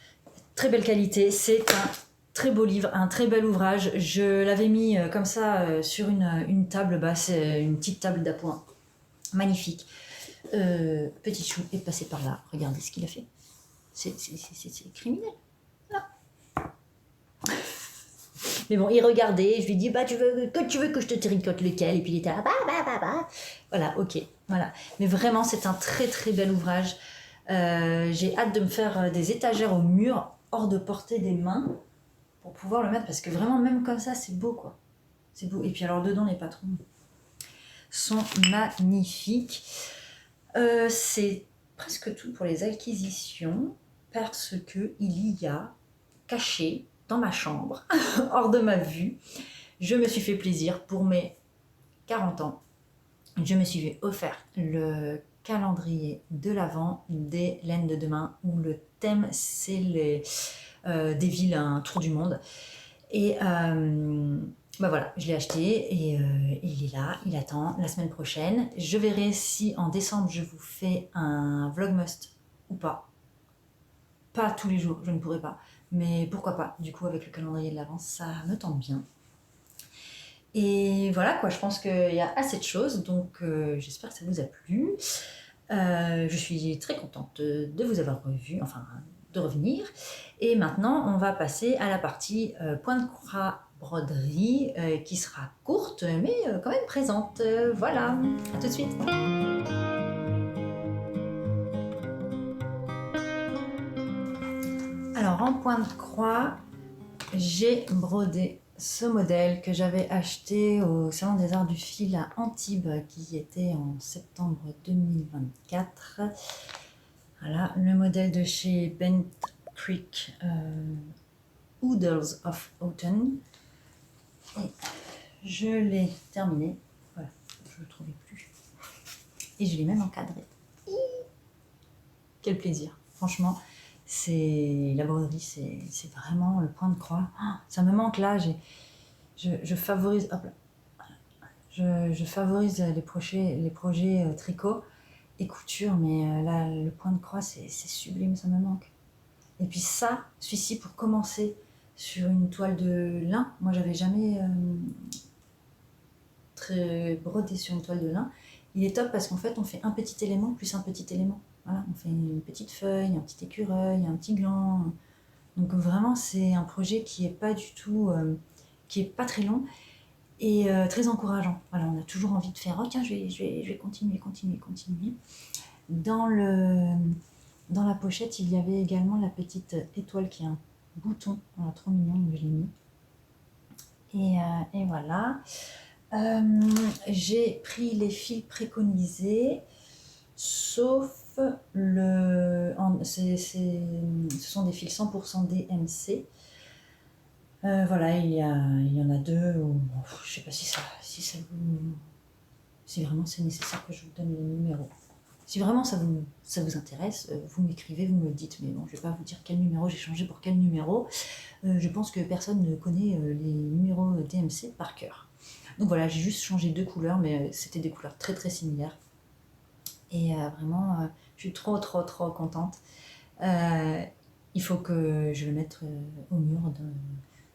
très belle qualité. C'est un très beau livre, un très bel ouvrage. Je l'avais mis comme ça sur une table basse, une petite table d'appoint. Magnifique. Petit Chou est passé par là. Regardez ce qu'il a fait. C'est criminel. Là. Mais bon, il regardait. Je lui dis, bah, tu veux que je te tricote lequel? Et puis il était là, bah. Voilà, ok. Voilà. Mais vraiment, c'est un très très bel ouvrage. J'ai hâte de me faire des étagères au mur, hors de portée des mains, pour pouvoir le mettre. Parce que vraiment, même comme ça, c'est beau, quoi. C'est beau. Et puis alors, dedans, les patrons sont magnifiques. C'est presque tout pour les acquisitions parce que il y a caché dans ma chambre, hors de ma vue, je me suis fait plaisir pour mes 40 ans. Je me suis offert le calendrier de l'Avent des Laines de Demain où le thème c'est des villes, un tour du monde. Et bah voilà, je l'ai acheté et il est là, il attend la semaine prochaine. Je verrai si en décembre je vous fais un vlogmas ou pas. Pas tous les jours, je ne pourrai pas. Mais pourquoi pas, du coup avec le calendrier de l'Avent, ça me tente bien. Et voilà quoi, je pense qu'il y a assez de choses, donc j'espère que ça vous a plu. Je suis très contente de vous avoir revu, enfin de revenir. Et maintenant, on va passer à la partie point de croix broderie qui sera courte mais quand même présente. Voilà, à tout de suite. Alors en point de croix, j'ai brodé ce modèle que j'avais acheté au Salon des Arts du Fil à Antibes, qui était en septembre 2024. Voilà, le modèle de chez Bent Creek, Oodles of Autumn. Et je l'ai terminé. Voilà, je ne le trouvais plus. Et je l'ai même encadré. Quel plaisir, franchement. La broderie, c'est vraiment le point de croix. Ça me manque là. Je favorise, hop là, je favorise les projets tricot et couture, mais là, le point de croix, c'est sublime, ça me manque. Et puis ça, celui-ci, pour commencer sur une toile de lin, moi j'avais jamais brodé sur une toile de lin. Il est top parce qu'en fait, on fait un petit élément plus un petit élément. Voilà, on fait une petite feuille, un petit écureuil, un petit gland. Donc vraiment, c'est un projet qui est pas du tout, qui est pas très long et très encourageant. Voilà, on a toujours envie de faire, oh tiens, je vais continuer. Dans la pochette, il y avait également la petite étoile qui est un bouton. Voilà, trop mignon, donc je l'ai mis. Et voilà. J'ai pris les fils préconisés, sauf ce sont des fils 100% DMC. Voilà, il y en a deux. Je sais pas si vraiment c'est nécessaire que je vous donne les numéros. Si vraiment ça vous intéresse, vous m'écrivez, vous me le dites. Mais bon, je vais pas vous dire quel numéro j'ai changé pour quel numéro. Je pense que personne ne connaît les numéros DMC par cœur. Donc voilà, j'ai juste changé 2 couleurs, mais c'était des couleurs très très similaires. Et vraiment, je suis trop contente. Il faut que je le mette au mur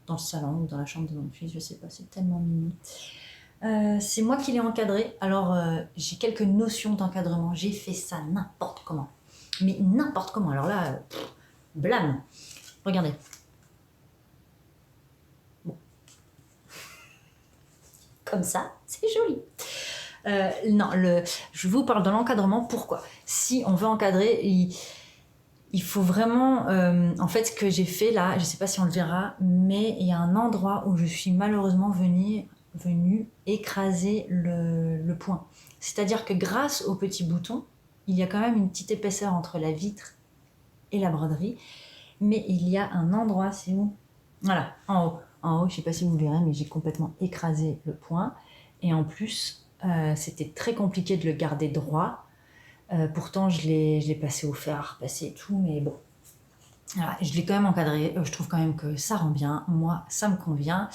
dans le salon ou dans la chambre de mon fils, je sais pas, c'est tellement mignon. C'est moi qui l'ai encadré, alors j'ai quelques notions d'encadrement, j'ai fait ça n'importe comment. Mais n'importe comment, alors là, blâme. Regardez. Bon. Comme ça, c'est joli. Non, je vous parle de l'encadrement, pourquoi? Si on veut encadrer, il faut vraiment... en fait, ce que j'ai fait là, je ne sais pas si on le verra, mais il y a un endroit où je suis malheureusement venue écraser le point. C'est-à-dire que grâce au petit bouton, il y a quand même une petite épaisseur entre la vitre et la broderie, mais il y a un endroit, c'est où? Voilà, en haut. En haut, je ne sais pas si vous verrez, mais j'ai complètement écrasé le point. Et en plus, c'était très compliqué de le garder droit. Pourtant, je l'ai passé au fer à repasser et tout, mais bon. Voilà, je l'ai quand même encadré. Je trouve quand même que ça rend bien. Moi, ça me convient.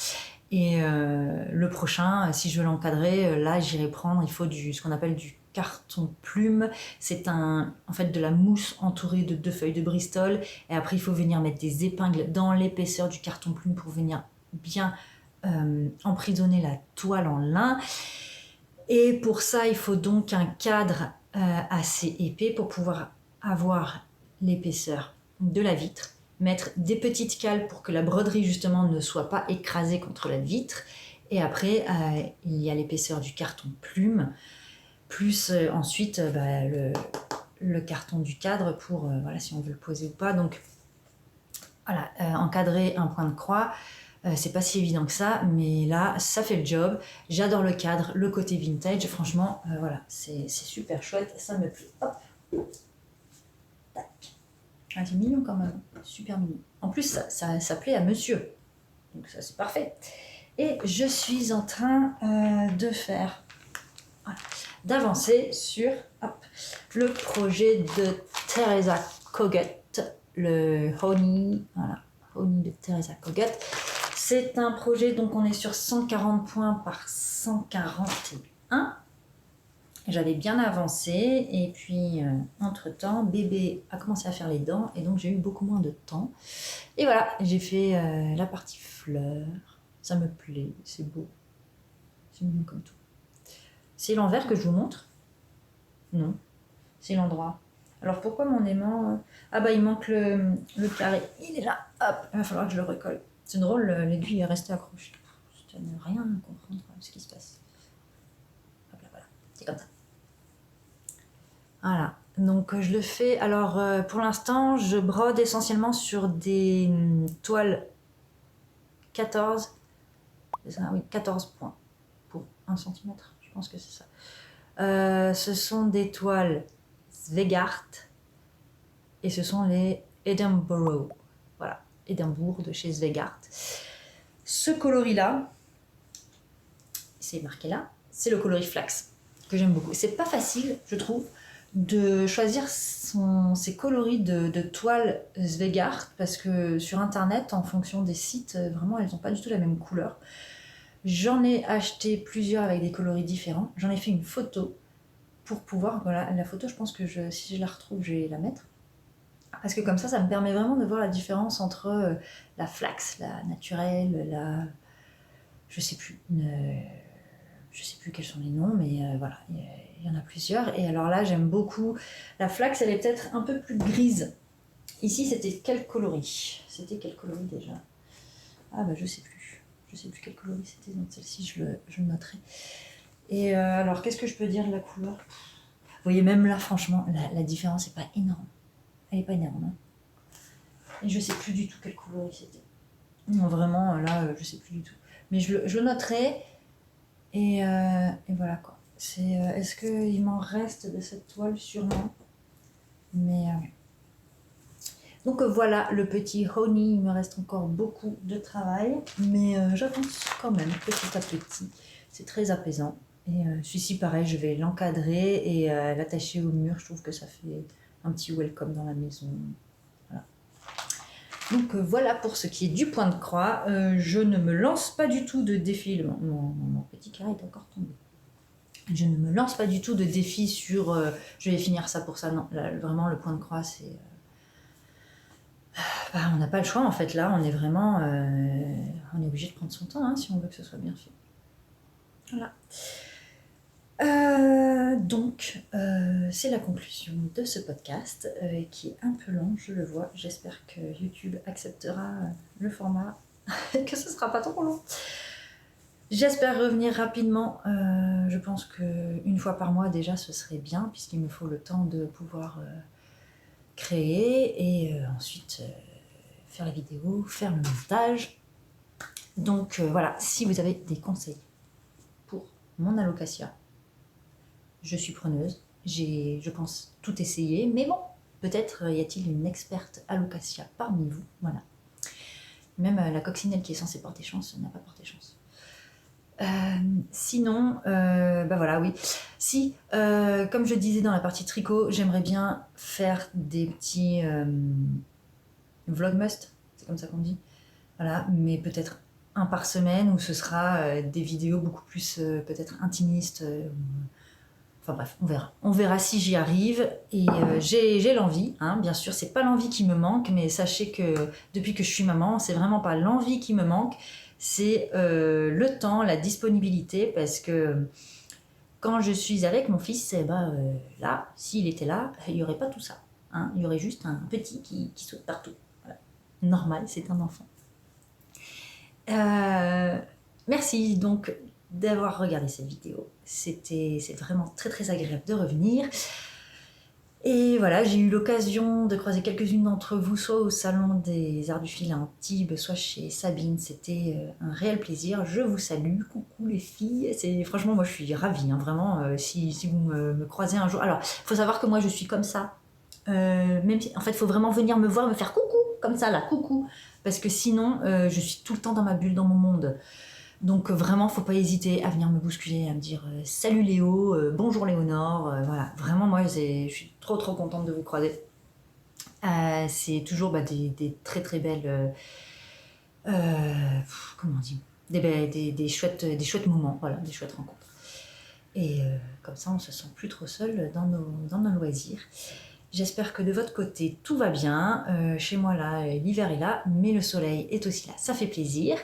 Et le prochain, si je veux l'encadrer, là, j'irai prendre, il faut ce qu'on appelle du carton plume. C'est en fait de la mousse entourée de 2 feuilles de Bristol. Et après, il faut venir mettre des épingles dans l'épaisseur du carton plume pour venir bien emprisonner la toile en lin. Et pour ça, il faut donc un cadre assez épais pour pouvoir avoir l'épaisseur de la vitre, mettre des petites cales pour que la broderie justement ne soit pas écrasée contre la vitre. Et après, il y a l'épaisseur du carton plume, plus ensuite le carton du cadre pour voilà, si on veut le poser ou pas. Donc voilà, encadrer un point de croix, c'est pas si évident que ça, mais là, ça fait le job. J'adore le cadre, le côté vintage. Franchement, voilà, c'est super chouette. Ça me plaît. Hop. Tac. Ah, c'est mignon quand même. Super mignon. En plus, ça plaît à monsieur. Donc ça, c'est parfait. Et je suis en train de faire... Voilà, d'avancer sur le projet de Teresa Kogut, le Honey, voilà, Honey de Teresa Kogut. C'est un projet, donc on est sur 140 points par 141. J'avais bien avancé et puis entre-temps, bébé a commencé à faire les dents et donc j'ai eu beaucoup moins de temps. Et voilà, j'ai fait la partie fleurs. Ça me plaît, c'est beau. C'est mignon comme tout. C'est l'envers que je vous montre? Non, c'est l'endroit. Alors pourquoi mon aimant... Ah bah il manque le carré. Il est là, hop, il va falloir que je le recolle. C'est drôle, l'aiguille est restée accrochée. Je ne rien comprendre ce qui se passe. Hop là, voilà, c'est comme ça. Voilà, donc je le fais. Alors pour l'instant, je brode essentiellement sur des toiles 14, c'est ça, oui, 14 points pour 1 centimètre, je pense que c'est ça. Ce sont des toiles Zweigart et ce sont les Edinburgh. Voilà, Édimbourg de chez Zweigart. Ce coloris-là, c'est marqué là, c'est le coloris flax que j'aime beaucoup. C'est pas facile, je trouve, de choisir ses coloris de toile Zweigart parce que sur internet, en fonction des sites, vraiment elles n'ont pas du tout la même couleur. J'en ai acheté plusieurs avec des coloris différents. J'en ai fait une photo pour pouvoir. Voilà, la photo, je pense que si je la retrouve, je vais la mettre. Parce que comme ça me permet vraiment de voir la différence entre la flax, la naturelle, la. Je sais plus. Je sais plus quels sont les noms, mais voilà, il y en a plusieurs. Et alors là, j'aime beaucoup. La flax, elle est peut-être un peu plus grise. Ici, c'était quel coloris? C'était quel coloris déjà? Ah bah je sais plus. Je sais plus quel coloris c'était, donc celle-ci, je le noterai. Et alors, qu'est-ce que je peux dire de la couleur? Vous voyez, même là, franchement, la différence n'est pas énorme. Elle n'est pas énorme. Hein. Et je sais plus du tout quel coloris c'était. Non, vraiment, là, je sais plus du tout. Mais je le noterai. Et voilà quoi. Est-ce qu'il m'en reste de cette toile? Sûrement. Mais donc voilà le petit honey. Il me reste encore beaucoup de travail. Mais j'avance quand même petit à petit. C'est très apaisant. Et celui-ci, pareil, je vais l'encadrer et l'attacher au mur. Je trouve que ça fait un petit welcome dans la maison. Voilà. Donc voilà pour ce qui est du point de croix. Je ne me lance pas du tout de défi. Mon petit carré est encore tombé. Je ne me lance pas du tout de défi sur je vais finir ça pour ça. Non, là, vraiment, le point de croix, c'est. On n'a pas le choix en fait. Là, on est vraiment. On est obligé de prendre son temps hein, si on veut que ce soit bien fait. Voilà. Donc, c'est la conclusion de ce podcast qui est un peu long, je le vois. J'espère que YouTube acceptera le format, que ce sera pas trop long. J'espère revenir rapidement. Je pense qu'une fois par mois déjà ce serait bien puisqu'il me faut le temps de pouvoir créer et ensuite faire la vidéo, faire le montage. Donc voilà, si vous avez des conseils pour mon alocasia, je suis preneuse. J'ai, je pense, tout essayé, mais bon, peut-être y a-t-il une experte alocasia parmi vous. Voilà. Même la coccinelle qui est censée porter chance n'a pas porté chance. Sinon, bah voilà, oui. Si, comme je disais dans la partie tricot, j'aimerais bien faire des petits vlogmas, c'est comme ça qu'on dit. Voilà, mais peut-être un par semaine où ce sera des vidéos beaucoup plus peut-être intimistes. Enfin bref, on verra. On verra si j'y arrive. Et j'ai l'envie, hein, bien sûr, c'est pas l'envie qui me manque, mais sachez que depuis que je suis maman, c'est vraiment pas l'envie qui me manque. C'est le temps, la disponibilité, parce que quand je suis avec mon fils, eh ben, là, s'il était là, il n'y aurait pas tout ça. Hein. Il y aurait juste un petit qui saute partout. Voilà. Normal, c'est un enfant. Merci donc d'avoir regardé cette vidéo. C'est vraiment très très agréable de revenir. Et voilà, j'ai eu l'occasion de croiser quelques-unes d'entre vous, soit au Salon des Arts du Fil à Antibes, soit chez Sabine. C'était un réel plaisir. Je vous salue. Coucou les filles. Franchement, moi je suis ravie, hein, vraiment, si vous me croisez un jour. Alors, il faut savoir que moi je suis comme ça. Même si, en fait, il faut vraiment venir me voir, me faire coucou, comme ça, là, coucou. Parce que sinon, je suis tout le temps dans ma bulle, dans mon monde. Donc vraiment, faut pas hésiter à venir me bousculer, à me dire salut Léo, bonjour Léonore, voilà. Vraiment, moi, je suis trop trop contente de vous croiser. C'est toujours des très très belles, comment on dit, des chouettes moments, voilà, des chouettes rencontres. Et comme ça, on se sent plus trop seul dans nos loisirs. J'espère que de votre côté, tout va bien. Chez moi, là, l'hiver est là, mais le soleil est aussi là. Ça fait plaisir.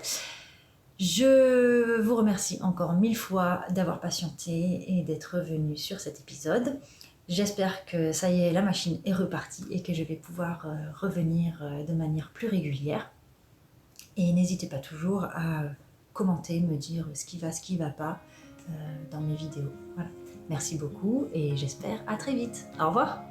Je vous remercie encore 1000 fois d'avoir patienté et d'être venu sur cet épisode. J'espère que ça y est, la machine est repartie et que je vais pouvoir revenir de manière plus régulière. Et n'hésitez pas toujours à commenter, me dire ce qui va pas dans mes vidéos. Voilà. Merci beaucoup et j'espère à très vite. Au revoir.